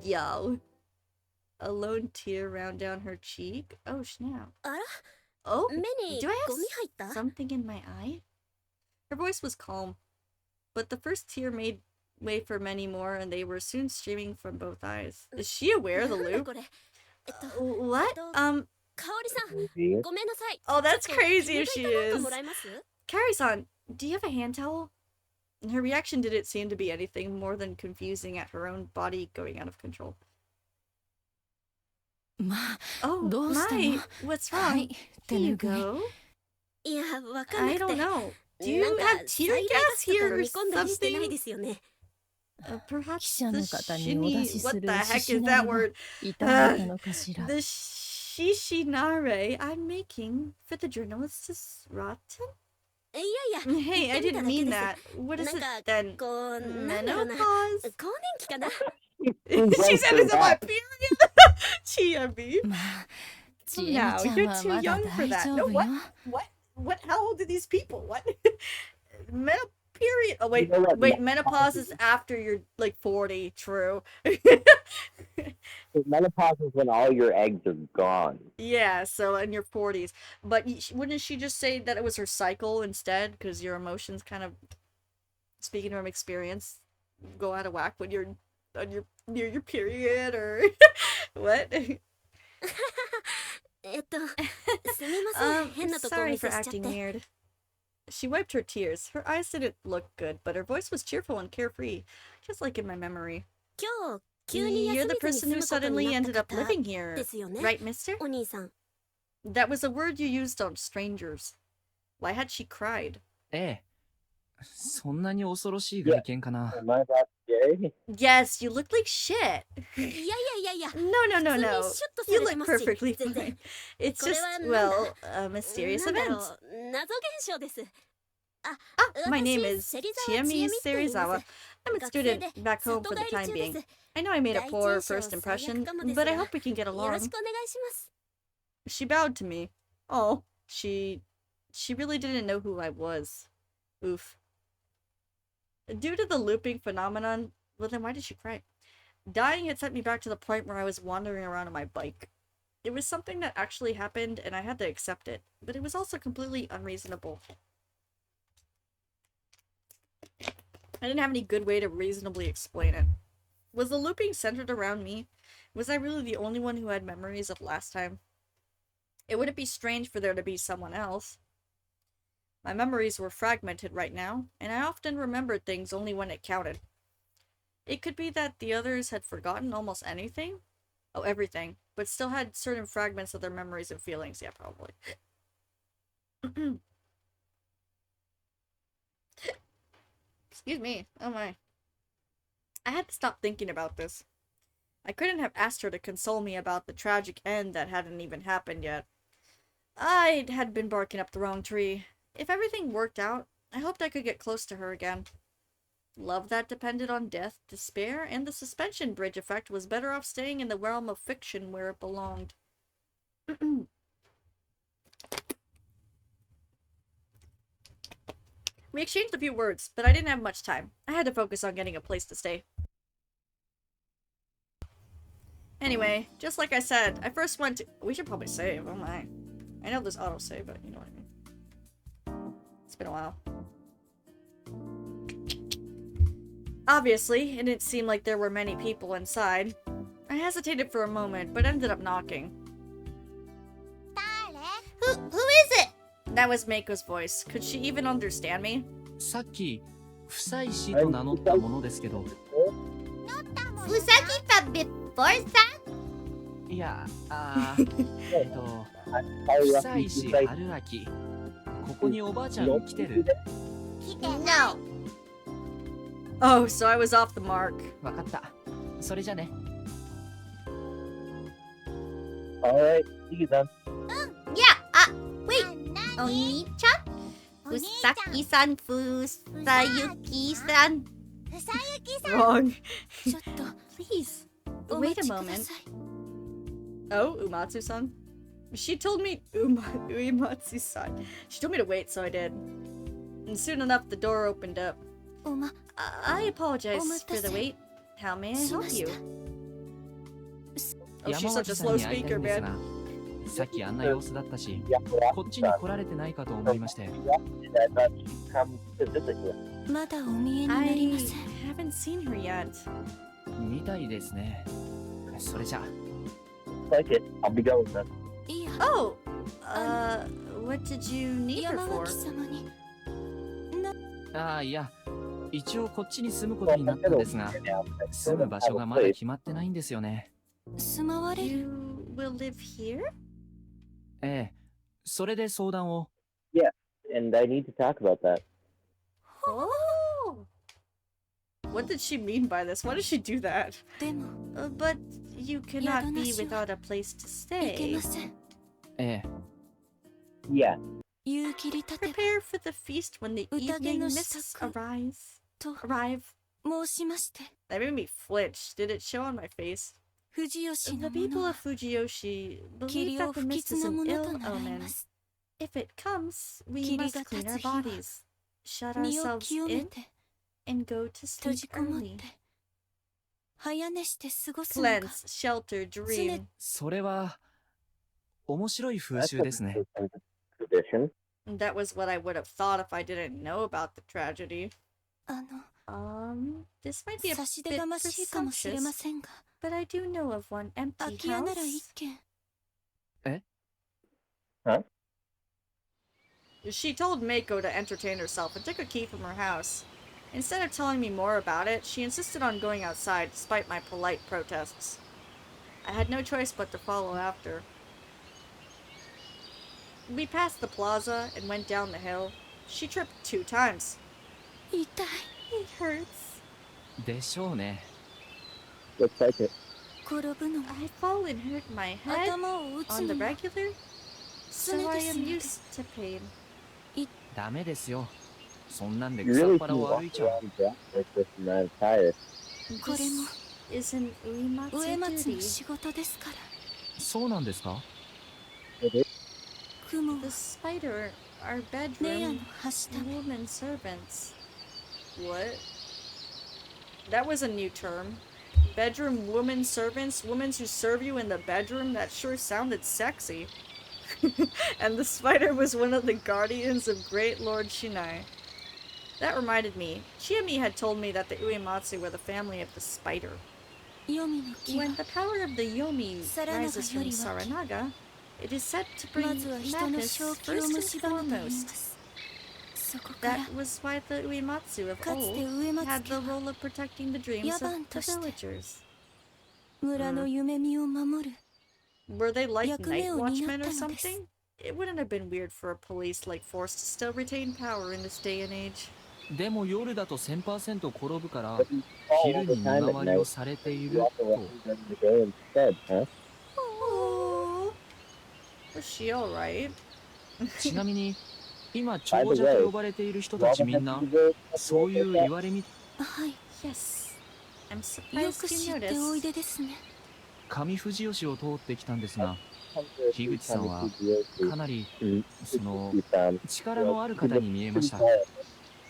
yo, a lone tear round down her cheek. Oh, snap. Oh, do I have something in my eye? Her voice was calm, but the first tear made way for many more, and they were soon streaming from both eyes. Is she aware of the loop? What? Oh, that's crazy if she is. Carrie-san, do you have a hand towel? And her reaction didn't seem to be anything more than confusing at her own body going out of control. Oh, my, what's wrong? Here you go. I don't know. Do you have tear gas here or something? Perhaps the shini... What the heck is that word? The shishinare I'm making for the journalist is rotten? Hey, I didn't mean that. What is it then? Menopause? She said it's my period? Chiabi. No, you're too young for that. No, what? What? How old are these people? What? Period. Oh, wait, menopause is after you're, like, 40. True. Menopause is when all your eggs are gone. Yeah, so in your 40s. But wouldn't she just say that it was her cycle instead? Because your emotions kind of, speaking from experience, go out of whack when you're near your period, or what? Sorry for acting weird. She wiped her tears. Her eyes didn't look good, but her voice was cheerful and carefree, just like in my memory. You're the person who suddenly ended up living here, right, mister? That was a word you used on strangers. Why had she cried? ええ。そんなに恐ろしい外見かな。Am I that gay? Yes, you look like shit. No. You look perfectly fine. It's just, well, a mysterious event. My name is Chiemi Serizawa. I'm a student back home for the time being. I know I made a poor first impression, but I hope we can get along. She bowed to me. Oh, she really didn't know who I was. Oof. Due to the looping phenomenon, well then why did she cry? Dying had sent me back to the point where I was wandering around on my bike. It was something that actually happened and I had to accept it, but it was also completely unreasonable. I didn't have any good way to reasonably explain it. Was the looping centered around me? Was I really the only one who had memories of last time? It wouldn't be strange for there to be someone else. My memories were fragmented right now, and I often remembered things only when it counted. It could be that the others had forgotten almost anything. Oh, everything. But still had certain fragments of their memories and feelings. Yeah, probably. Excuse me. Oh my. I had to stop thinking about this. I couldn't have asked her to console me about the tragic end that hadn't even happened yet. I had been barking up the wrong tree. If everything worked out, I hoped I could get close to her again. Love that depended on death, despair, and the suspension bridge effect was better off staying in the realm of fiction where it belonged. We exchanged a few words, but I didn't have much time. I had to focus on getting a place to stay. Anyway, just like I said, I first went to— we should probably save, oh my. I know there's autosave, but you know what I mean. It's been a while. Obviously, it didn't seem like there were many people inside. I hesitated for a moment, but ended up knocking. Who is it? That was Meiko's voice. Could she even understand me? さっき、夫妻子と名乗ったものですけど。Usagi before that? いや、夫妻子春明。ここにおばあちゃん来てる？ No. Oh, so I was off the mark. わかった。それじゃね。Alright, see you then. Yeah, wait. Oni-chan? Usagi-san, Fusayuki-san. Wrong. Please. Wait a moment. Oh, Uematsu-san? She told me Uematsu-san. She told me to wait, so I did. And soon enough, the door opened up. I apologize for the wait. How may I help you? Oh, she's such a slow speaker, man. さっきあんな様子だったし、こっちに来られてないかと思いまして。まだお見えになりません。I haven't seen her yet. みたいですね。それじゃ。Like it. I'll be going then. Oh! What did you need her for? ああ、いや、一応こっちに住むことになったんですが、住む場所がまだ決まってないんですよね。住まわれる？ You will live here? ええ、それで相談を。Yeah, and I need to talk about that. Oh! What did she mean by this? Why did she do that? でも、but you cannot be without a place to いけ stay. ません。ええ。Yeah. 夕霧立てば Prepare for the feast when the evening mists arrive. 申しまして。That made me flinch. Did it show on my face? 富士吉 The の people 者は of Fujiyoshi 霧 believe を that the 不 mist 吉 is な an もの ill と習い omen. ます。 If it comes, we 霧 must が clean 立 our つ日は bodies, shut 身を ourselves 清め in, て and go to 閉 sleep じこもっ early. て早寝して過ごすのが Cleanse, shelter, dream. それは面白い風習ですね。 Tradition. That was what I would have thought if I didn't know about the tragedy. あの This might be a 差し出 bit がましいかもしれま presumptuous, せんが but I do know of one 空 empty き家なら一 house. 軒 She told Meiko to entertain herself and took a key from her house. Instead of telling me more about it, she insisted on going outside despite my polite protests. I had no choice but to follow after. We passed the plaza and went down the hill. She tripped 2 times. 痛い It hurts. でしょうね。Looks like it. 転ぶのが I fall and hurt my head 頭を打つ on the のが regular, so I am used to pain. ダメですよ。そんなんで You 草っ really ぱら can を walk 歩いちゃう。 around like this and not tired. これも Is an 上 Uematsu 松の duty. 仕事ですからそうなんですか？雲は The spider, our ネヤの bedroom, はした woman servants. What? That was a new term. Bedroom woman servants? Women who serve you in the bedroom? That sure sounded sexy. And the spider was one of the guardians of Great Lord Shinai. That reminded me. Chiyomi had told me that the Uematsu were the family of the spider. 黄泉の木は When the power of the Yomi Saranaga rises from よりは Saranaga, it is said to bring まずは人の madness 正気を first and 蝕むと言いま foremost. す That was why the Uematsu of old had the role of protecting the dreams of the villagers. Were they like night watchmen or something? It wouldn't have been weird for a police-like force to still retain power in this day and age. でも夜だと 1000% 転ぶから昼に見回りをされていると。Was she alright? ちなみに今長者と呼ばれている人たちみんなそういう言われみ。はい。Yes. I'm surprised you noticed. 上富士吉を通ってきたんですが、樋口さんはかなりその力のある方に見えました。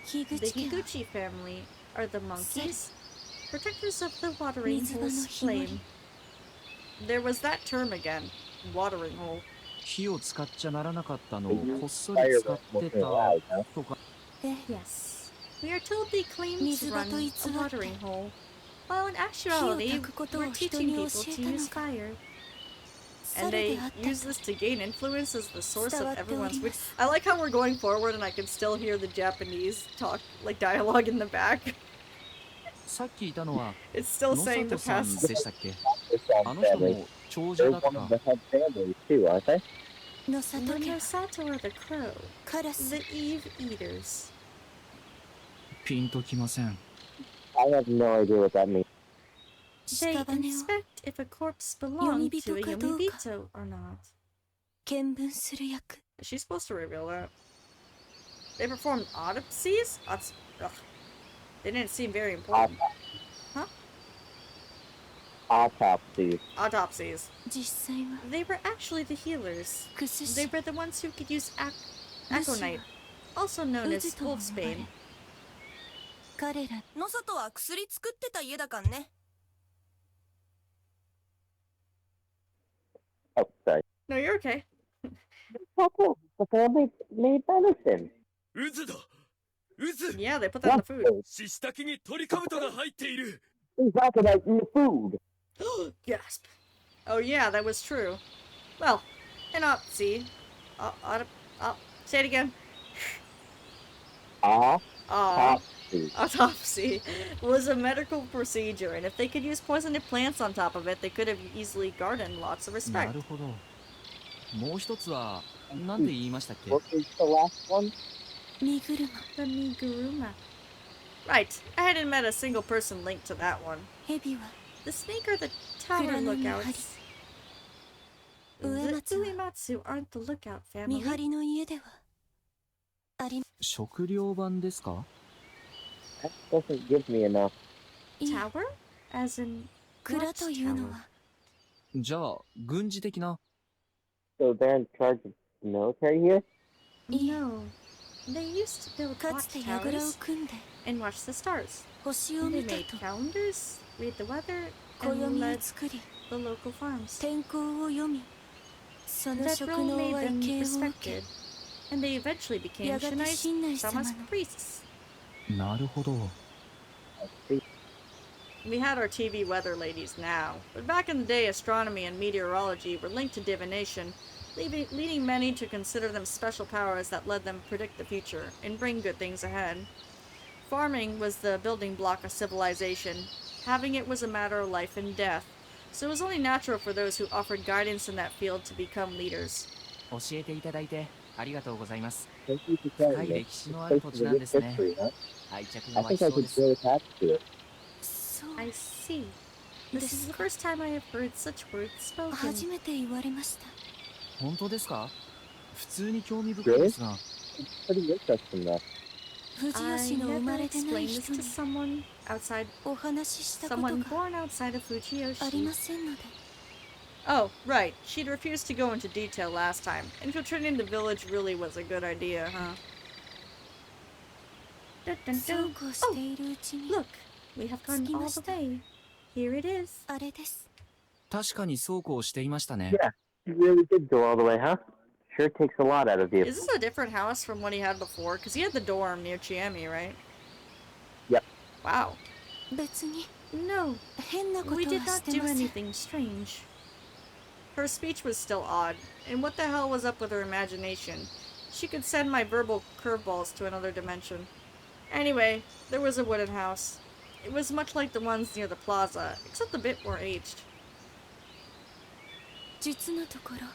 The Higuchi family are the monkeys, protectors of the watering hole's flame. There was that term again, watering hole. 火を使っちゃならなかったのをこっそり使ってたとか。Yes. We are told they claim to run a watering hole, while in actuality, we're teaching people to use fire. And they use this to gain influence as the source of everyone's wish. I like how we're going forward and I can still hear the Japanese talk, like dialogue in the back. さっきいたのは It's still saying the 野里さん past. でしたっけ？あの人も長者だった。The Nosato are the crow, the Eve Eaters. ピンときません。I have no idea what that means. They inspect if a corpse belonged to a Yomibito or not. Is she supposed to reveal that? They performed autopsies? Ugh. They didn't seem very important. Huh? Autopsies. Autopsies. They were actually the healers. They were the ones who could use aconite, also known as wolfsbane. の里は薬作ってた家だかんね。Oh, sorry. No, you're okay. The family made medicine. Yeah, they put that in the food. シシタケにトリカブトが入っている。 He's talking about in the food. Gasp. Oh yeah, that was true. Well, an autopsy. Say it again. Autopsy was a medical procedure, and if they could use poisoned plants on top of it, they could have easily garnered lots of な respect. るほど。もう一つは何て言いましたっけ？ What was the last one? The Miguruma. Right, I hadn't met a single person linked to that one. The snake are the tower lookouts. The Uematsu aren't the lookout family. 食料版ですか？ That doesn't give me enough. Tower? As in what tower? じゃあ軍事的な。 So they're in charge of the military here? No. They used to build watchtowers and watch the stars. They made calendars, read the weather, and led the local farms. That role made them respected, and they eventually became Shinai Sama's priests. なるほど。 We had our TV weather ladies now, but back in the day astronomy and meteorology were linked to divination, leading many to consider them special powers that led them predict the future and bring good things ahead. Farming was the building block of civilization. Having it was a matter of life and death, so it was only natural for those who offered guidance in that field to become leaders. 教えていただいてありがとうございます。 Thank you for 深 telling い me. 歴史のある土地なんですね。 History, huh? 愛着 I が湧き think I そう could です。 really attach to it. I see. This is the first time I have heard such words spoken. 本当ですか？普通に興味深いですが。 It's pretty interesting though. I never explained this to someone born outside of Fujiyoshi. Oh, right. She'd refused to go into detail last time. Infiltrating the village really was a good idea, huh? Dun, dun, dun. Oh, look. We have gone all the way. Here it is. 確かにそうこうしていましたね。 Yeah, you really did go all the way, huh? Sure takes a lot out of you. Is this a different house from what he had before? Because he had the dorm near Chiemi, right? Yep. Wow. No, we did not do anything strange. Her speech was still odd, and what the hell was up with her imagination? She could send my verbal curveballs to another dimension. Anyway, there was a wooden house. It was much like the ones near the plaza, except a bit more aged.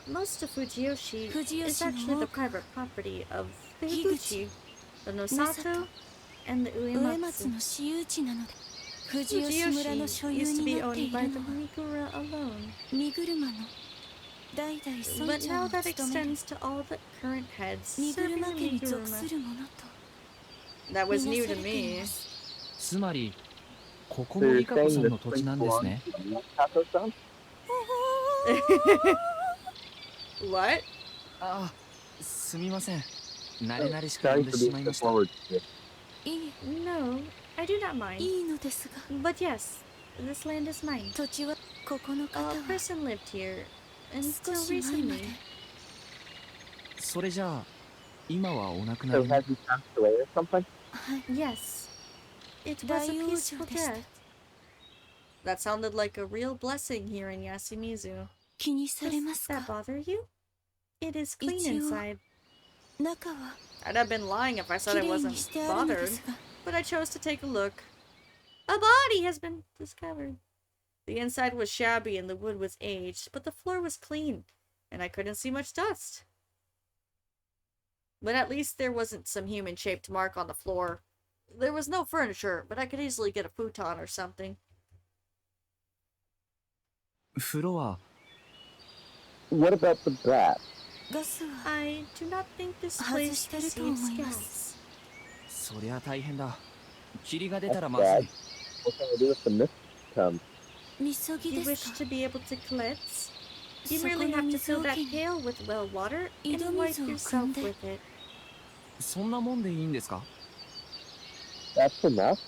Most of Fujiyoshi is actually the private property of the Higuchi, the Nosato, and the Uematsu. Fujiyoshi used to be owned by the Migura alone. But now that extends to all the current heads serving the Miguruma. That was new to me. つまり、ここもリカコさんの土地なんですね。What? あ、すみません。慣れ慣れしく呼んでしまいました。No, I do not mind. But yes, this land is mine. A person lived here until recently. それじゃあ、今はお亡くなりに。Yes, it was a peaceful death. That sounded like a real blessing here in Yasumizu. Does that bother you? It is clean inside. I'd have been lying if I said I wasn't bothered, but I chose to take a look. A body has been discovered. The inside was shabby and the wood was aged, but the floor was clean, and I couldn't see much dust. But at least there wasn't some human-shaped mark on the floor. There was no furniture, but I could easily get a futon or something. 風呂は What about the bath? I do not think this place receives guests. そりゃ大変だ。霧が出たらまずい。What can I do if the mist comes? You wish to be able to cleanse? You merely have to fill that pail with well water and wipe yourself with it. そんなもんでいいんですか？ That's enough?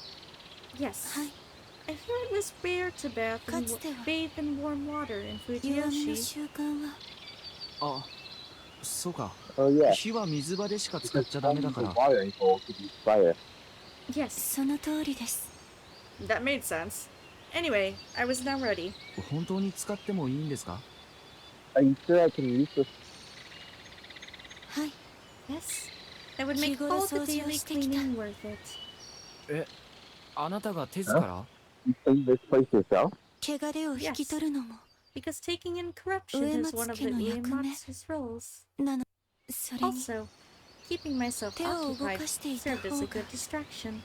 Yes. I hear it was rare to bathe in warm water in Fujiyoshi. あ、そうか。Oh yeah. 火は水場でしか使っちゃダメだから。Yes. That made sense. Anyway, I was now ready. 本当に使ってもいいんですか？ Are you sure I can use this? Yes. I would make all the daily cleaning worth it. え、あなたが手ずから？ You clean this place yourself? Yes. Because taking in corruption is one of the Uematsu's roles. Also, keeping myself occupied served as a good distraction.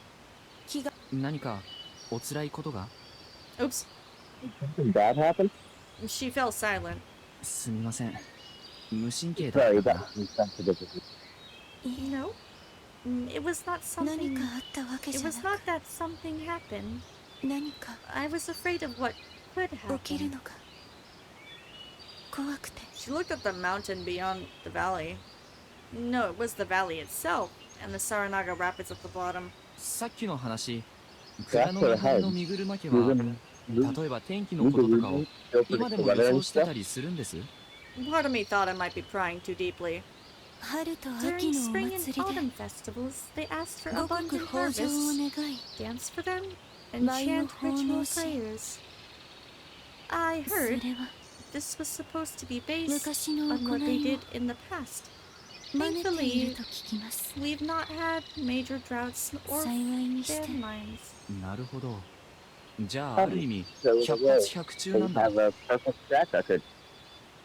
何かお辛いことが？ Oops. Something bad happened? She fell silent. すみません。無神経だ Sorry ったか about ら。 insensitivity. No. It was not something... It was not that something happened. I was afraid of what could happen. She looked at the mountain beyond the valley. No, it was the valley itself, and the Saranaga Rapids at the bottom. さっきの話、蔵の中の身車家は、例えば天気のこととかを今でも予想してたりするんです。Part of me thought I might be prying too deeply. During spring and autumn festivals, they asked for abundant harvests, dance for them, and chant ritual prayers. I heard this was supposed to be based on what they did in the past. Thankfully, we've not had major droughts or landmines. なるほど。じゃあある意味、百発百中なんだ。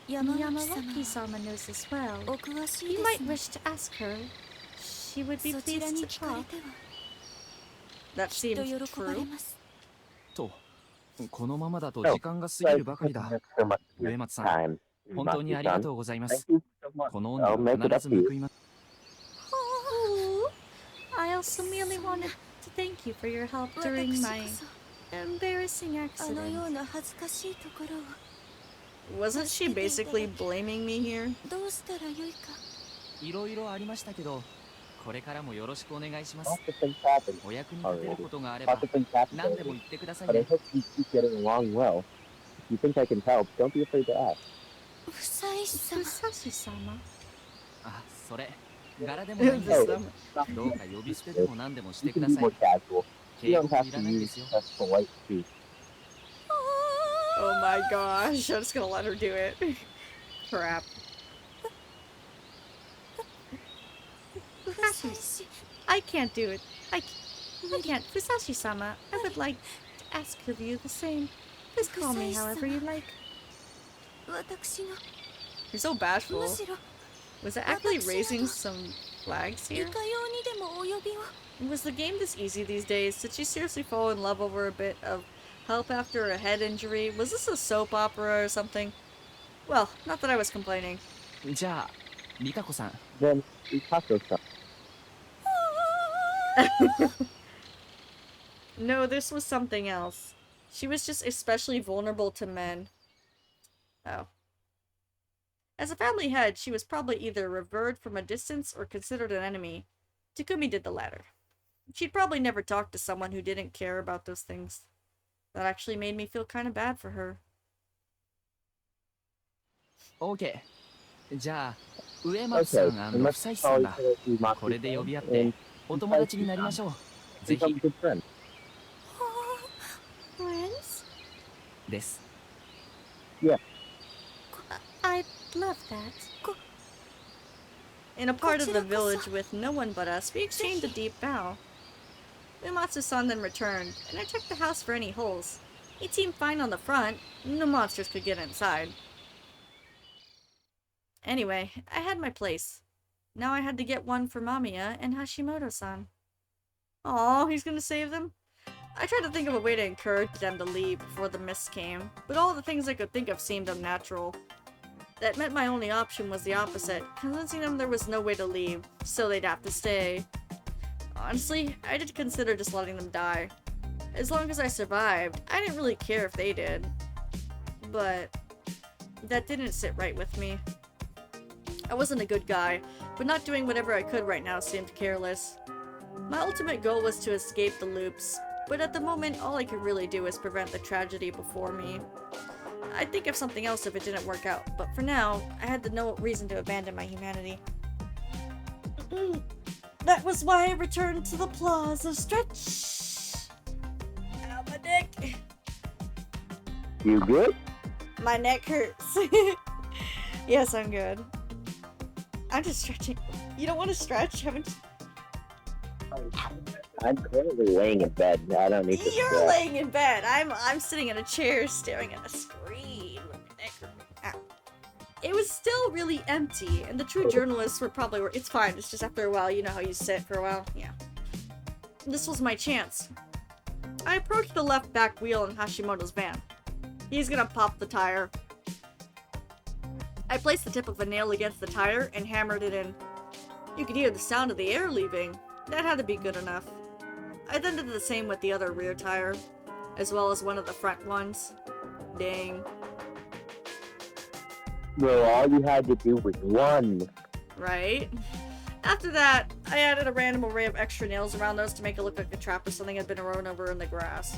Yamawaki-sama knows as well. You might wish to ask her. She would be pleased to talk. That seems true. と、このままだと時間が過ぎるばかりだ。上松さん、本当にありがとうございます。この恩に必ず報います。I also merely wanted to thank you for your help during my embarrassing accident. Wasn't she basically blaming me here? いろいろありましたけど、これからもよろしくお願いします。お役に立てることがあれば、何でも言ってくださいね。But I hope you keep getting along well. If you think I can help, don't be afraid to ask. Fusashi-sama. あ、それ、柄でもないんです。どうか呼び捨てでも何でもしてください。 more casual. You 敬 don't 語 have い to らないで use すよ。 just polite speech. Oh my gosh, I'm just gonna let her do it. Crap. Fusashi. I can't do it. I can't. Fusashi-sama, I would like to ask of you the same. Please call me however you like. You're so bashful. Was it actually raising some flags here? Was the game this easy these days? Did she seriously fall in love over a bit of help after a head injury? Was this a soap opera or something? Well, not that I was complaining. Then, Rikako-san. No, this was something else. She was just especially vulnerable to men. Oh. As a family head, she was probably either revered from a distance or considered an enemy. Takumi did the latter. She'd probably never talk to someone who didn't care about those things. That actually made me feel kind of bad for her. Okay. じゃあ、上松さん&久石さんだ。これで呼び合って、お友達になりましょう。ぜひ。Friends? です。Yeah. I'd love that. In a part of the village with no one but us, we exchanged a deep bow. Uematsu-san then returned, and I checked the house for any holes. It seemed fine on the front. No monsters could get inside. Anyway, I had my place. Now I had to get one for Mamiya and Hashimoto-san. Aw, he's gonna save them? I tried to think of a way to encourage them to leave before the mist came, but all the things I could think of seemed unnatural. That meant my only option was the opposite, convincing them there was no way to leave, so they'd have to stay. Honestly, I did consider just letting them die. As long as I survived, I didn't really care if they did. But that didn't sit right with me. I wasn't a good guy, but not doing whatever I could right now seemed careless. My ultimate goal was to escape the loops, but at the moment all I could really do is prevent the tragedy before me. I'd think of something else if it didn't work out, but for now, I had no reason to abandon my humanity. That was why I returned to the plaza. Stretch! Ow, my neck! You good? My neck hurts. Yes, I'm good. I'm just stretching. You don't want to stretch? Haven't you? I'm currently laying in bed. I don't need to You're stretch. laying in bed. I'm sitting in a chair staring at a screen. Ow. It was still really empty, and the true journalists were probably... It's fine, it's just after a while, you know how you sit for a while? Yeah. This was my chance. I approached the left back wheel in Hashimoto's van. He's gonna pop the tire. I placed the tip of a nail against the tire and hammered it in. You could hear the sound of the air leaving. That had to be good enough. I then did the same with the other rear tire, as well as one of the front ones. Dang. Well, all you had to do was one. Right? After that, I added a random array of extra nails around those to make it look like the trap or something had been run over in the grass.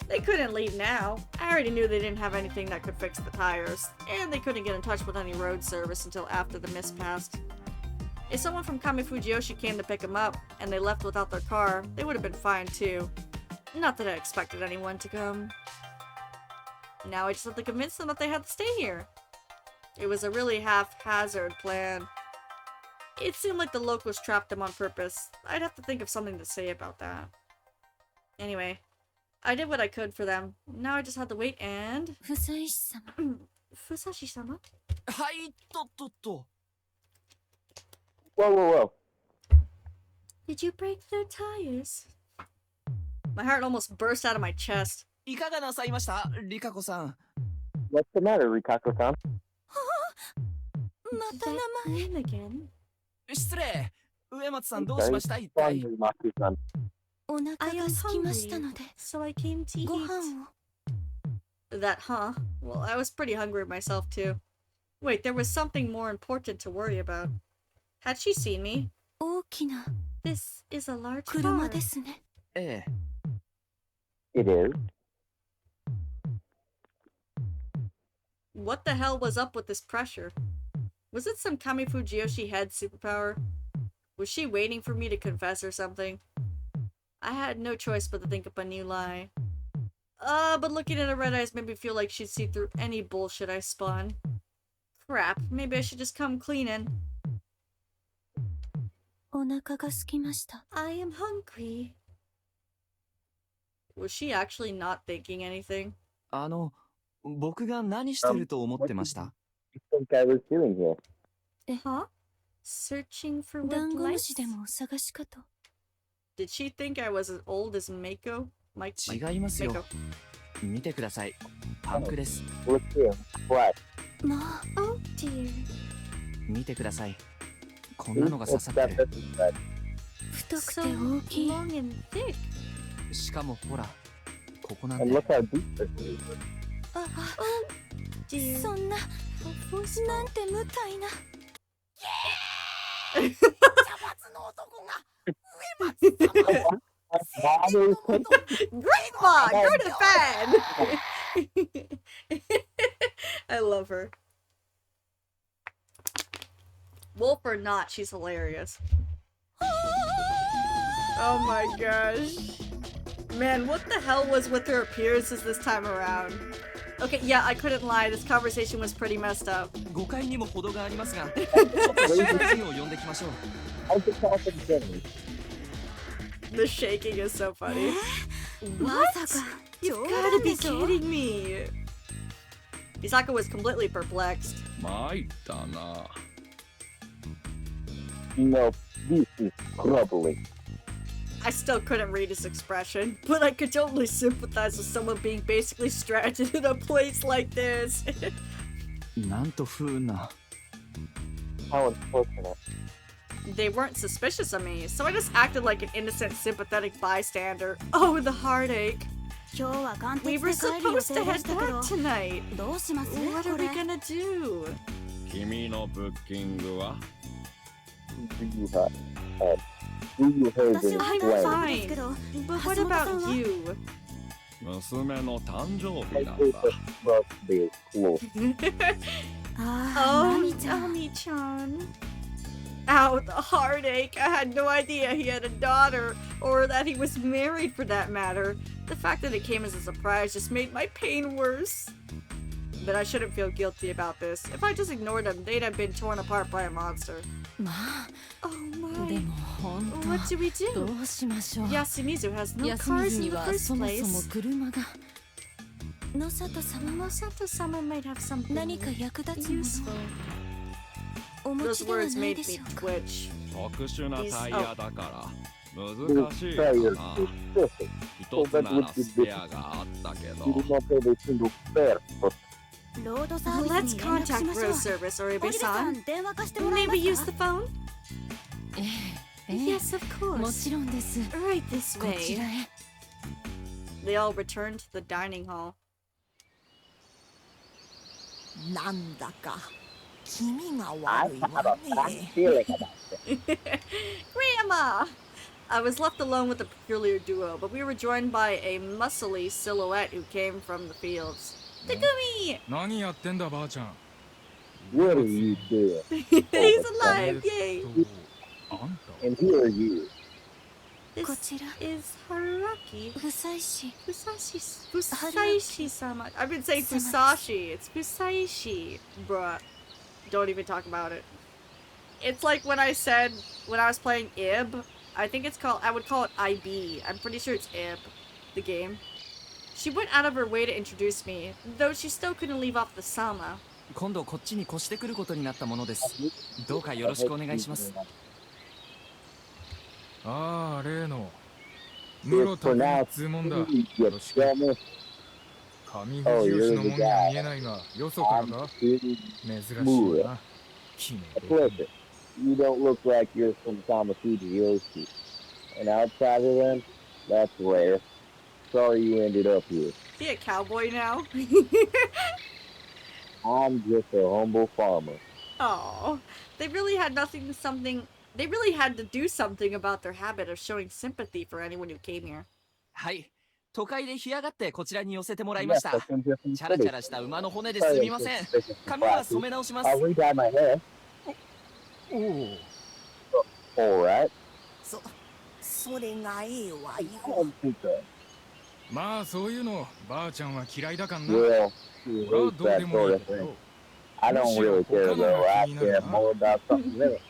They couldn't leave now. I already knew they didn't have anything that could fix the tires, and they couldn't get in touch with any road service until after the mist passed. If someone from Kami Fujiyoshi came to pick them up, and they left without their car, they would have been fine too. Not that I expected anyone to come. Now I just have to convince them that they had to stay here. It was a really haphazard plan. It seemed like the locals trapped them on purpose. I'd have to think of something to say about that. Anyway, I did what I could for them. Now I just had to wait and... Fusashi-sama. Fusashi-sama? Whoa, whoa, whoa. Did you break their tires? My heart almost burst out of my chest. いかがなさいました、リカコさん。 What's the matter, Rikako-san? また名前。 Name again? 失礼。上松さんどうしました一体。 Rikako-san. お腹が空きましたので、 So I came to ご eat. 飯を。 That, huh? Well, I was pretty hungry myself too. Wait, there was something more important to worry about. Had she seen me? 大きな This is a large 車 car. ですね。ええ。 It is. What the hell was up with this pressure? Was it some Kami Fujiyoshi head superpower? Was she waiting for me to confess or something? I had no choice but to think up a new lie. But looking at her red eyes made me feel like she'd see through any bullshit I spun. Crap, maybe I should just come cleaning. I am hungry. Was she actually not thinking anything? 僕が何してると思ってました？ You think I was doing here? Huh? Searching for wood lights? Did she think I was as old as Mako? 違いますよ。見てください。パンクです。Look here. What? Oh dear. 見てください。こんなのが刺さってる。太くて大きい。Long and thick. しかもほら、ここなん And で。 look how deep this is. dear. そんな、なんて無体な。Grandma, you're the fan! I love her. Wolf or not, she's hilarious. Oh my gosh. Man, what the hell was with her appearances this time around? Okay, yeah, I couldn't lie. This conversation was pretty messed up. 誤解にも程がありますが、次を呼んできましょう。The shaking is so funny. What? You've gotta be kidding me. Misaka was completely perplexed. No, this is troubling. I still couldn't read his expression, but I could totally sympathize with someone being basically stranded in a place like this. なんと不運な。 How unfortunate. They weren't suspicious of me, so I just acted like an innocent, sympathetic bystander. Oh, the heartache. We were supposed to head back tonight. What are we gonna do? 君のブッキングは Do you have any I'm plans? fine, but what about you? 娘の誕生日 My なんだ。 sister's birthday is close. Oh, Nami-chan. Ow, the heartache. I had no idea he had a daughter, or that he was married for that matter. The fact that it came as a surprise just made my pain worse. But I shouldn't feel guilty about this. If I just ignored them, they'd have been torn apart by a monster. Oh my. What do we do? Yasumizu has no cars in the first place. Nosato-sama might have something useful. Those words made me twitch. 特殊なタイヤだから難 This しいか tire な。 is perfect. 一 So つ that な would ら be スペ different. アがあったけ You ど do not have a single spare. Let's contact road service, Oribe-san. May we use the phone? Yes, of course. Right this way. They all returned to the dining hall. なんだか気味が I 悪い have わ a bad ね。 feeling about it. Grandma! I was left alone with the peculiar duo, but we were joined by a muscly silhouette who came from the fields. Takumi! 何やってんだばあちゃん。 What are you doing? He's alive! Yay! あんた And who are you? This こちら is Haruaki. 不採し Fusaishi-sama. I've been saying Fusashi. It's Fusaishi. Bruh. Don't even talk about it. It's like when I said, when I was playing Ib, I think it's called, I would call it IB. I'm pretty sure it's Ib, the game. She went out of her way to introduce me, though she still couldn't leave off the Sama. 今度こっちに越してくることになったものです。どうかよろしくお願いします。ああ、例の It's pronounced 質問だ。 you よろしく。 dummy. 上藤吉のもんには見えないが、よそから I'm か pretty 珍しいな。君 Listen, you don't look like you're from Kamafuji Yoshi. And outside of them, that's rare. Sorry you ended up here. Is he a cowboy now? I'm just a humble farmer. Oh, they really had they really had to do something about their habit of showing sympathy for anyone who came here. はい。都会で干上がってこちらに寄せてもらいました。チ Yes, I can just ャラチャラした馬の骨ですみません。髪は染め直します。 I'll re-dye my hair. おお。 Alright. それがええわよ。 I'll take that. まあそういうのばあちゃんは嫌いだかんな。 Well, she 俺は hates どう that でもい sort い of け thing. ど。 I don't really care though. I care more about something else.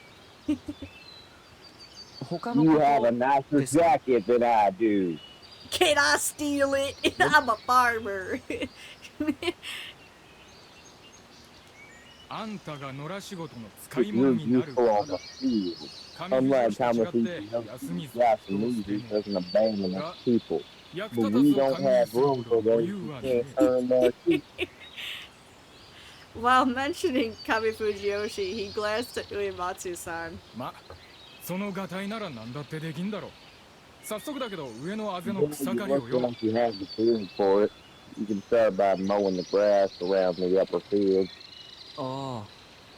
You have a nicer jacket than I do. Can I steal it? I'm a farmer. You're useful on the field. Unlike Kamifuji, Yasumizu doesn't abandon his people. But we don't have room for those who can't earn their keep. While mentioning Kamifujiyoshi, he glanced at Uematsu-san. Once you have the feeling for it, you can start by mowing the grass around the upper field. あ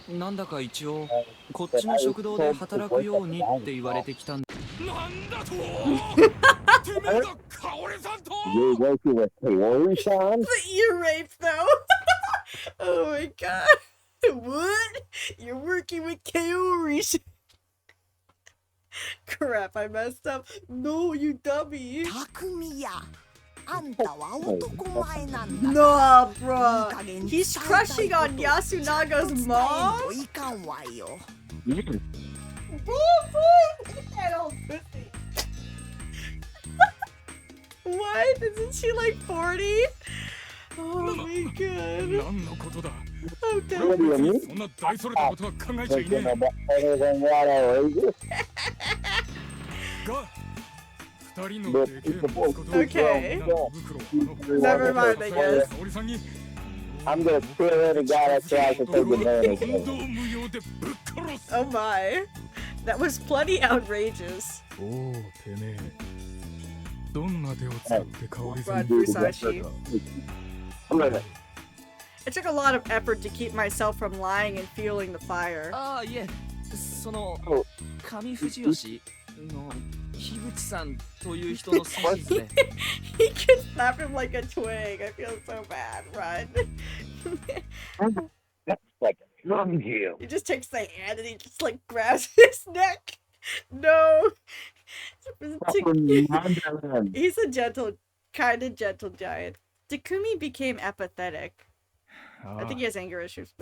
あ、なんだか一応こっちの食堂で働くようにって言われてきたんだ。なんだと？てめえがカオレさんと？You're working with Kaori-san? You're raped though. Oh my god. What? You're working with Kaori-san? Crap, I messed up. No, you dummy. Takumiya. No, bro. He's crushing on Yasunaga's mom? That old pussy. What? Isn't she like 40? Oh my god. Okay. Okay. Never mind, I guess. I'm gonna kill any guy that tries to take advantage. Oh my. That was plenty outrageous. Rod Musashi. It took a lot of effort to keep myself from lying and fueling the fire. Ah, yeah. その上藤吉の樋口さんという人の指示で。He could snap him like a twig. I feel so bad. Run. That's like a drum heel. He just takes the hand and he just like grabs his neck. No. He's a gentle, kind of gentle giant. Takumi became apathetic. I think he has anger issues.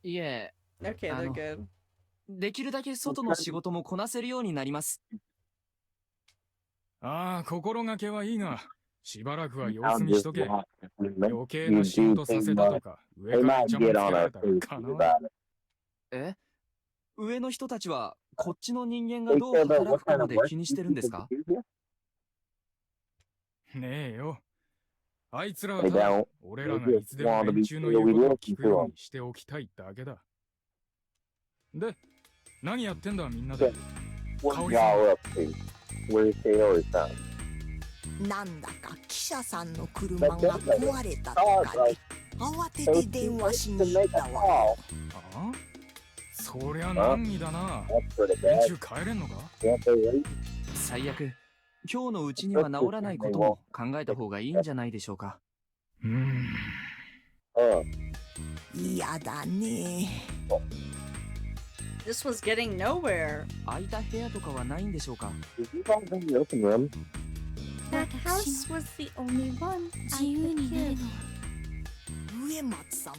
Yeah. Okay, they're good. できるだけ外の仕事もこなせるようになります。ああ、心がけはいいが、しばらくは様子見しとけ。余計な仕事させたとか、上から邪魔つけられたらかなわん。え？上の人たちはこっちの人間がどう働くかまで気にしてるんですか？ねえよ。あいつらはただ俺らがいつでも連中の言うことを聞くようにしておきたいだけだ。で、何やってんだみんなで。なんだか記者さんの車が壊れたとかで慌てて電話しに行ったわ。あ？そりゃ難儀だな。連中帰れんのか？最悪。今日のうちには治らないことも考えた方がいいんじゃないでしょうか。嫌だね。This was getting nowhere. 空いた部屋とかはないんでしょうか。That house was the only one. 自由になるのは。上松様、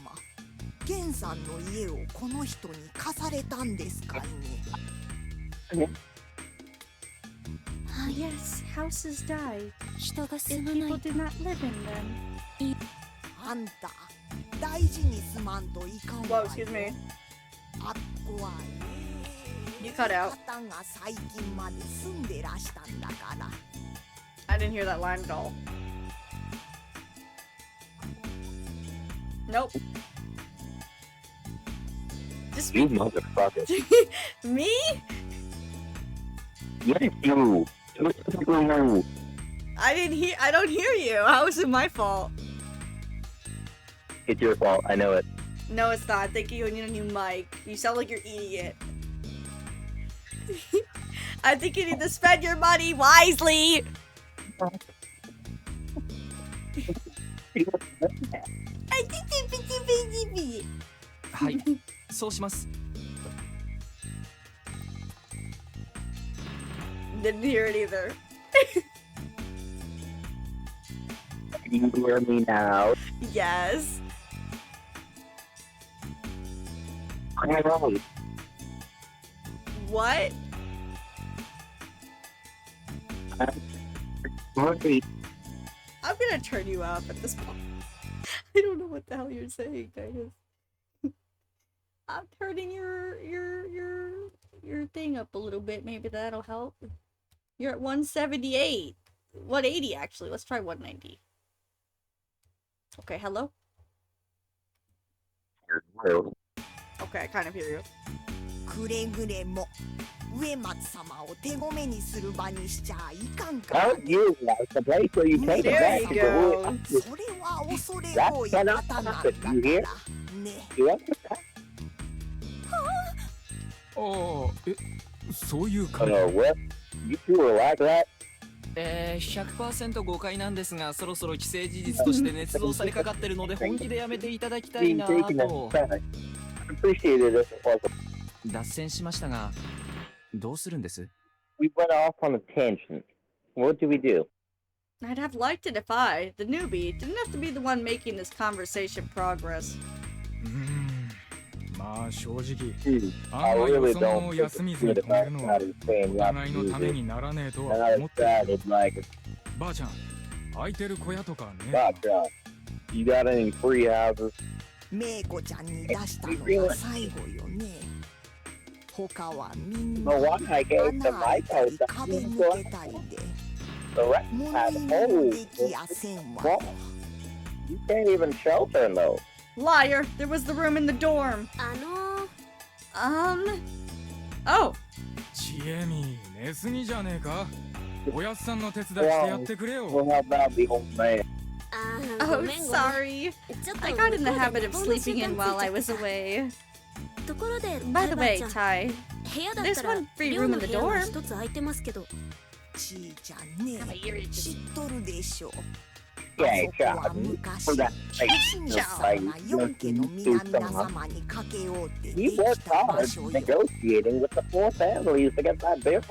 源さんの家をこの人に貸されたんですかいね。Yes, houses died. 人が If 住まない people did not live in them. あんた、大事にすまんといかんわよ。Whoa, excuse me. あっこは You cut out. 方が最近まで住んでらしたんだから。I didn't hear that line at all. Nope. Just You motherfucker. Me? Yes, you. I don't hear you. How is it my fault? It's your fault. I know it. No, it's not. Thank you. You need a new mic. You sound like you're eating it. I think you need to spend your money wisely. I はい、そうします。Didn't hear it either. Can you hear me now? Yes. What? I'm gonna turn you up at this point. I don't know what the hell you're saying, guys. I'm turning your thing up a little bit. Maybe that'll help. You're at 178. 180 actually. Let's try 190. Okay, hello? Okay, I kind of hear you. くれぐれも植松様を手ごめにする場にしちゃいかんからね。There you go. それは恐れ多い方なんだからね。ああ、そういう感じ。You two were like that? 100% 誤解なんですが、そろそろ既成事実として捏造されかかってるので本気でやめていただきたいなと。脱線しましたが、どうするんです？ We went off on a tangent. What do we do? I'd have liked it if I, the newbie, didn't have to be the one making this conversation progress. まあ正直、案外よそ者を休みずに止めるのはお互いのためにならねえとは思ってる。ばあちゃん、空いてる小屋とかねえか。You got any free houses? メイコちゃんに出したのが最後よね。他はみんな穴開いて壁抜けたりで。物にできやせんわ。You can't even shelter in those. Liar! There was the room in the dorm. Oh. ちえみ、寝すぎじゃねえか。おやっさんの手伝いしてやってくれよ。Well, how about the old man? Oh, sorry. I got in the habit of sleeping in while I was away. By the way, Tai, there's one free room in the dorm. ちーちゃんね、知っとるでしょ。Yeah, そこは昔、吉野さんが四家の皆々様にかけようってで He き worked た場 hard 所よ。 negotiating with the four families to get that bill.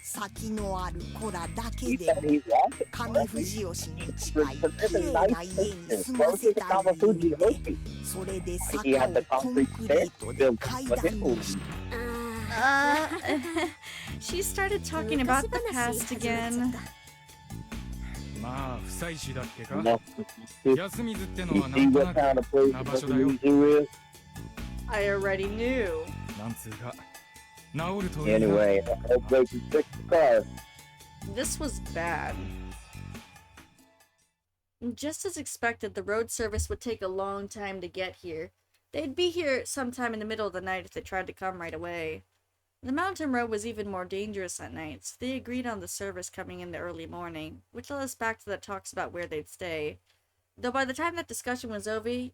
先のある子らだけ He で said he wanted 上藤吉に近いきれいな家に住ませたいのにね。それで坂をコンクリートで階段にして。She started talking about the past again. まあ、不妻子だっけか。 You 休みずってのはな see んと what な kind く of place な場 the 所だよ。 zoo is? I already knew. なんつうか、治るといいな。 Anyway, I hope they can fix the car. This was bad. Just as expected, the road service would take a long time to get here. They'd be here sometime in the middle of the night if they tried to come right away. The mountain road was even more dangerous at night, so they agreed on the service coming in the early morning, which led us back to the talks about where they'd stay. Though by the time that discussion was over,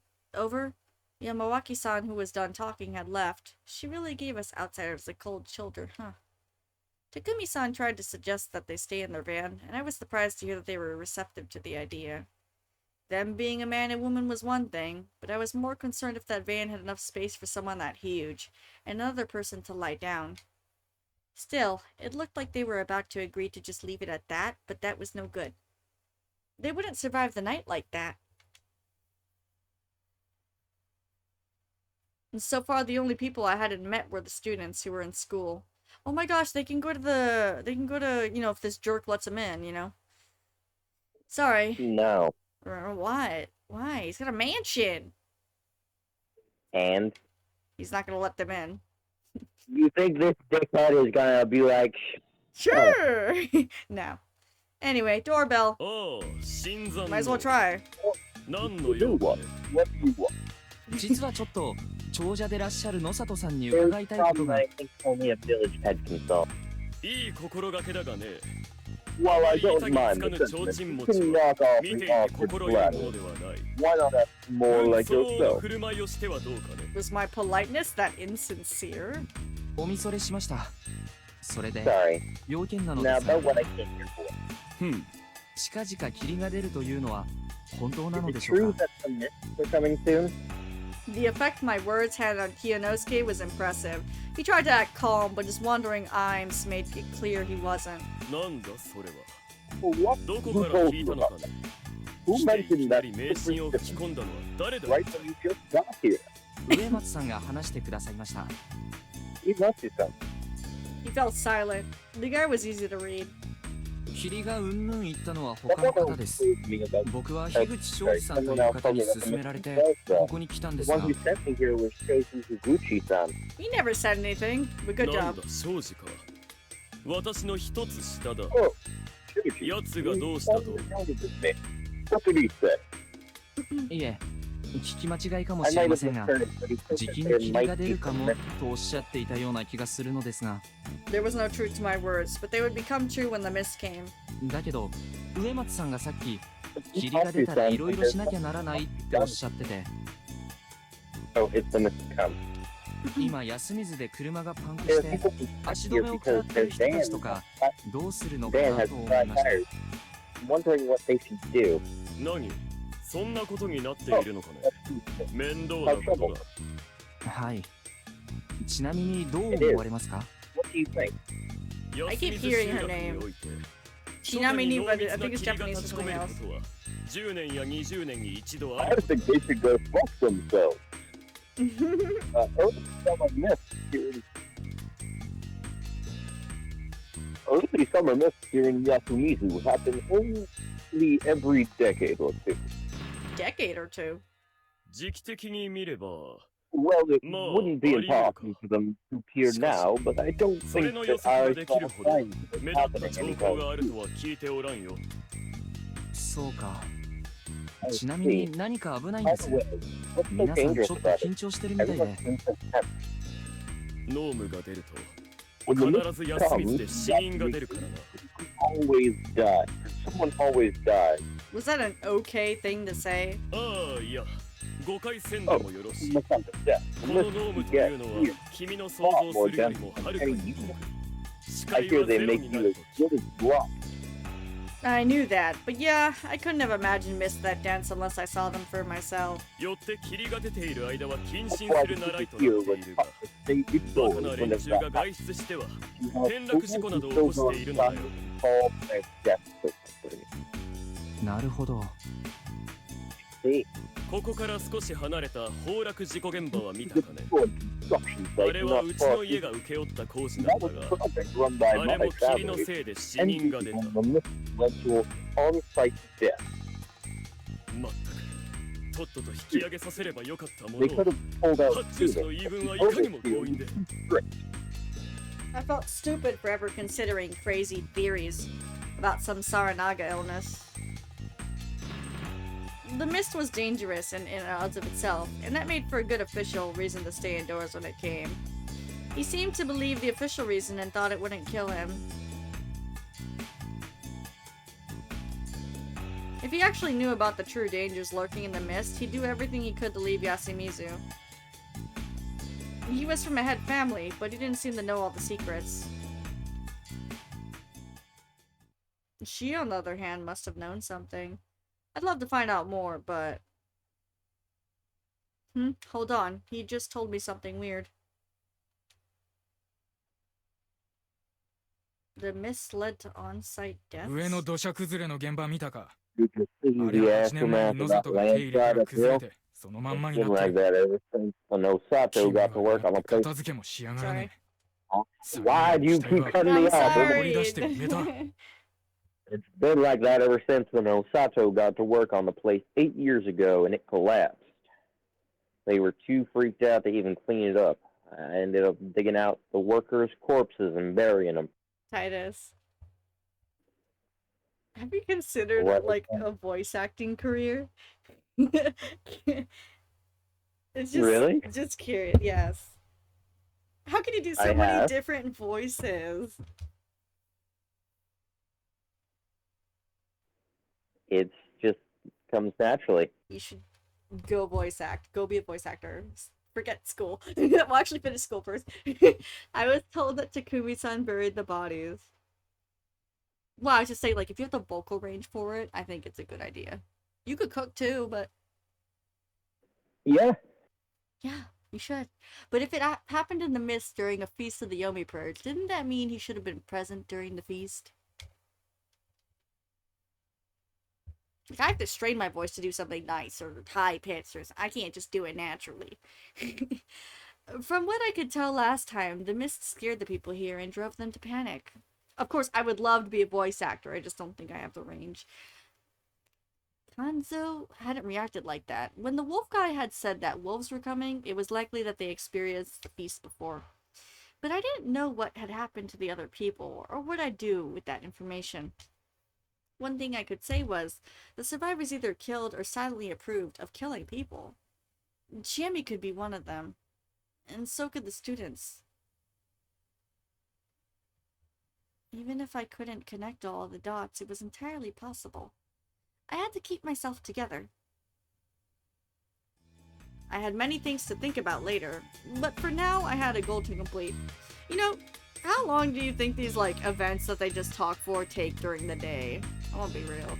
Yamawaki-san, who was done talking, had left. She really gave us outsiders a cold shoulder, huh? Takumi-san tried to suggest that they stay in their van, and I was surprised to hear that they were receptive to the idea. Them being a man and woman was one thing, but I was more concerned if that van had enough space for someone that huge, and another person to lie down. Still, it looked like they were about to agree to just leave it at that, but that was no good. They wouldn't survive the night like that. And so far, the only people I hadn't met were the students who were in school. Oh my gosh, they can go to, you know, if this jerk lets them in, you know? Sorry. No. What? Why? He's got a mansion. And? He's not gonna let them in. You think this dickhead is gonna be like... Sure! No. Anyway, doorbell. Might as well try. What do you want? 実はちょっと長者でらっしゃる野里さんに伺いたいことが。 Only a village head can solve. いい心がけだがね。 Well, I don't mind the sentiment. You can knock off the awkward bladder. Why not act more like yourself? Was my politeness that insincere? おみそれしました。それで Sorry. 要件なの Now ですが about what I came here for. 近々霧が出るというのは本当なの Is で it しょう true か that the mists are coming soon? The effect my words had on Kiyonosuke was impressive. He tried to act calm, but his wandering eyes made it clear he wasn't. Well, what? Who told you about that? Who mentioned that right when you just got here? 植松さんが話してくださいました。He felt silent. The guy was easy to read. 霧がうんぬん言ったのは他の方です。僕は樋口昌司さんという方に勧められてここに来たんですが。He never said anything, but good job. なんだ昌司か。私の一つ下だ。奴がどうしたと。いえ、聞き間違いかもしれませんが、じきに霧が出るかもとおっしゃっていたような気がするのですが。There was no truth to my words, but they would become true when the mist came. だけど、植松さんがさっき、霧が出たらいろいろしなきゃならないっておっしゃってて。今、休みずで車がパンクして、足止めを食らってる人たちとか、どうするのかなと思いました。何？そんなことになっているのかね。面倒なことだ。はい。ちなみにどう思われますか？ I keep hearing her name. Chinamini, but I think it's Japanese or something else. 10年や20年に一度 I think they should go fuck themselves. Early summer mist here in Yasumizu happen only every decade or two. Decade or two? 時期的に見れば Well, it wouldn't be impossible for them to appear now, but I don't think that our signs are happening anytime soon. そうか。ちなみに何か危ないんです。皆さんちょっと緊張してるみたいで。ノームが出ると必ず休みずで死人が出るからな。Always die. Someone always dies. Was that an okay thing to say? ああ、いや。誤解せんでもよろしい。このノームというのは君の想像するよりもはるかに低く、視界はゼロになると。I knew that, but yeah, I couldn't have imagined missed that dance unless I saw them for myself. よって霧が出ている間は謹慎する習いとなっているが、バカな連中が外出しては転落事故などを起こしているのだよ。なるほど。ここから少し離れた崩落事故現場は見たかね。あれはうちの家が請け負った工事なんだが、あれも霧のせいで死人が出た。まったく、とっとと引き上げさせればよかったものを、発注者の言い分はいかにも強引で。I felt stupid for ever considering crazy theories about some Saranaga illness. The mist was dangerous in and of itself, and that made for a good official reason to stay indoors when it came. He seemed to believe the official reason and thought it wouldn't kill him. If he actually knew about the true dangers lurking in the mist, he'd do everything he could to leave Yasumizu. He was from a head family, but he didn't seem to know all the secrets. She, on the other hand, must have known something. I'd love to find out more, but... Hold on. He just told me something weird. The mist led to on-site deaths? 上の土砂崩れの現場見たか? You can see the aftermath of that landslide of Hill. It's been like that ever since Osato got to work on the place. Sorry. Why do you keep cutting me off? Sorry. It's been like that ever since when Osato got to work on the place 8 years ago and it collapsed. They were too freaked out to even clean it up. I ended up digging out the workers' corpses and burying them. Titus, have you considered like a voice acting career? It's just really just curious. Yes. How can you do so many different voices? It just comes naturally. You should go voice act. Go be a voice actor. Forget school. Well, actually finish school first. I was told that Takumi-san buried the bodies. Well, I was just saying, like, if you have the vocal range for it, I think it's a good idea. You could cook too, but... Yeah. Yeah, you should. But if it happened in the mist during a feast of the Yomi Purge, didn't that mean he should have been present during the feast? Like, I have to strain my voice to do something nice or high pitched, or I can't just do it naturally. From what I could tell last time, the mist scared the people here and drove them to panic. Of course, I would love to be a voice actor, I just don't think I have the range. Hanzo hadn't reacted like that. When the wolf guy had said that wolves were coming, it was likely that they experienced the feast before. But I didn't know what had happened to the other people, or what I'd do with that information. One thing I could say was, the survivors either killed or silently approved of killing people. Chiemi could be one of them. And so could the students. Even if I couldn't connect all of the dots, it was entirely possible. I had to keep myself together. I had many things to think about later, but for now I had a goal to complete. You know, how long do you think these, like, events that they just talk for take during the day? I won't be real.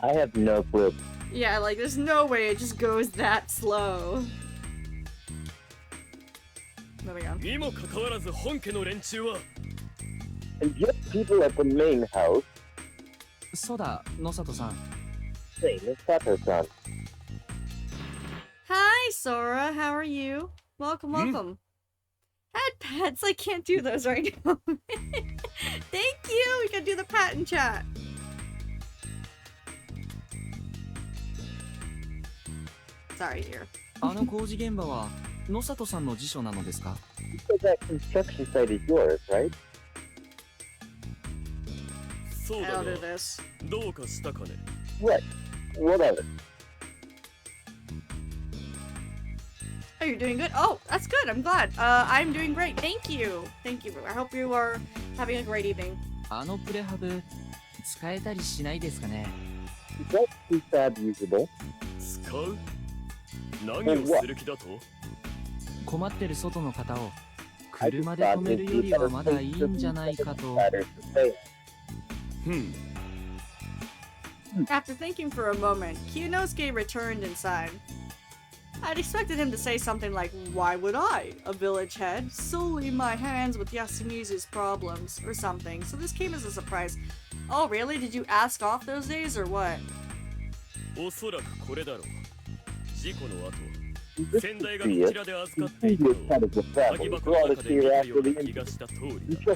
I have no clue. Yeah, like, there's no way it just goes that slow. Moving on. And just people at the main house. そうだ、野里さん。Hey, Nosato-san. Hi, Sora. How are you? Welcome, welcome. Had pets. I can't do those right now. Thank you. We can do the pat and chat. Sorry, dear. あの工事現場は野里さんの辞書なのですか? You said that construction site is yours, right? I'll do this. What? Whatever. Oh, you're doing good? Oh, that's good. I'm glad. I'm doing great. Thank you. Thank you. I hope you are having a great evening. あのプレハブ使えたりしないですかね? Is that prefab usable? 使う? 何をする気だと? 困ってる外の方を車で止めるよりはまだいいんじゃないかと。After thinking for a moment, Kyunosuke returned inside. I'd expected him to say something like, "Why would I, a village head, sully my hands with Yasumizu's problems," or something, so this came as a surprise. Oh really? Did you ask off those days, or what? おそらくこれだろう。事故の後、先代がこちらで預かっていたのを鍵箱の中で見たような気がした通りだ。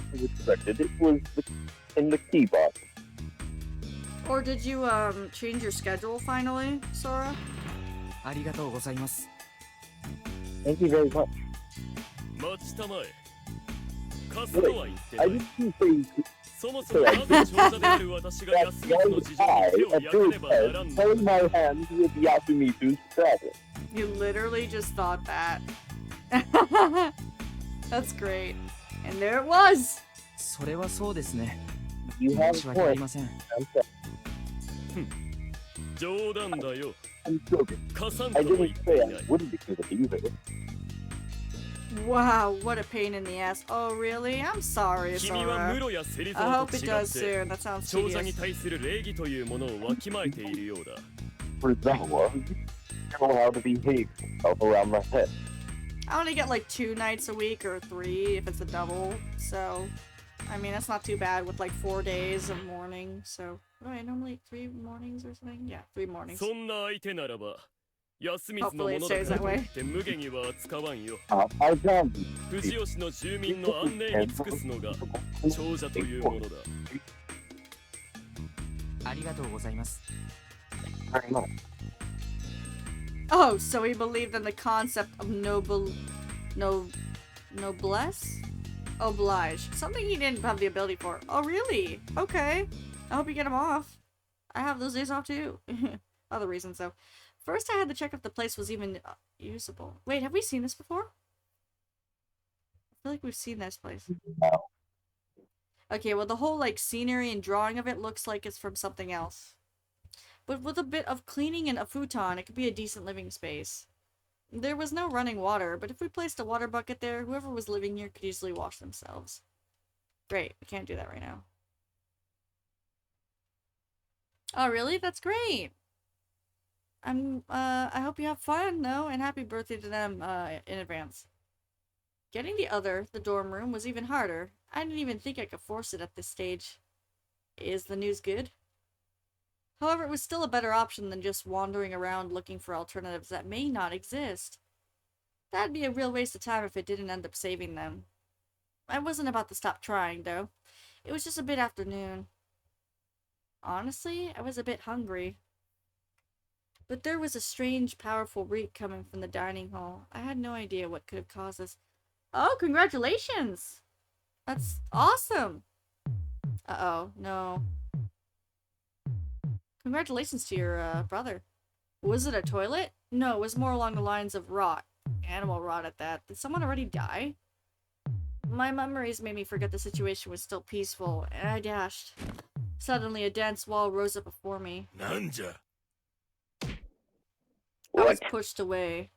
In the key box. Or did you change your schedule finally, Sora? ありがとうございます。 Thank you very much. 待ちたまえ。貸すとは言ってない。そもそもなぜ長者である私が安光の事情に手を焼かねばならんのだ。 my hands with Yasumizu's problem. You literally just thought that. That's great. And there it was! それはそうですね。 You have 申し訳ありません。冗談だよ。 I'm joking. 貸さん I とも言 didn't っ say て I ない。 wouldn't be good at either. Wow, what a pain in the ass. Oh really? I'm sorry, 君は Sora. 室や芹 I 沢 hope と it 違 does って soon. That sounds 長者に tedious. 対する礼儀というものをわきまえているようだ。 For Zawa, you know how to behave yourself around my head. I only get like 2 nights a week or 3 if it's a double, so I mean that's not too bad with like 4 days of morning, so what do I normally 3 mornings or something? Yeah, 3 mornings. そんな相手ならば、安光のも Hopefully it のだ stays か that らとい way. って無限には扱わんよ。 I found you. 富士吉の住民の安寧に尽くすのが長者というものだ。ありがとうございます。 Very much. Oh, so he believed in the concept of noblesse? Oblige. Something he didn't have the ability for. Oh, really? Okay. I hope you get him off. I have those days off too. Other reasons, though. First, I had to check if the place was even usable. Wait, have we seen this before? I feel like we've seen this place. No. Okay, well, the whole, like, scenery and drawing of it looks like it's from something else. But with a bit of cleaning and a futon, it could be a decent living space. There was no running water, but if we placed a water bucket there, whoever was living here could easily wash themselves. Great, we can't do that right now. Oh, really? That's great! I hope you have fun, though, and happy birthday to them, in advance. Getting the dorm room, was even harder. I didn't even think I could force it at this stage. Is the news good? However, it was still a better option than just wandering around looking for alternatives that may not exist. That'd be a real waste of time if it didn't end up saving them. I wasn't about to stop trying, though. It was just a bit after noon. Honestly, I was a bit hungry. But there was a strange, powerful reek coming from the dining hall. I had no idea what could have caused this. Oh, congratulations! That's awesome! Uh-oh, no. Congratulations to your, brother. Was it a toilet? No, it was more along the lines of rot. Animal rot at that. Did someone already die? My memories made me forget the situation was still peaceful, and I dashed. Suddenly, a dense wall rose up before me. Nanja. I was pushed away.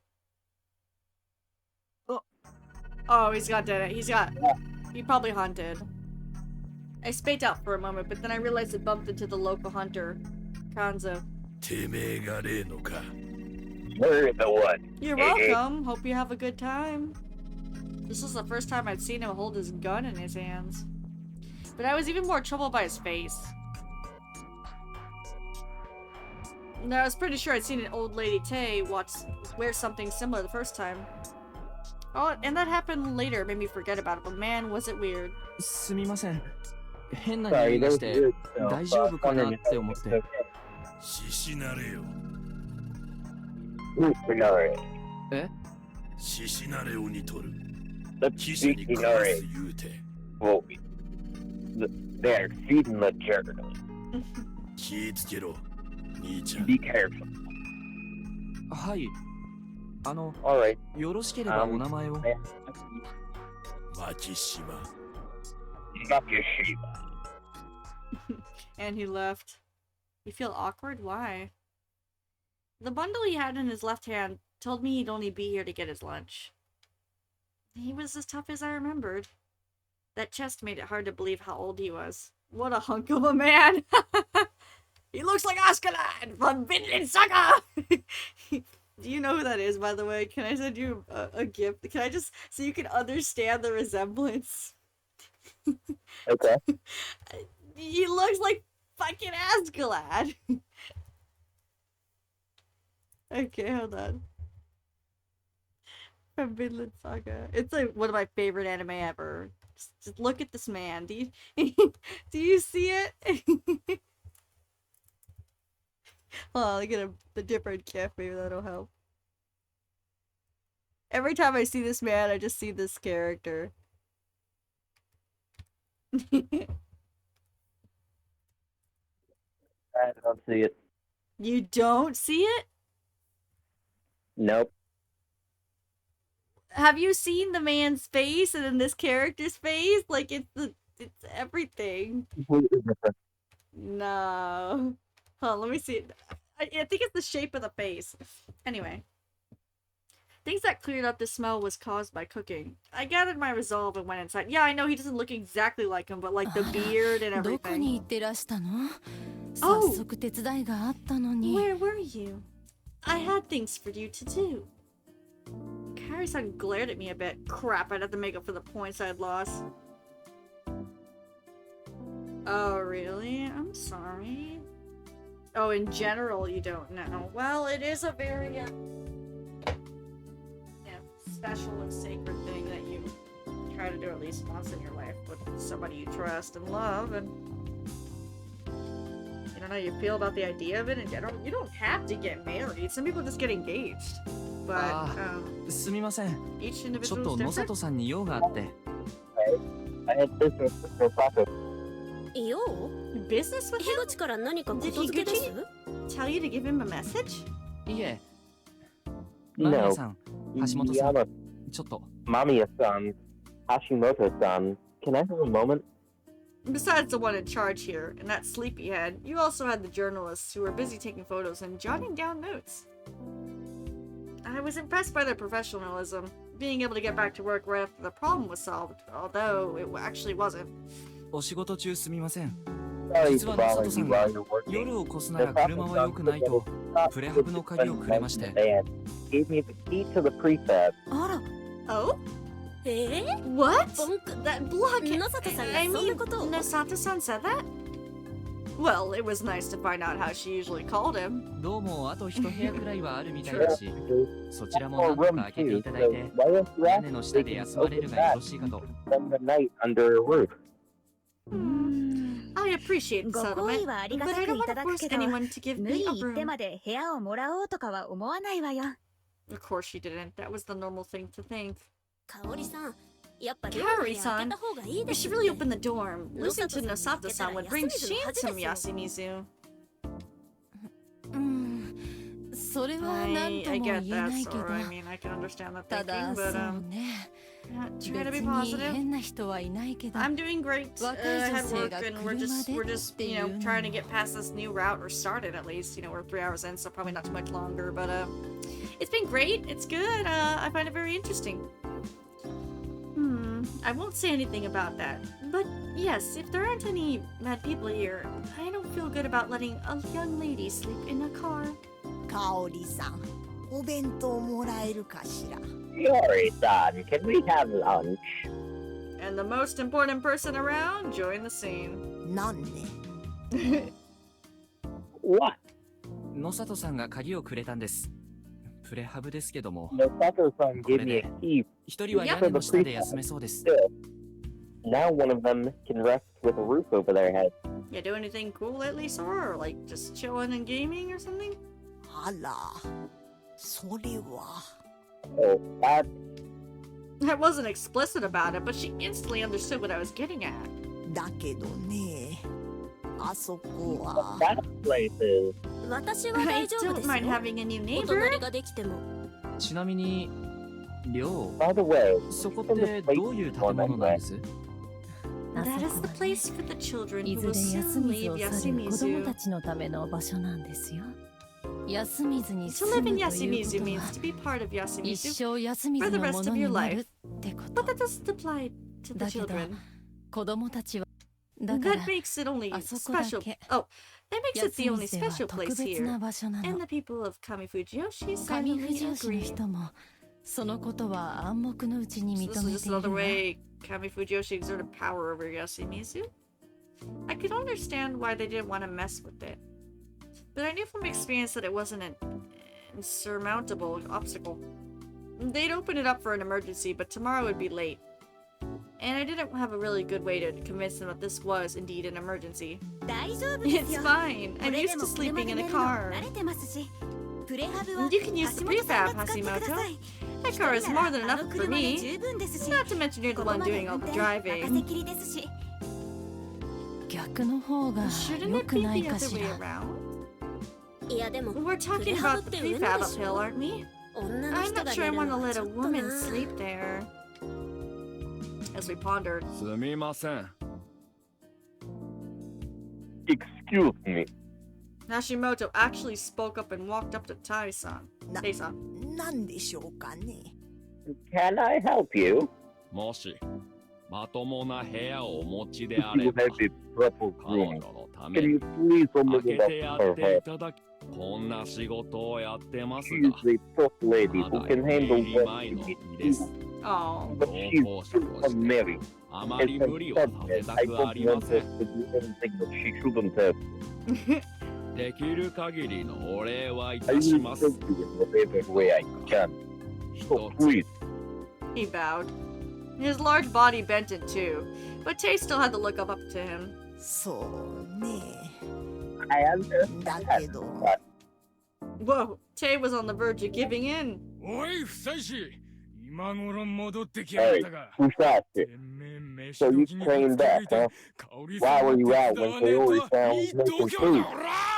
Oh, he's got dead. He probably hunted. I spaced out for a moment, but then I realized it bumped into the local hunter, Kanzo. You're the one. You're welcome. Hope you have a good time. This was the first time I'd seen him hold his gun in his hands. But I was even more troubled by his face. And I was pretty sure I'd seen an old lady Tay wear something similar the first time. Oh, and that happened later, made me forget about it, but man, was it weird. すみません。変な匂いがして大丈夫かなって思って。シシナレよ。え？シシナレをにとる。 Let's speak Inari. Well, they're feeding the jerk. Be careful. はい。Alright. よろしければお名前を。牧島。And he left. You feel awkward? Why? The bundle he had in his left hand told me he'd only be here to get his lunch. He was as tough as I remembered. That chest made it hard to believe how old he was. What a hunk of a man! He looks like Askeladd from Vinland Saga! Do you know who that is, by the way? Can I send you a gift? Can I just, so you can understand the resemblance? Okay. He looks like fucking Askeladd! Okay, hold on. From Vinland Saga. It's like one of my favorite anime ever. Just look at this man. Do you see it? Hold on, I'll get a different gif. Maybe that'll help. Every time I see this man, I just see this character. I don't see it. You don't see it? Nope. Have you seen the man's face and then this character's face? Like, it's everything. No. Hold on, let me see. I think it's the shape of the face. Anyway. Things that cleared up the smell was caused by cooking. I gathered my resolve and went inside. Yeah, I know he doesn't look exactly like him, but like the beard and everything. Oh! Where were you? I had things for you to do. Kari-san glared at me a bit. Crap, I'd have to make up for the points I had lost. Oh, really? I'm sorry. Oh, in general, you don't know. Well, it is a very, special and sacred thing that you try to do at least once in your life with somebody you trust and love, and you don't know how you feel about the idea of it in general. You don't have to get married. Some people just get engaged. But, すみません。 each ちょっ individual と is 野 different. 里さんに用があって。I had business with your father. Business with him? Did he tell you to give him a message? いえ。 No. ナミヤさん、橋本さん、ちょっと。 Mamiya-san, Hashimoto-san, can I have a moment? Besides the one in charge here, and that sleepyhead, you also had the journalists who were busy taking photos and jotting down notes. I was impressed by their professionalism, being able to get back to work right after the problem was solved, although it actually wasn't. お仕事中すみません。 Sorry 実 to は野 bother 里さ you んが while you're working. 夜を越すな The ら車は良くないと プレハブの鍵をくれまして。 gave me the key to the prefab. Oh? What? That blockhead. I mean, Nosato-san said that? Well, it was nice to find out how she usually called him. どうもあと一部屋くらいはあるみたいだし、そちらも何とか開けていただいて、屋根の下で休まれるがよろしいかと。I appreciate the settlement, but I don't want to force anyone to give me a room. Of course she didn't. That was the normal thing to think. Kaori-san, we should really open the dorm. Losing to Nosato-san would bring shame to Yasumizu. I get that, Sora. I mean, I can understand that thinking, but try to be positive. I'm doing great. I had work, and we're just you know, trying to get past this new route, or started at least. You know, we're 3 hours in, so probably not too much longer. But it's been great. It's good. I find it very interesting. I won't say anything about that. But yes, if there aren't any mad people here, I don't feel good about letting a young lady sleep in a car. Kaori-san, お弁当もらえるかしら? Kaori-san, can we have lunch? And the most important person around joined the scene. なんね? What? 野里さんが鍵をくれたんです。プレハブですけども。Nosato-san gave me a key. 一人は屋根の下で休めそうです。Now one of them can rest with a roof over their head. You do anything cool lately, Sora? Or like just chilling and gaming or something? あら、それは。Oh, that. I wasn't explicit about it, but she instantly understood what I was getting at. だけどね、あそこは。That place is. I don't mind having a new neighbor. ちなみに、寮。By the way, そこってどういう建物なんです？ That is the place for the children who will soon leave Yasumizu. To live in Yasumizu means to be part of Yasumizu for the rest of your life. But that doesn't apply to the children. That makes it only special. Oh, that makes it the only special place here. And the people of Kamifujiyoshi silently agree. So this is just another way Kamifujiyoshi exerted power over Yasumizu? I could understand why they didn't want to mess with it. But I knew from experience that it wasn't an insurmountable obstacle. They'd open it up for an emergency, but tomorrow would be late. And I didn't have a really good way to convince them that this was indeed an emergency. It's fine. I'm used to sleeping in a car. You can use the prefab, Hashimoto. That car is more than enough for me. Not to mention you're the one doing all the driving. Shouldn't it be the other way around? We're talking about the prefab uphill, aren't we? I'm not sure I want to let a woman sleep there. As we pondered. Excuse me. Hashimoto actually spoke up and walked up to Tai-san. Tai-san. Can I help you? もしまともな部屋をお持ちであれば、彼女のために開けてやっていただき、こんな仕事をやってますが、まだ4前の身です。同行者としてあまり無理をさせたくありません。できる限りのお礼はいたします。He bowed. His large body bent in two, but Tay still had to look up to him. I understand. Whoa, Tay was on the verge of giving in. Hey, Musashi. So you came back, huh? Why were you out when Kaori was making food?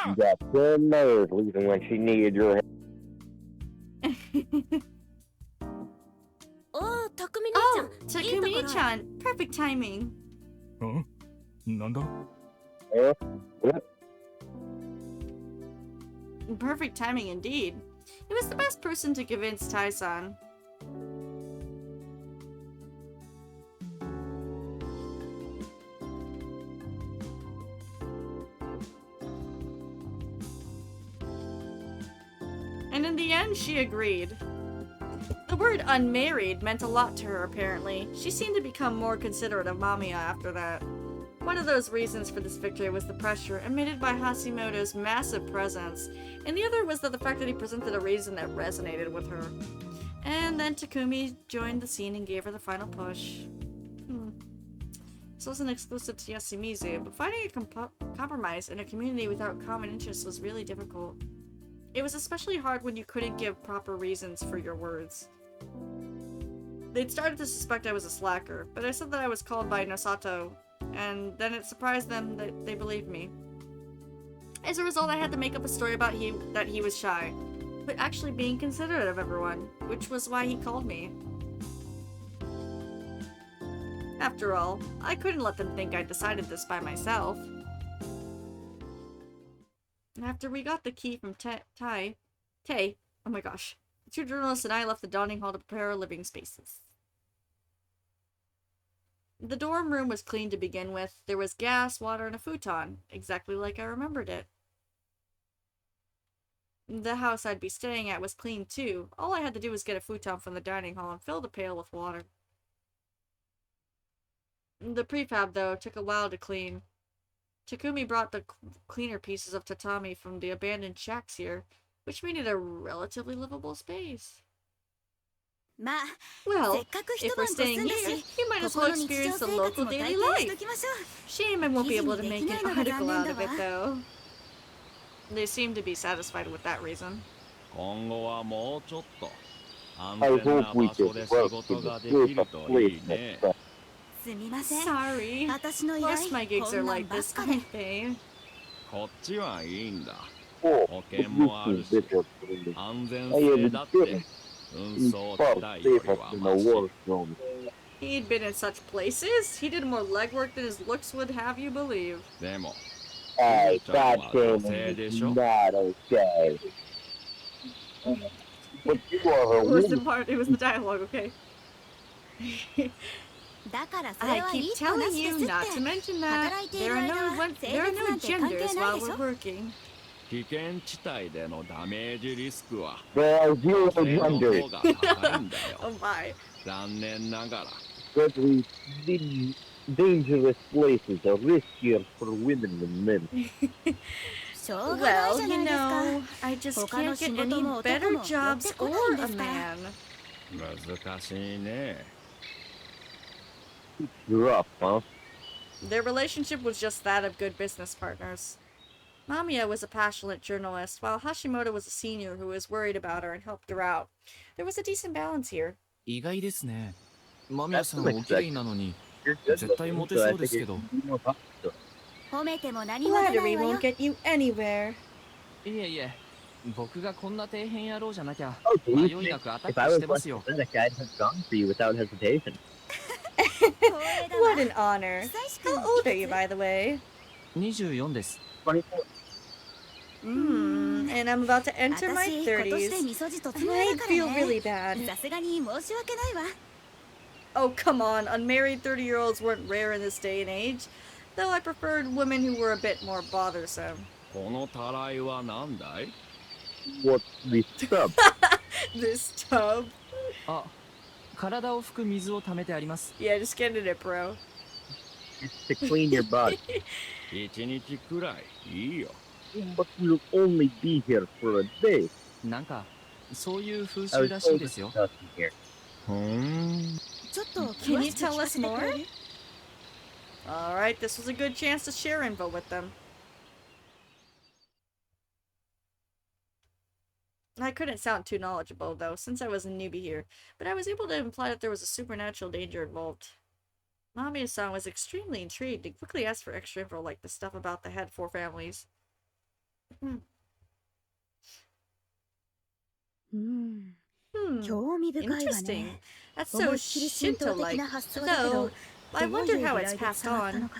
You got 10 nerve leaving when she needed your help. Oh, Takumi-chan. Perfect timing. Huh? なんだ? What? Perfect timing indeed. He was the best person to convince Tai-san. And in the end, she agreed. The word unmarried meant a lot to her, apparently. She seemed to become more considerate of Mamiya after that. One of those reasons for this victory was the pressure emitted by Hashimoto's massive presence, and the other was that the fact that he presented a reason that resonated with her. And then Takumi joined the scene and gave her the final push. This wasn't exclusive to Yasumizu, but finding a compromise in a community without common interests was really difficult. It was especially hard when you couldn't give proper reasons for your words. They'd started to suspect I was a slacker, but I said that I was called by Nosato, and then it surprised them that they believed me. As a result, I had to make up a story about that he was shy, but actually being considerate of everyone, which was why he called me. After all, I couldn't let them think I decided this by myself. After we got the key from Tay, oh my gosh, the two journalists and I left the dining hall to prepare our living spaces. The dorm room was clean to begin with. There was gas, water, and a futon, exactly like I remembered it. The house I'd be staying at was clean too. All I had to do was get a futon from the dining hall and fill the pail with water. The prefab, though, took a while to clean. Takumi brought the cleaner pieces of tatami from the abandoned shacks here, which made it a relatively livable space. Well, if we're staying here, you might as well experience the local daily life. Shame I won't be able to make an article out of it, though. They seem to be satisfied with that reason. I hope we can work in a safer place next time. Sorry. Most my gigs are like this, aren't they? Oh, He'd been in such places. He did more legwork than his looks would have you believe. Hey, that game is not okay. But you are a It was the part. It was the dialogue. Okay. I keep telling you not to mention that. There are no genders while we're working. There are zero genders. Oh my. But dangerous places are riskier for women than men. Well, you know, I just can't get any better jobs or a man. Rough, huh? Their relationship was just that of good business partners. Mamiya was a passionate journalist, while Hashimoto was a senior who was worried about her and helped her out. There was a decent balance here. 意外ですね。間宮さんお綺麗なのに絶対モテそうですけど。Flattery won't get you anywhere. いえいえ、僕がこんな底辺野郎じゃなきゃ迷いなくアタックしてますよ。What an honor. How old are you, by the way? 24です。And I'm about to enter my 30s. I feel really bad. Oh, come on. Unmarried 30-year-olds weren't rare in this day and age. Though I preferred women who were a bit more bothersome. What's this tub? This tub? あ、体を拭く水を溜めてあります。Yeah, just get in it, bro. It's to clean your body. 1日くらいいいよ。But we'll only be here for a day. なんかそういう風習らしいですよ。Can you tell us more? Alright, this was a good chance to share info with them. I couldn't sound too knowledgeable, though, since I was a newbie here, but I was able to imply that there was a supernatural danger involved. Mamiya-san was extremely intrigued and quickly asked for extra info like the stuff about the head 4 families. Interesting. That's so Shinto-like. Though, I wonder how it's passed on.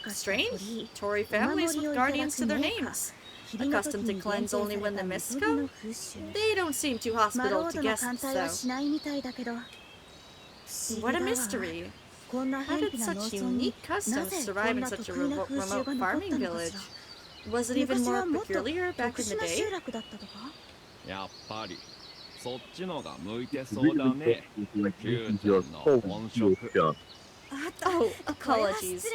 Strange. Torii families with guardians to their names. Accustomed to cleanse only when the mists come? They don't seem too hospitable to guests, though. What a mystery. How did such unique customs survive in such a remote farming village? Was it even more peculiar back in the day? やっぱりそっちのが向いてそうだね。フューチャーの本職。Oh, apologies.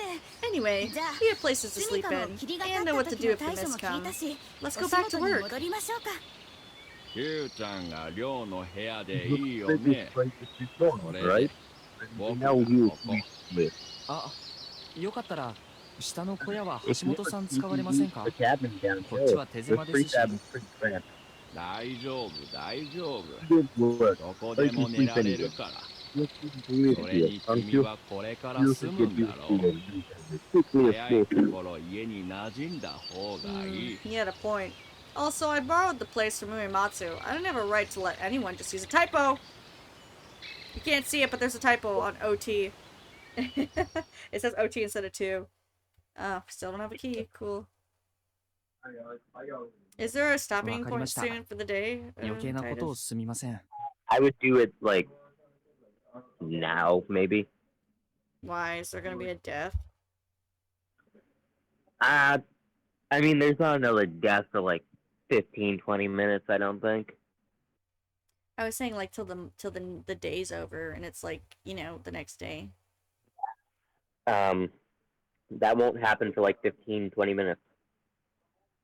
Anyway, we have places to sleep in, and know what to do if the mist comes. Let's go back to work. キューちゃんが寮の部屋でいいよね。それで僕がここ。あ、よかったら下の小屋は橋本さん使われませんか？こっちは手狭ですし。大丈夫、大丈夫。どこでも寝られるから。それに君はこれから住むんだろう。早いところ家に馴染んだ方がいい。He had a point. Also, I borrowed the place from Uematsu. I don't have a right to let anyone just use a typo. You can't see it, but there's a typo on OT. It says OT instead of 2. Oh, still don't have a key. Cool. Is there a stopping point soon for the day? I would do it like now, maybe. Why? Is there gonna be a death? I mean, there's not another death for like 15-20 minutes, I don't think. I was saying like till the day's over and it's like, you know, the next day. That won't happen for like 15-20 minutes.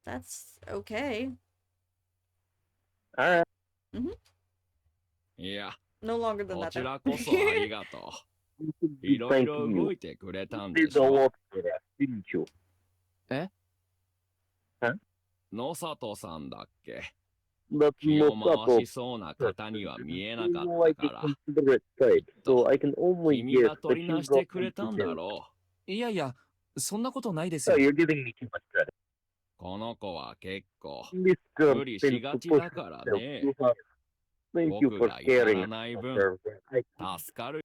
That's okay. Alright. Yeah. No longer than that. こちらこそありがとう。いろいろ動いてくれたんでしょ。え？野里さんだっけ？気を回しそうな方には見えなかったから。君が取りなしてくれたんだろう。いやいや、そんなことないですよ。この子は結構無理しがちだからね。僕がやらない分、助かる。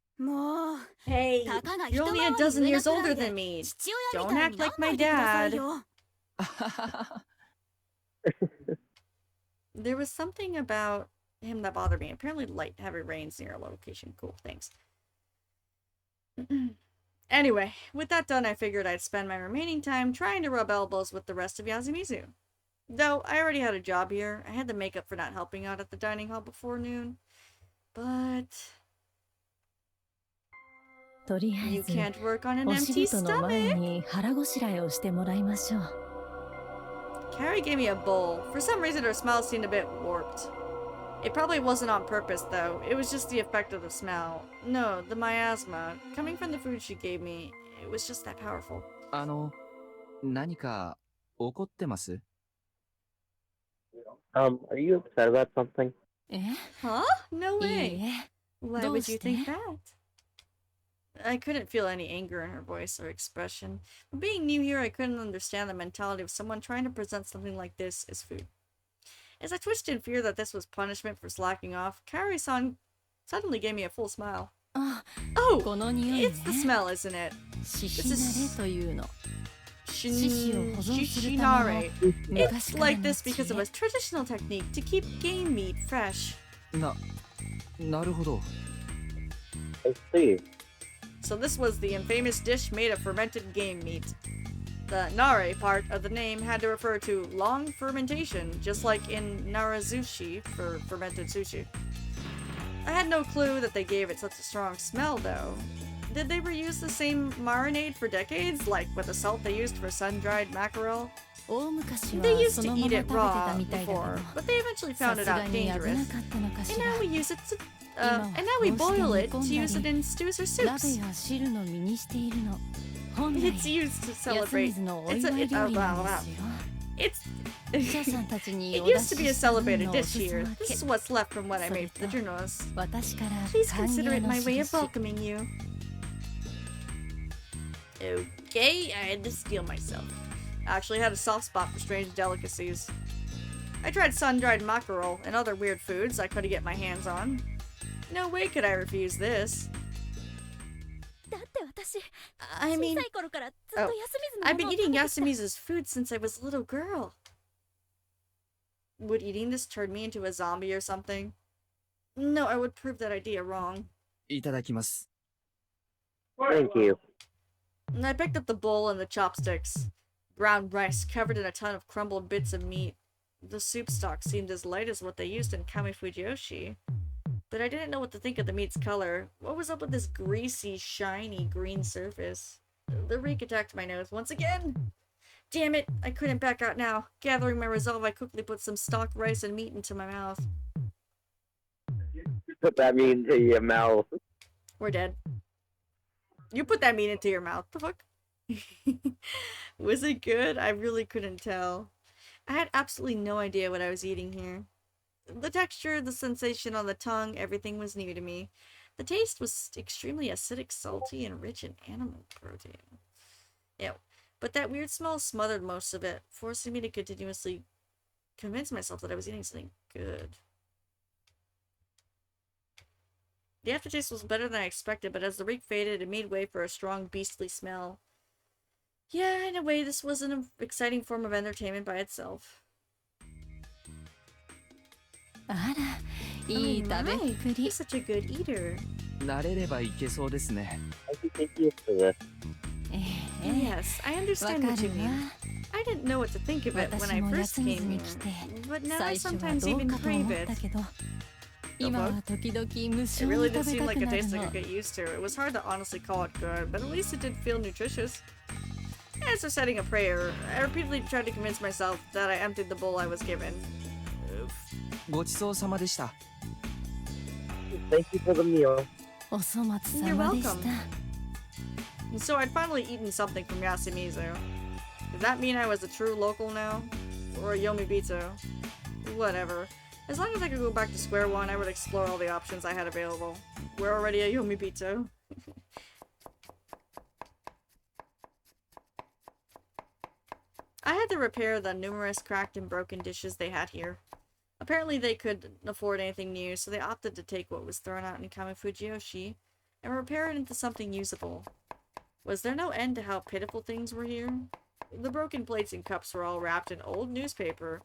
Hey, you're only a dozen years older than me. Don't act like my dad. There was something about him that bothered me. Apparently light, heavy rains near a location. Cool, thanks. Anyway, with that done, I figured I'd spend my remaining time trying to rub elbows with the rest of Yasumizu. Though, I already had a job here. I had to make up for not helping out at the dining hall before noon. But... you can't work on an empty stomach! Carrie gave me a bowl. For some reason, her smile seemed a bit warped. It probably wasn't on purpose, though. It was just the effect of the smell. No, the miasma. Coming from the food she gave me, it was just that powerful. 何か怒ってます? Are you upset about something? Huh? No way. Why would you think that? I couldn't feel any anger in her voice or expression. But being new here, I couldn't understand the mentality of someone trying to present something like this as food. As I twitched in fear that this was punishment for slacking off, Kaori-san suddenly gave me a full smile. Oh! It's the smell, isn't it? This is... Shishinare. It's like this because of a traditional technique to keep game meat fresh. なるほど. I see. So this was the infamous dish made of fermented game meat. The nare part of the name had to refer to long fermentation, just like in narazushi for fermented sushi. I had no clue that they gave it such a strong smell, though. Did they reuse the same marinade for decades, like with the salt they used for sun-dried mackerel? They used to eat it raw before, but they eventually found it out dangerous. And now we use it to, and now we boil it to use it in stews or soups. It's used to celebrate. It used to be a celebrated dish here. This is what's left from what I made for the journalists. Please consider it my way of welcoming you. Okay, I had to steel myself. I actually had a soft spot for strange delicacies. I tried sun-dried mackerel and other weird foods I couldn't get my hands on. No way could I refuse this. I mean, I've been eating Yasumizu's food since I was a little girl. Would eating this turn me into a zombie or something? No, I would prove that idea wrong. いただきます. Thank you. And I picked up the bowl and the chopsticks. Brown rice covered in a ton of crumbled bits of meat. The soup stock seemed as light as what they used in Kamifujiyoshi. but I didn't know what to think of the meat's color. What was up with this greasy, shiny green surface? The reek attacked my nose once again. Damn it, I couldn't back out now. Gathering my resolve, I quickly put some stock rice and meat into my mouth. Put that meat into your mouth. We're dead. You put that meat into your mouth. The fuck? Was it good? I really couldn't tell. I had absolutely no idea what I was eating here. The texture, the sensation on the tongue, everything was new to me. The taste was extremely acidic, salty, and rich in animal protein. Ew. But that weird smell smothered most of it, forcing me to continuously convince myself that I was eating something good. The aftertaste was better than I expected, but as the reek faded, it made way for a strong, beastly smell. Yeah, in a way, this was an exciting form of entertainment by itself. He's such a good eater. 慣れればいけそうですね。 Yes, I understand what you mean. I didn't know what to think of it when I first came here, but now I sometimes even crave it. It really did seem like a taste I could get used to. It was hard to honestly call it good, but at least it did feel nutritious. As for setting a prayer, I repeatedly tried to convince myself that I emptied the bowl I was given. Oof. ごちそうさまでした。 Thank you for the meal. You're welcome. So I'd finally eaten something from Yasumizu. Does that mean I was a true local now? Or a Yomibito? Whatever. As long as I could go back to square one, I would explore all the options I had available. We're already a Yomibito. I had to repair the numerous cracked and broken dishes they had here. Apparently they couldn't afford anything new, so they opted to take what was thrown out in Kamifujiyoshi and repair it into something usable. Was there no end to how pitiful things were here? The broken plates and cups were all wrapped in old newspaper,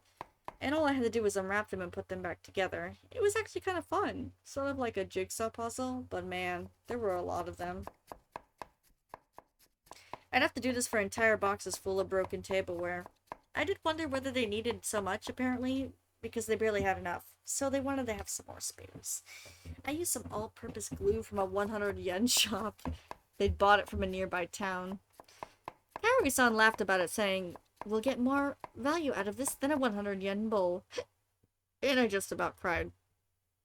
and all I had to do was unwrap them and put them back together. It was actually kind of fun, sort of like a jigsaw puzzle, but man, there were a lot of them. I'd have to do this for entire boxes full of broken tableware. I did wonder whether they needed so much, apparently, because they barely had enough, so they wanted to have some more spares. I used some all-purpose glue from a 100 yen shop. They'd bought it from a nearby town. Kaori-san laughed about it, saying, "We'll get more value out of this than a 100 yen bowl." And I just about cried.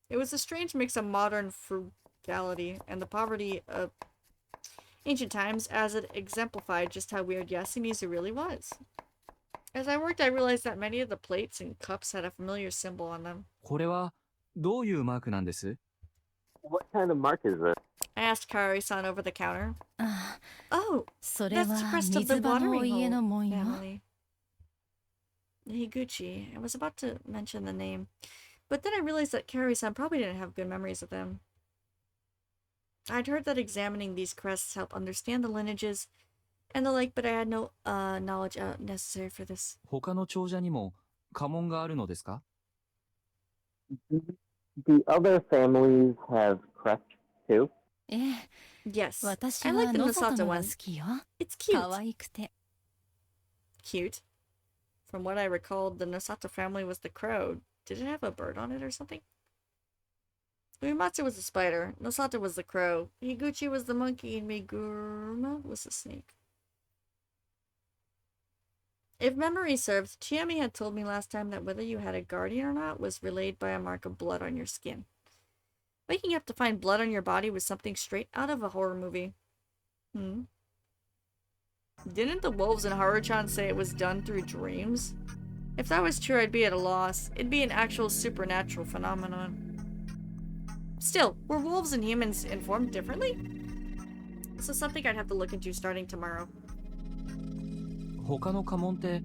It was a strange mix of modern frugality and the poverty of ancient times, as it exemplified just how weird Yasumizu really was. As I worked, I realized that many of the plates and cups had a familiar symbol on them. これはどういうマークなんです？ What kind of mark is it? I asked Kaori-san over the counter. Oh, that's the crest of the watering hole family. Higuchi. I was about to mention the name, but then I realized that Kaori-san probably didn't have good memories of them. I'd heard that examining these crests helped understand the lineages and the like, but I had no knowledge necessary for this. 他の長者にも家紋があるのですか？ The other families have crests too? Yes, I like the Nosato one. It's cute. Cute? From what I recalled, the Nosato family was the crow. Did it have a bird on it or something? Uematsu was the spider, Nosato was the crow, Higuchi was the monkey, and Meguruma was the snake. If memory serves, Chiami had told me last time that whether you had a guardian or not was relayed by a mark of blood on your skin. Waking up to find blood on your body was something straight out of a horror movie. Didn't the wolves in Haruchan say it was done through dreams? If that was true, I'd be at a loss. It'd be an actual supernatural phenomenon. Still, were wolves and humans informed differently? This is something I'd have to look into starting tomorrow. 他の家紋って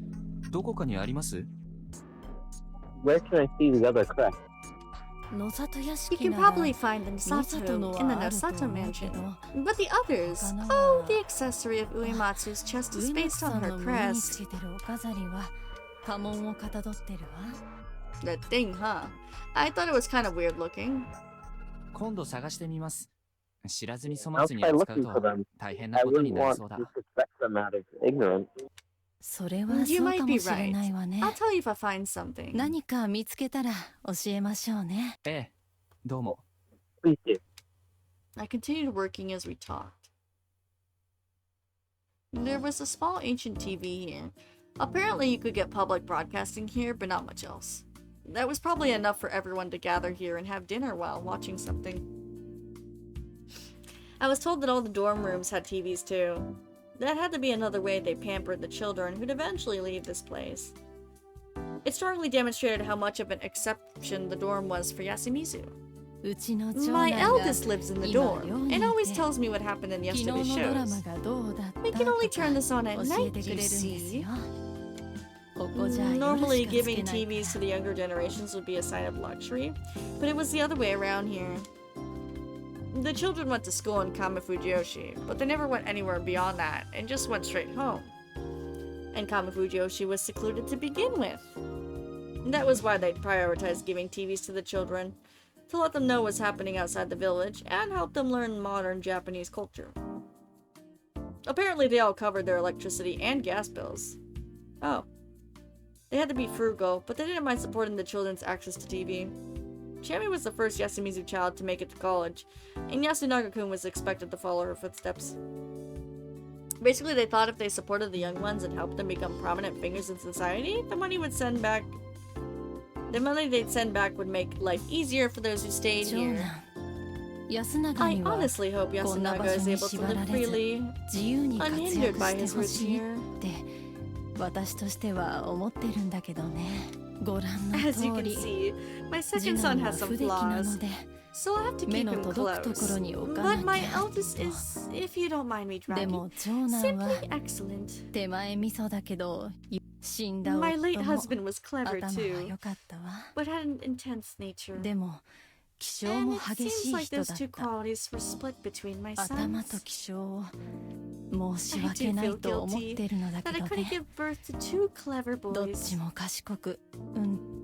どこかにあります？ Where can I see the other crest? You can probably find the Nosato in the Nosato mansion. But the others? Oh, the accessory of Uematsu's chest is based on her crest. The thing, huh? I thought it was kind of weird looking. 今度探してみます。知らずに粗末に扱うと大変なことになりそうだ。You might be right. I'll tell you if I find something. 何か見つけたら教えましょうね。ええ、どうも。I continued working as we talked. There was a small ancient TV here. Apparently you could get public broadcasting here, but not much else. That was probably enough for everyone to gather here and have dinner while watching something. I was told that all the dorm rooms had TVs too. That had to be another way they pampered the children who'd eventually leave this place. It strongly demonstrated how much of an exception the dorm was for Yasumizu. My eldest lives in the dorm and always tells me what happened in yesterday's shows. We can only turn this on at night, you see. Normally, giving TVs to the younger generations would be a sign of luxury, but it was the other way around here. The children went to school in Kamifujiyoshi, but they never went anywhere beyond that, and just went straight home. And Kamifujiyoshi was secluded to begin with. That was why they prioritized giving TVs to the children, to let them know what's happening outside the village, and help them learn modern Japanese culture. Apparently they all covered their electricity and gas bills. Oh. They had to be frugal, but they didn't mind supporting the children's access to TV. Chami was the first Yasumizu child to make it to college, and Yasunaga-kun was expected to follow her footsteps. Basically, they thought if they supported the young ones and helped them become prominent figures in society, the money they'd send back would make life easier for those who stayed here. I honestly hope Yasunaga is able to live freely, unhindered by his roots here. As you can see, my second son has some flaws, so I'll have to keep him close. But my eldest is, if you don't mind me dragging, simply excellent. My late husband was clever too, but had an intense nature. And it seems like those two qualities were split between my sons. I do feel guilty that I couldn't give birth to two clever boys.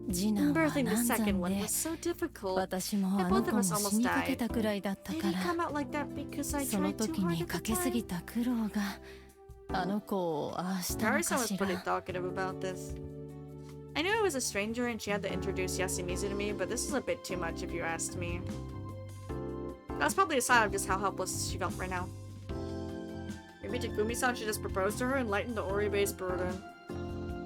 Birthing the second one was so difficult that both of us almost died. Did he come out like that because I tried too hard at the time? Kari-san was pretty talkative about this. I knew I was a stranger and she had to introduce Yasumizu to me, but this is a bit too much if you asked me. That's probably a sign of just how helpless she felt right now. Maybe Takumi-san should just propose to her and lighten the Oribe's burden.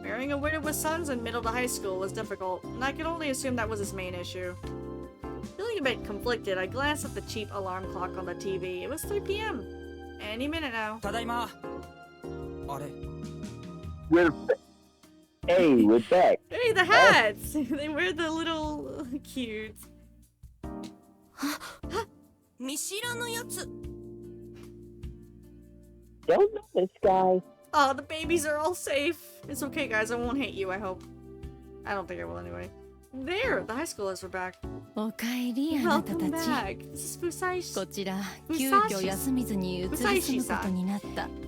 Marrying a widow with sons in middle to high school was difficult, and I could only assume that was his main issue. Feeling a bit conflicted, I glanced at the cheap alarm clock on the TV. It was 3 p.m. Any minute now. Tadaima. Hey, we're back. Hey, the hats! They wear the little cute. Don't know this guy. Oh, the babies are all safe. It's okay, guys. I won't hate you, I hope. I don't think I will anyway. There, the high schoolers were back. Welcome back. This is Fusashi-san.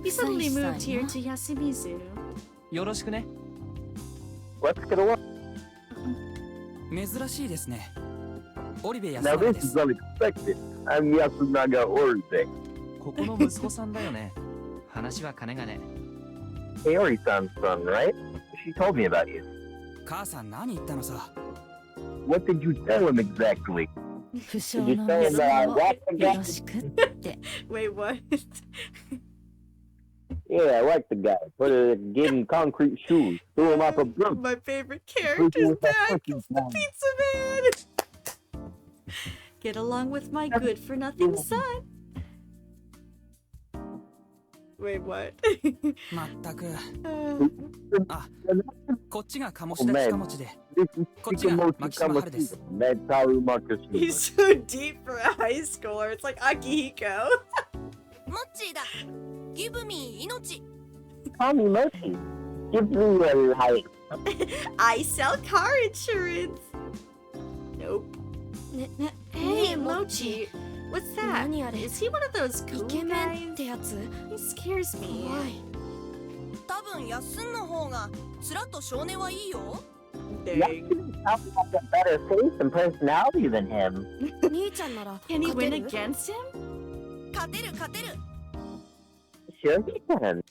He suddenly moved here to Yasumizu. What's gonna work? Now this is unexpected. I'm Yasunaga Oribe. Kaori-san's son, right? She told me about you. What did you tell him exactly? Did you tell him that I rocked the guy? Wait, what? Yeah, I like the guy. Give him concrete shoes. Threw him off a roof. My favorite character's back. It's the Pizza Man. Get along with my good-for-nothing son. Wait, what? He's so deep for a high schooler. It's like Akihiko. Give me inochi. Call me Mochi. Give me your height. I sell car insurance. Nope. Hey, Mochi. What's that? Is he one of those cool guys? He scares me. Yaku's probably got a better face and personality than him. Can he win against him? Sure he can.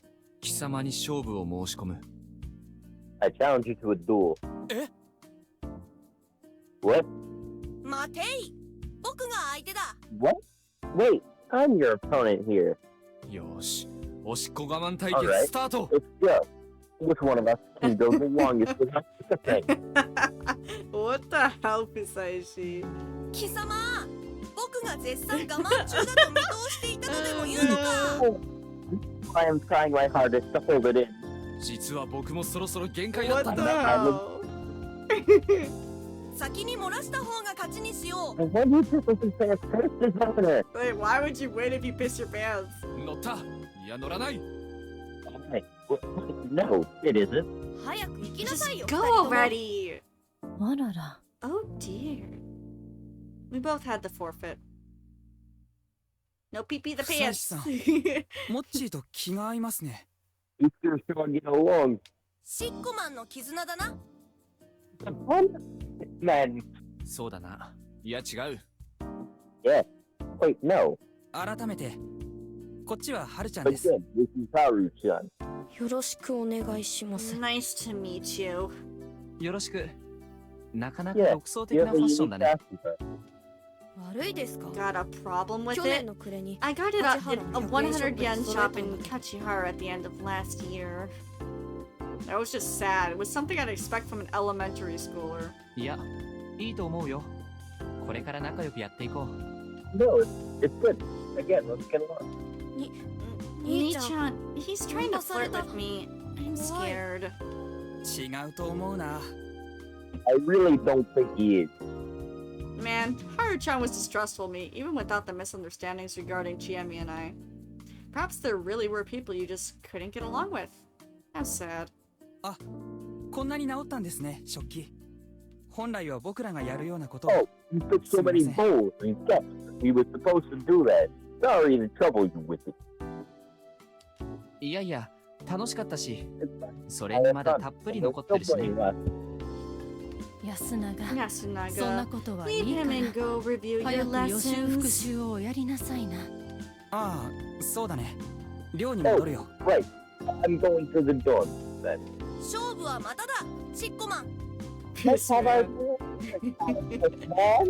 I challenge you to a duel. What? What? Wait, I'm your opponent here. よし、おしっこ我慢対 All 決 right, スタート let's go. Which one of us can go the longest without the thing? What the hell, Pisaishi? 貴様僕が絶賛我慢中だと見通していたとでも言うのか I am trying my hardest to hold it in. 実は僕もそろそろ限界だったん What the だ hell? 先に漏らした方が勝ちにしよう And when you piss his pants first, is happening? Wait, why would you win if you piss your pants? 乗った。いや乗らない。 Hey, no, it isn't. 早く行きな Just さいよ go 二人とも already! あらら Oh dear. We both had the forfeit. No pee-pee the pants! モッチーと気が合いますね。 You two sure get along. シッコマンの絆だな Man, そうだな。いや違う。 yeah. Wait, no. 改めて、こっちはハルちゃん But です。 again, this is Haru-chan. よろしくお願いします。 Nice to meet you. よろしく。なかなか Yeah, 独創的 you な have ファ a ッション unique だね。 costume. 悪いですか Got a problem with 去年 it? の暮れに I got it at a 100 100 yen shop in Kachihara at the end of last year. That was just sad. It was something I'd expect from an elementary schooler. いや、いいと思うよ。これから仲良くやっていこう。 No, it's good. Again, let's get along. 兄ちゃん Nichan, he's trying to flirt with me. I'm scared. 違うと思うな。 I really don't think he is. Man, Haru-chan was distrustful of me, even without the misunderstandings regarding Chiemi and I. Perhaps there really were people you just couldn't get along with. How sad. あ、こんなに治ったんですね、食器。本来は僕らがやるようなこと Oh, を。 you took so many bowls and cups. We were supposed to do that. Sorry to trouble you with it. いやいや、楽しかったし、 It's fine. それにまだたっぷり残ってるしね。 安永、 Yasunaga, そんなことはい leave いか him ら and go review your 早く予習復 lessons. 習をおやりなさいな。ああ、そうだね。寮に戻るよ。 Right. I'm going to the dorm then. 勝負はまただシッコマン Piss Have I- man.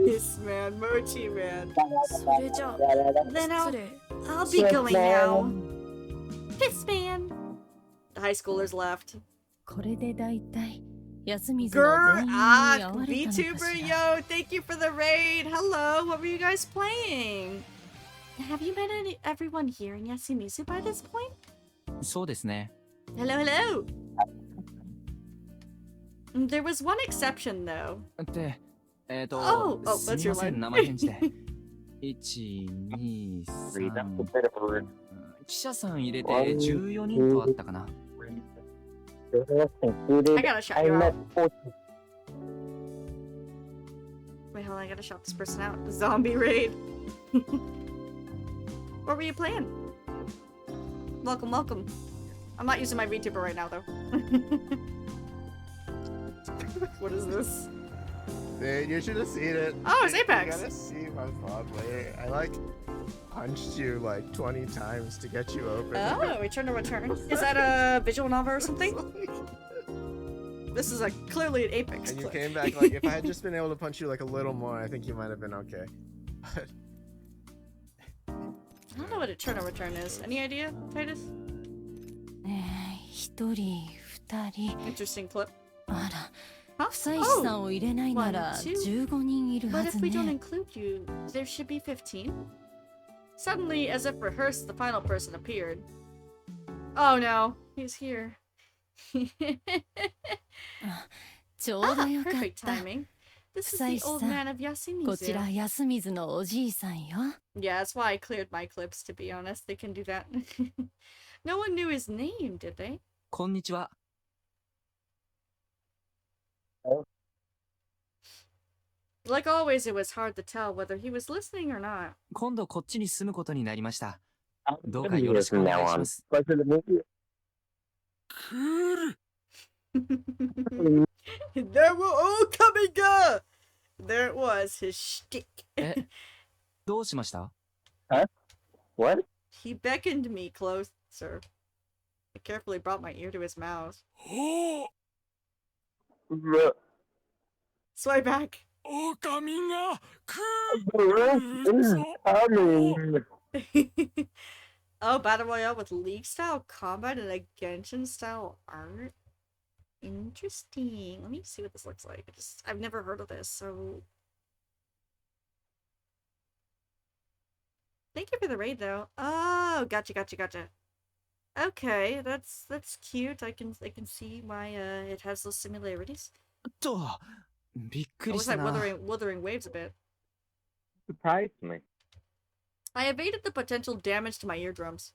Piss man, Mochi man. それじゃあ、 Then 失 I'll, 礼。 I'll be going now. Piss man. The high schoolers left. これでだいたい安水の Grr, 全員に ah, 会われたのか VTuber, しら。 yo, thank you for the raid. Hello, what were you guys playing? Have you met everyone here in Yasumizu by this point? そうですね。 Hello, hello. There was one exception, though. って、Oh, oh, す that's み your ません、 line. 生返事で。1、2、 Three, that's a 3。 bit of a 記者さん入れて14人とあったかな。 included. I gotta shout I you met out. 14. Wait, hold on, I gotta shout this person out. Zombie raid. What were you playing? Welcome, welcome. I'm not using my VTuber right now, though. What is this? Dude, you should have seen it. Oh, it's Apex. You gotta see my vlog later. I like punched you like 20 times to get you open. Oh, return to return. Is that a visual novel or something? This is clearly an Apex And you clip. came back like, if I had just been able to punch you like a little more, I think you might have been okay. But I don't know what a turn or return is. Any idea, Titus? 一人、二人。 Interesting clip. あら、 Huh? 不採士さんを入れないなら One, two. 15人いる But は if ず we don't ね。 include you, there should be 15. Suddenly, as if rehearsed, the final person appeared. Oh no, he's here. ちょうどよかっ Perfect た。 timing. This is 不採 the 士 old さ man ん、 of こちら Yasumizu. 安水のおじいさんよ。 Yeah, that's why I cleared my clips, to be honest. They can do that. No one knew his name, did they? こんにちは。 Like always, it was hard to tell whether he was listening or not. 今度こっちに住むことになりました。 I'm どう gonna か be よろ here しく from お願 now いし on. ます。 Pleasure to meet you. There were all coming up! There it was, his shtick. え、どうしました What? He beckoned me closer. I carefully brought my ear to his mouth. Sway back. Oh, Battle Royale with League-style combat and a Genshin-style art? Interesting. Let me see what this looks like. I've never heard of this, so... Thank you for the raid, though. Oh, gotcha. Okay, that's cute. I can see why it has those similarities. I was like wuthering waves a bit. Surprised me. I evaded the potential damage to my eardrums.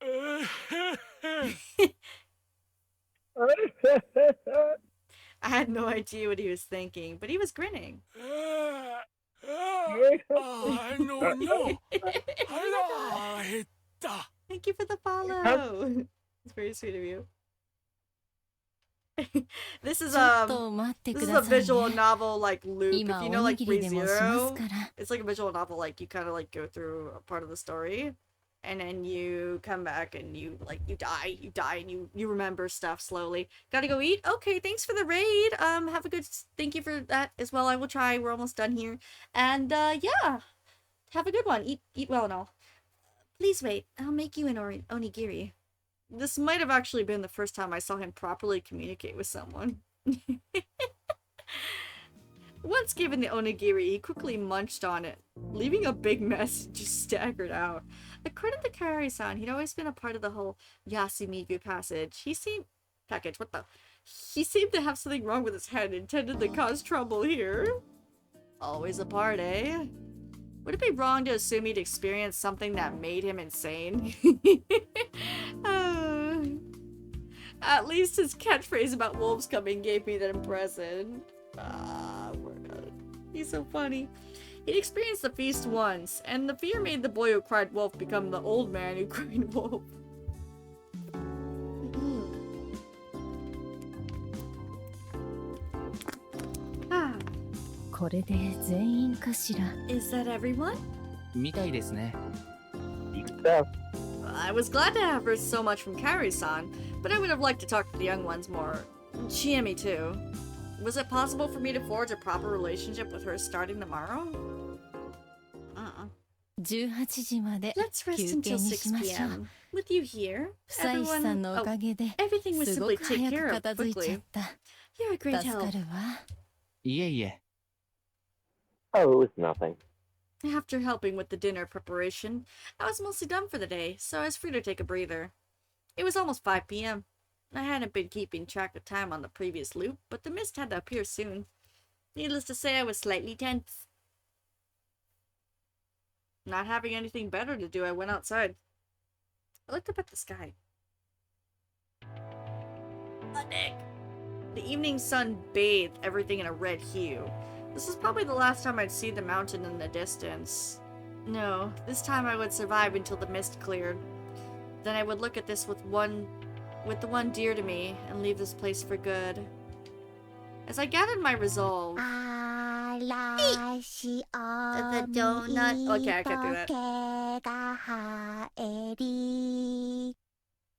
I had no idea what he was thinking, but he was grinning. Thank you for the follow. It's very sweet of you. This is a visual novel like loop. If you know like ReZero, it's like a visual novel, like you kind of like go through a part of the story and then you come back and you die and you remember stuff slowly. Gotta go eat. Okay, thanks for the raid. Have a good, thank you for that as well. I will try. We're almost done here. And yeah, have a good one. Eat well and all. Please wait, I'll make you an onigiri. This might have actually been the first time I saw him properly communicate with someone. Once given the onigiri, he quickly munched on it, leaving a big mess and just staggered out. According to Kaori-san, he'd always been a part of the whole Yasumigu passage. He seemed to have something wrong with his head and intended to cause trouble here. Always a part, eh? Would it be wrong to assume he'd experienced something that made him insane? At least his catchphrase about wolves coming gave me that impression. He's so funny. He'd experienced the feast once, and the fear made the boy who cried wolf become the old man who cried wolf. Is that everyone? みたいですね。 I was glad to have heard so much from Kaori-san, but I would have liked to talk to the young ones more. Chiemi too. Was it possible for me to forge a proper relationship with her starting tomorrow? Let's rest until 6 p.m. With you here, everything was simply taken care of quickly. You're a great help. いえいえ。 Oh, it was nothing. After helping with the dinner preparation, I was mostly done for the day, so I was free to take a breather. It was almost 5 p.m. I hadn't been keeping track of time on the previous loop, but the mist had to appear soon. Needless to say, I was slightly tense. Not having anything better to do, I went outside. I looked up at the sky. The evening sun bathed everything in a red hue. This was probably the last time I'd see the mountain in the distance. No, this time I would survive until the mist cleared. Then I would look at this with the one dear to me and leave this place for good. As I gathered my resolve... The donut... Okay, I can't do that.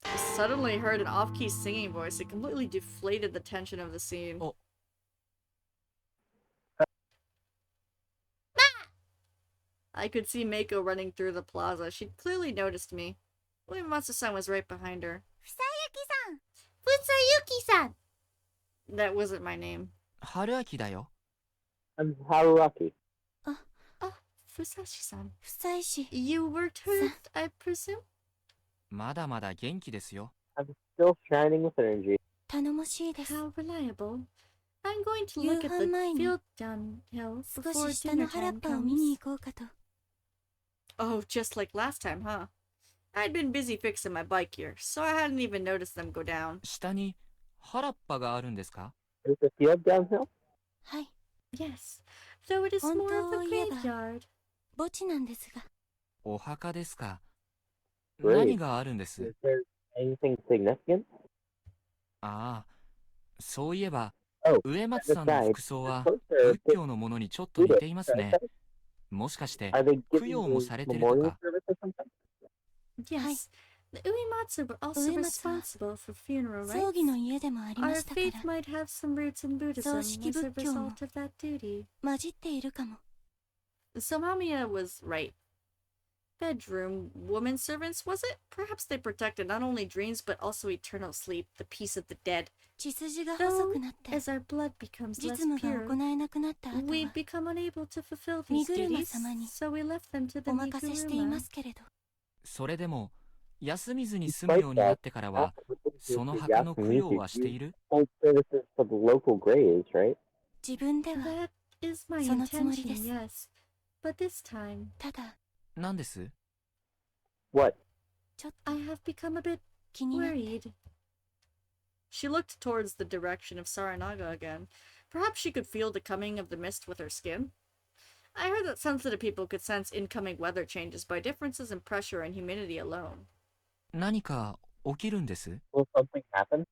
I suddenly heard an off-key singing voice. It completely deflated the tension of the scene. Oh. I could see Mako running through the plaza. She'd clearly noticed me. Uematsu-san was right behind her. Fusayuki-san! Fusayuki-san! That wasn't my name. Haruaki だよ。I'm Haruaki. Fusashi-san. Fusashi. You worked hurt, I presume? まだまだ元気ですよ。I'm still shining with energy. 頼もしいです。 How reliable. I'm going to look at the field downhill before dinner time comes. Oh, just like last time, huh? I'd been busy fixing my bike gear, so I hadn't even noticed them go down. 下に原っぱがあるんですか? Is the field downhill? はい。 Yes, though it is more of a graveyard. 墓地なんですが。お墓ですか。 Great. 何があるんです? Is there anything significant? ああ、そういえば、 Oh, 植松さんの服装は仏教のものにちょっと似ていますね。もしかして、供養もされてるとか。Yes, The Uematsu were also responsible for funeral rites. 葬儀の家でもありま Our したか faith ら might have some roots in Buddhism 葬 as 式 a 仏教も result of that duty. 混じっているかも。 So Mamiya was right. Bedroom woman servants, was it? Perhaps they protected not only dreams but also eternal sleep, the peace of the dead. 血筋が細くなって As our blood becomes 実 less 務が pure, 行えなくなった後 we は become unable to fulfill 身 these 車 duties, 様に so we left them to the お任せしていま Miguruma. すけれど。それでも休みずに済むようになってからはその墓の供養はしている？ Hold services for the local graves, right? 自分では That is my そのつもり intention, です。 yes. But this time, ただ、何です？ What? ちょっと I have become a bit 気になって。 worried. She looked towards the direction of Saranaga again. Perhaps she could feel the coming of the mist with her skin. I heard that sensitive people could sense incoming weather changes by differences in pressure and humidity alone. 何か起きるんです？ Will something happen?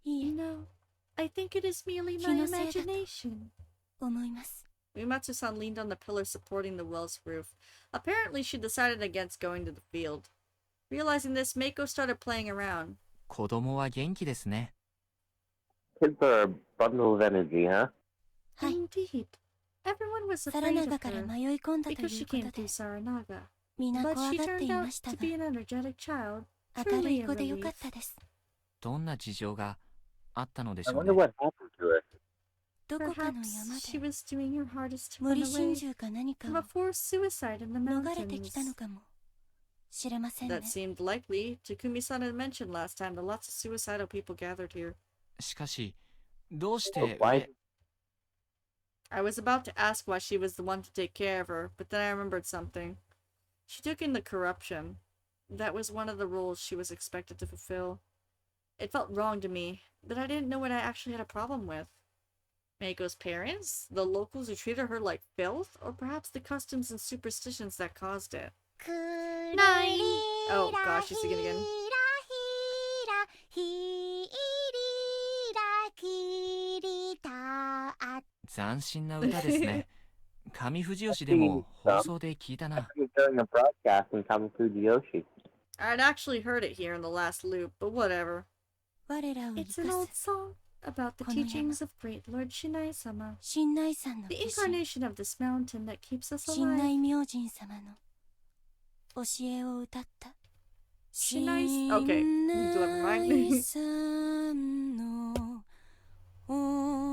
いいえ、 No, I think it is merely 気 my のせいだと imagination. 思います。 Uematsu-san leaned on the pillar supporting the well's roof. Apparently, she decided against going to the field. Realizing this, Meiko started playing around. 子供は元気ですね。 Kids are a bundle of energy, huh? はい。 Indeed. Everyone was サラ afraid ナ of ガから her 迷い込んだと because い she うこと came で through Saranaga. 皆 But 怖 she がってい turned ま out した to が be an energetic child. 明る Truly い a 子でよかっ relief. たです。どんな事情があったのでし I ょう wonder ね。 what happened to her. どこかの Perhaps 山 she で was doing her hardest to 無 run 理心 away 中か何か from a を forced suicide in the 逃れてき mountains. たのかもしれませんね。 That seemed likely. Takumi-san had mentioned last time that lots of suicidal people gathered here. しかしどうし But て why? I was about to ask why she was the one to take care of her, but then I remembered something. She took in the corruption. That was one of the roles she was expected to fulfill. It felt wrong to me, but I didn't know what I actually had a problem with. Meiko's parents? The locals who treated her like filth? Or perhaps the customs and superstitions that caused it? 9! Oh gosh, she's singing again. 斬新な歌ですね。上藤吉でも放送で聞いたな。 During a broadcast in Kamifuji Yoshi. I'd actually heard it here in the last loop, but whatever. 我らを生 It's か an old す song about the この山。 teachings of great Lord Shinai-sama, 神内山の the 化身 incarnation of this mountain that keeps us 神 alive. 内明神様の教えを歌った Shinai- okay, never mind. 神内山のお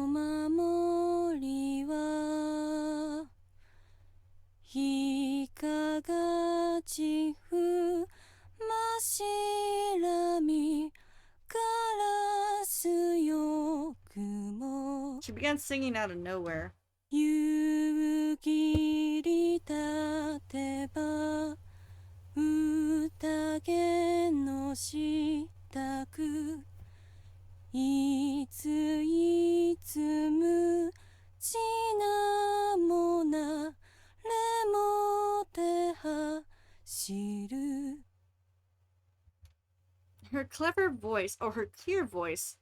守りはいかがちふましらみからすよくも She began singing out of nowhere. 夕霧立てば宴の支度いついつむちなもなれもて走る Her clever voice, or her clear voice,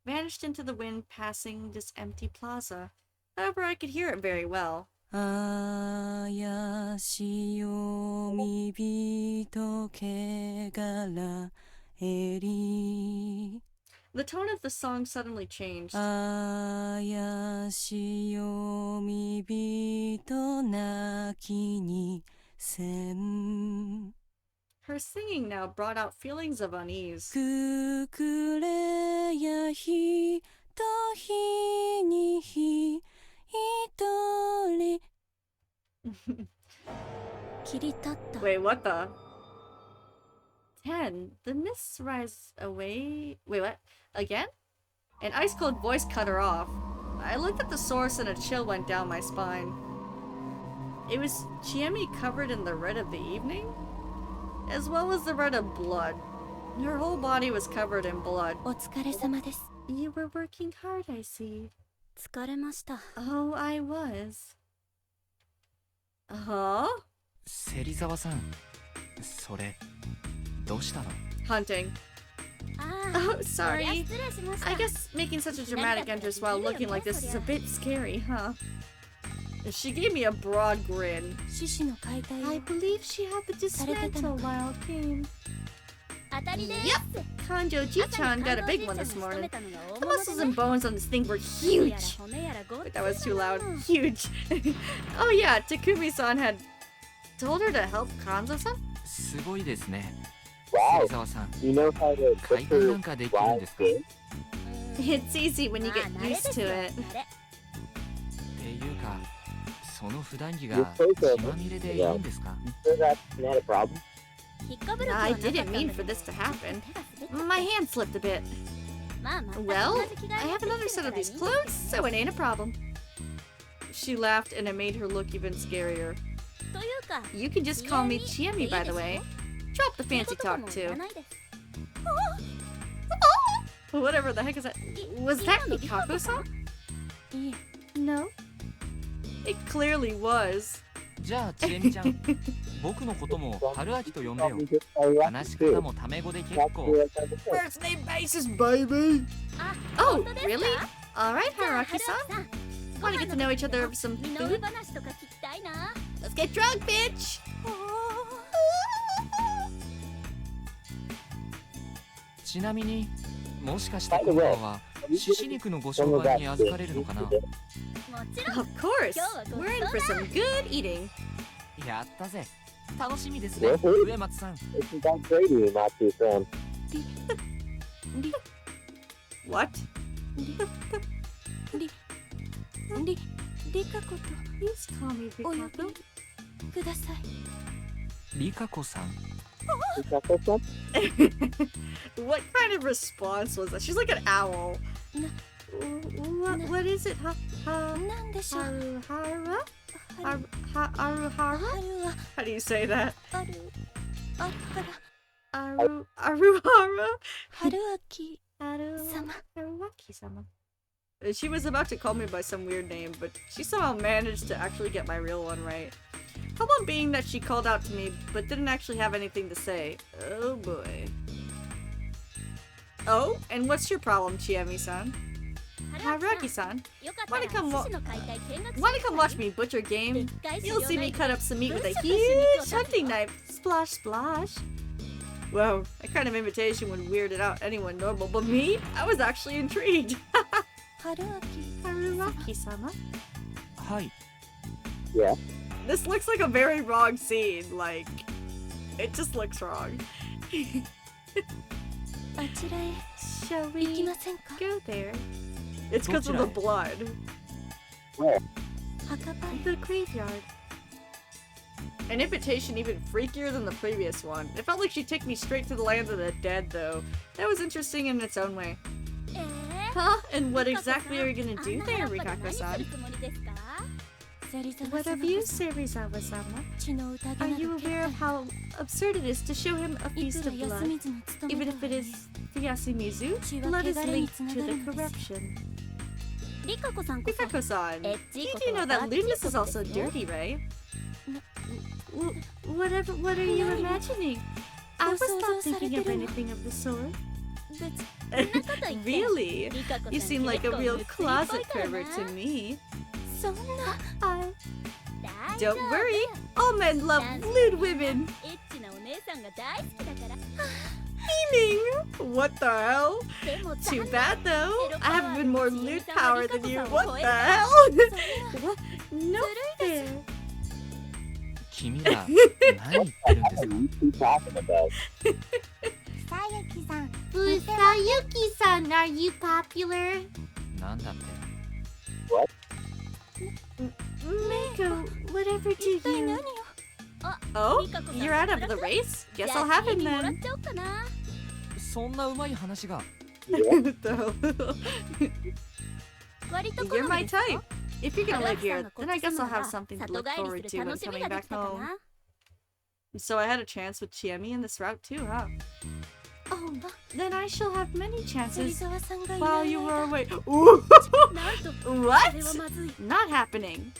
vanished into the wind passing this empty plaza. However, I could hear it very well. あやしよみびとけがらえり The tone of the song suddenly changed. あやしよみびと泣きにせん Her singing now brought out feelings of unease. くくれやひとひにひとり切り立った Wait, what the? 10. The mists rise away. Wait, what? Again? An ice-cold voice cut her off. I looked at the source and a chill went down my spine. It was Chiemi covered in the red of the evening? As well as the red of blood. Her whole body was covered in blood. お疲れ様です You were working hard, I see. 疲れました Oh, I was. Huh? 芹沢さん、それどうしたの？ Hunting. あ Oh, sorry. 失礼しました I guess making such a dramatic entrance while looking like this is a bit scary, huh? She gave me a broad grin. 獅子の解体 I を believe she had the dismantle while it came. Yep, Kanjo-ji-chan got a big one this morning. The muscles and bones on this thing were huge. Wait, that was too loud. Huge. Oh yeah, Takumi-san had told her to help Kanzo-san? Wow. You know how to butcher wild game? It's easy when you get used to it. You're so good. Yeah. You sure that's not a problem? I didn't mean for this to happen. My hand slipped a bit. Well, I have another set of these clothes, so it ain't a problem. She laughed and it made her look even scarier. You can just call me Chiemi, by the way. Drop the fancy talk, too. Whatever the heck is that? Was that Mikako-san? No. It clearly was. じゃあ、ちえみちゃん、僕のことも春秋と呼んでよ。話し方もタメ語で結構。First name basis, baby! Oh, really? Alright, Haruaki-san. Wanna get to know each other over some food? Let's get drunk, bitch! ちなみに、もしかして今晩は獅子肉のご紹介に預かれるのかな？ Of course! We're in for some good eating. やったぜ。楽しみですね、上松さん。What? リカコと Please call me お呼 Rikako. びください。リカコさん。What kind of response was that? She's like an owl. What is it? Haruhara? Aruhara? How do you say that? Aruhara? Haruaki-sama. She was about to call me by some weird name, but she somehow managed to actually get my real one right. Problem being that she called out to me, but didn't actually have anything to say. Oh boy. Oh, and what's your problem, Chiemi-san? Haruaki-san, wanna come watch me butcher game? You'll see me cut up some meat with a huge hunting knife. Splash, splash. Whoa, that kind of invitation would weirded out anyone normal, but me? I was actually intrigued. Haruaki-sama? Hi. Yeah. This looks like a very wrong scene, like, it just looks wrong. Shall we go there? It's because of the blood. Where? The graveyard. An invitation even freakier than the previous one. It felt like she'd take me straight to the land of the dead, though. That was interesting in its own way. Huh? And what exactly are you gonna do there, Rikako-san? What of you, Serizawa-sama? Are you aware of how absurd it is to show him a feast of blood? Even if it is Yasumizu, blood is linked to the corruption. Rikako-san, did you know that lewdness is also dirty, right? What are you imagining? I was not thinking of anything of the sort. Really? You seem like a real closet pervert to me. Don't worry, all men love lewd women. Meaning? What the hell? Too bad though. I have been more lewd power than you. What the hell? What? No fair. 君ら、何言ってるんですか？ Sayuki-san, are you popular? なんだって？ What? Mako, whatever do you... Oh? You're out of the race? Guess I'll have him then. そんなうまい話が。What the hell? You're my type. If you're gonna live here, then I guess I'll have something to look forward to when coming back home. So I had a chance with Chiemi in this route too, huh? Oh, then I shall have many chances while you were away. What? Not happening.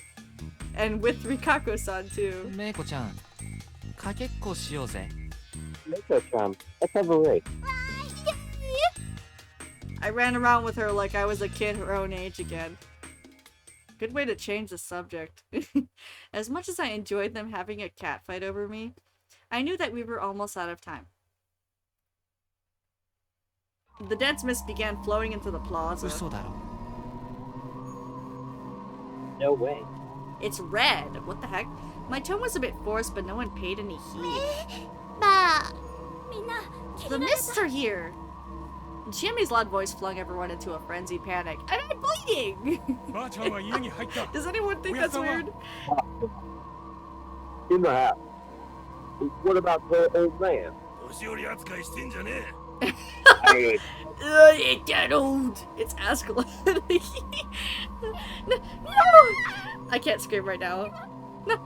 And with Rikako-san too. メイコちゃん、かけっこしようぜ。Miko-chan, let's have a race. I ran around with her like I was a kid her own age again. Good way to change the subject. As much as I enjoyed them having a cat fight over me, I knew that we were almost out of time. The dense mist began flowing into the plaza. No way. It's red. What the heck? My tone was a bit forced, but no one paid any heed. The mists are here! Chiami's loud voice flung everyone into a frenzied panic. And I'm bleeding! Does anyone think that's weird? In the house. What about the old man? I ain't that old. It's Ascalon. No! I can't scream right now. No!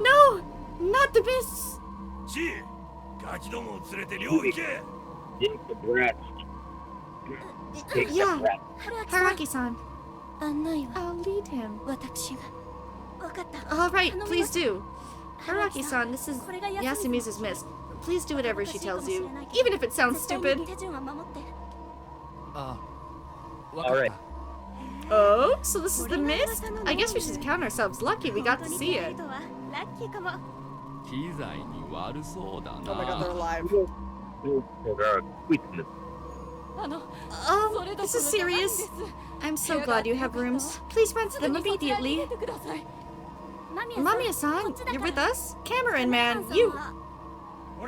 No! Not the mists! Yeah, Haraki-san. I'll lead him. Alright, please do. Haraki-san, this is Yasumi's mist. Please do whatever she tells you, even if it sounds stupid. Alright. Oh, so this is the mist? I guess we should count ourselves lucky we got to see it. Oh my god, they're alive. This is serious. I'm so glad you have rooms. Please rent them immediately. Mamiya-san, you're with us? Cameraman man, you... I'll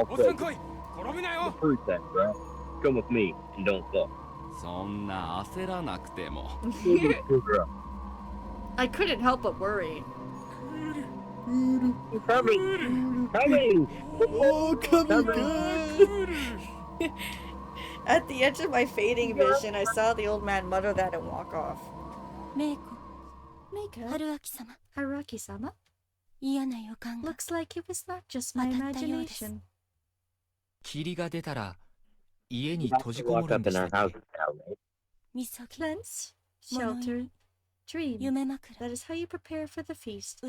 take it. The fruit then, bro. Come with me and don't fuck. I couldn't help but worry. Coming! Coming! Oh, coming good! At the edge of my fading vision, I saw the old man mutter that and walk off. Meiko. Haraki-sama? Looks like it was not just my imagination. Cleanse, shelter, dream. That is how you prepare for the feast.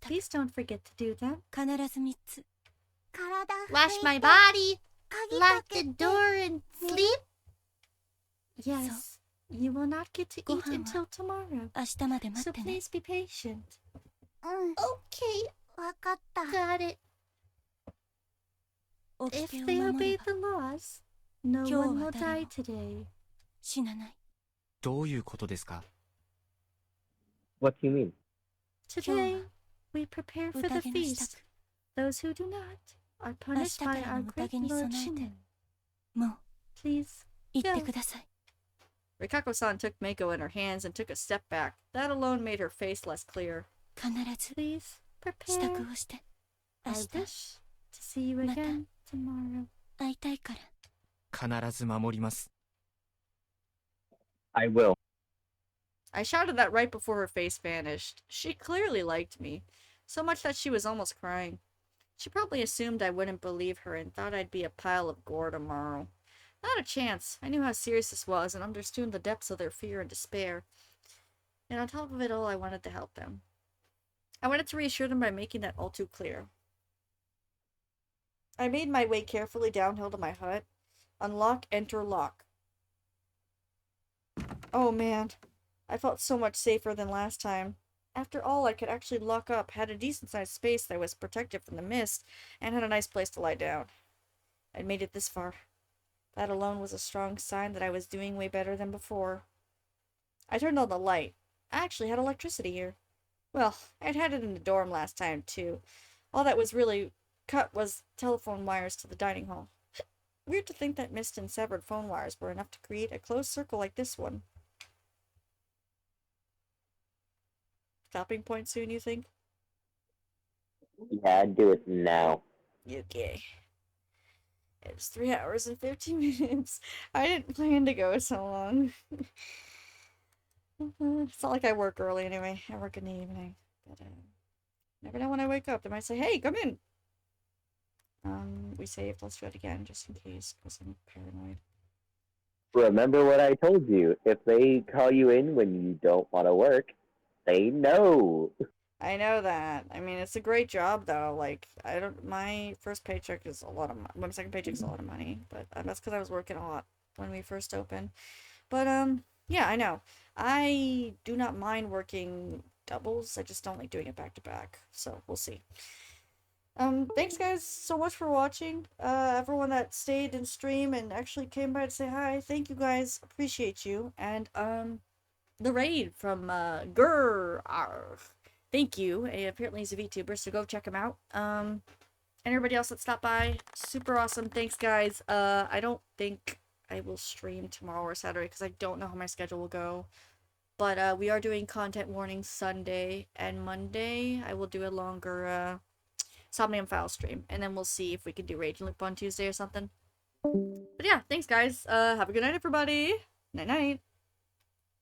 Please don't forget to do that. Wash my body, lock the door, and sleep? Yes, you will not get to eat until tomorrow. So please be patient. Okay, got it. If they obey the laws, no one will die today. What do you mean? Today, we prepare for the feast. Those who do not are punished by our great Lord Shinen. Please, go. Rikako-san took Meiko in her hands and took a step back. That alone made her face less clear. Please, prepare. I wish to see you again tomorrow. I will. I shouted that right before her face vanished. She clearly liked me. So much that she was almost crying. She probably assumed I wouldn't believe her and thought I'd be a pile of gore tomorrow. Not a chance. I knew how serious this was and understood the depths of their fear and despair. And on top of it all, I wanted to help them. I wanted to reassure them by making that all too clear. I made my way carefully downhill to my hut. Unlock, enter, lock. Oh man, I felt so much safer than last time. After all, I could actually lock up, had a decent-sized space that was protected from the mist, and had a nice place to lie down. I'd made it this far. That alone was a strong sign that I was doing way better than before. I turned on the light. I actually had electricity here. Well, I'd had it in the dorm last time, too. All that was really cut was telephone wires to the dining hall. Weird to think that mist and severed phone wires were enough to create a closed circle like this one. Stopping point soon, you think? Yeah, do it now. Okay. It's 3 hours and 15 minutes. I didn't plan to go so long. It's not like I work early anyway. I work in the evening. But, never know when I wake up. They might say, hey, come in! We saved. Let's do it again, just in case, because I'm paranoid. Remember what I told you. If they call you in when you don't want to work, they know. I know that. I mean, it's a great job, though. Like, my first paycheck is a lot of money. My second paycheck is a lot of money, but that's because I was working a lot when we first opened. But, yeah, I know. I do not mind working doubles. I just don't like doing it back to back. So, we'll see. Thanks guys so much for watching. Everyone that stayed in stream and actually came by to say hi. Thank you guys. Appreciate you. And, the raid from, Grr. Thank you. Apparently he's a VTuber, so go check him out. And everybody else that stopped by, super awesome. Thanks guys. I don't think I will stream tomorrow or Saturday because I don't know how my schedule will go. But, we are doing content warning Sunday and Monday. I will do a longer, Somnium File stream, and then we'll see if we can do Rage and Loop on Tuesday or something. But yeah, thanks guys. Have a good night, everybody. Night night.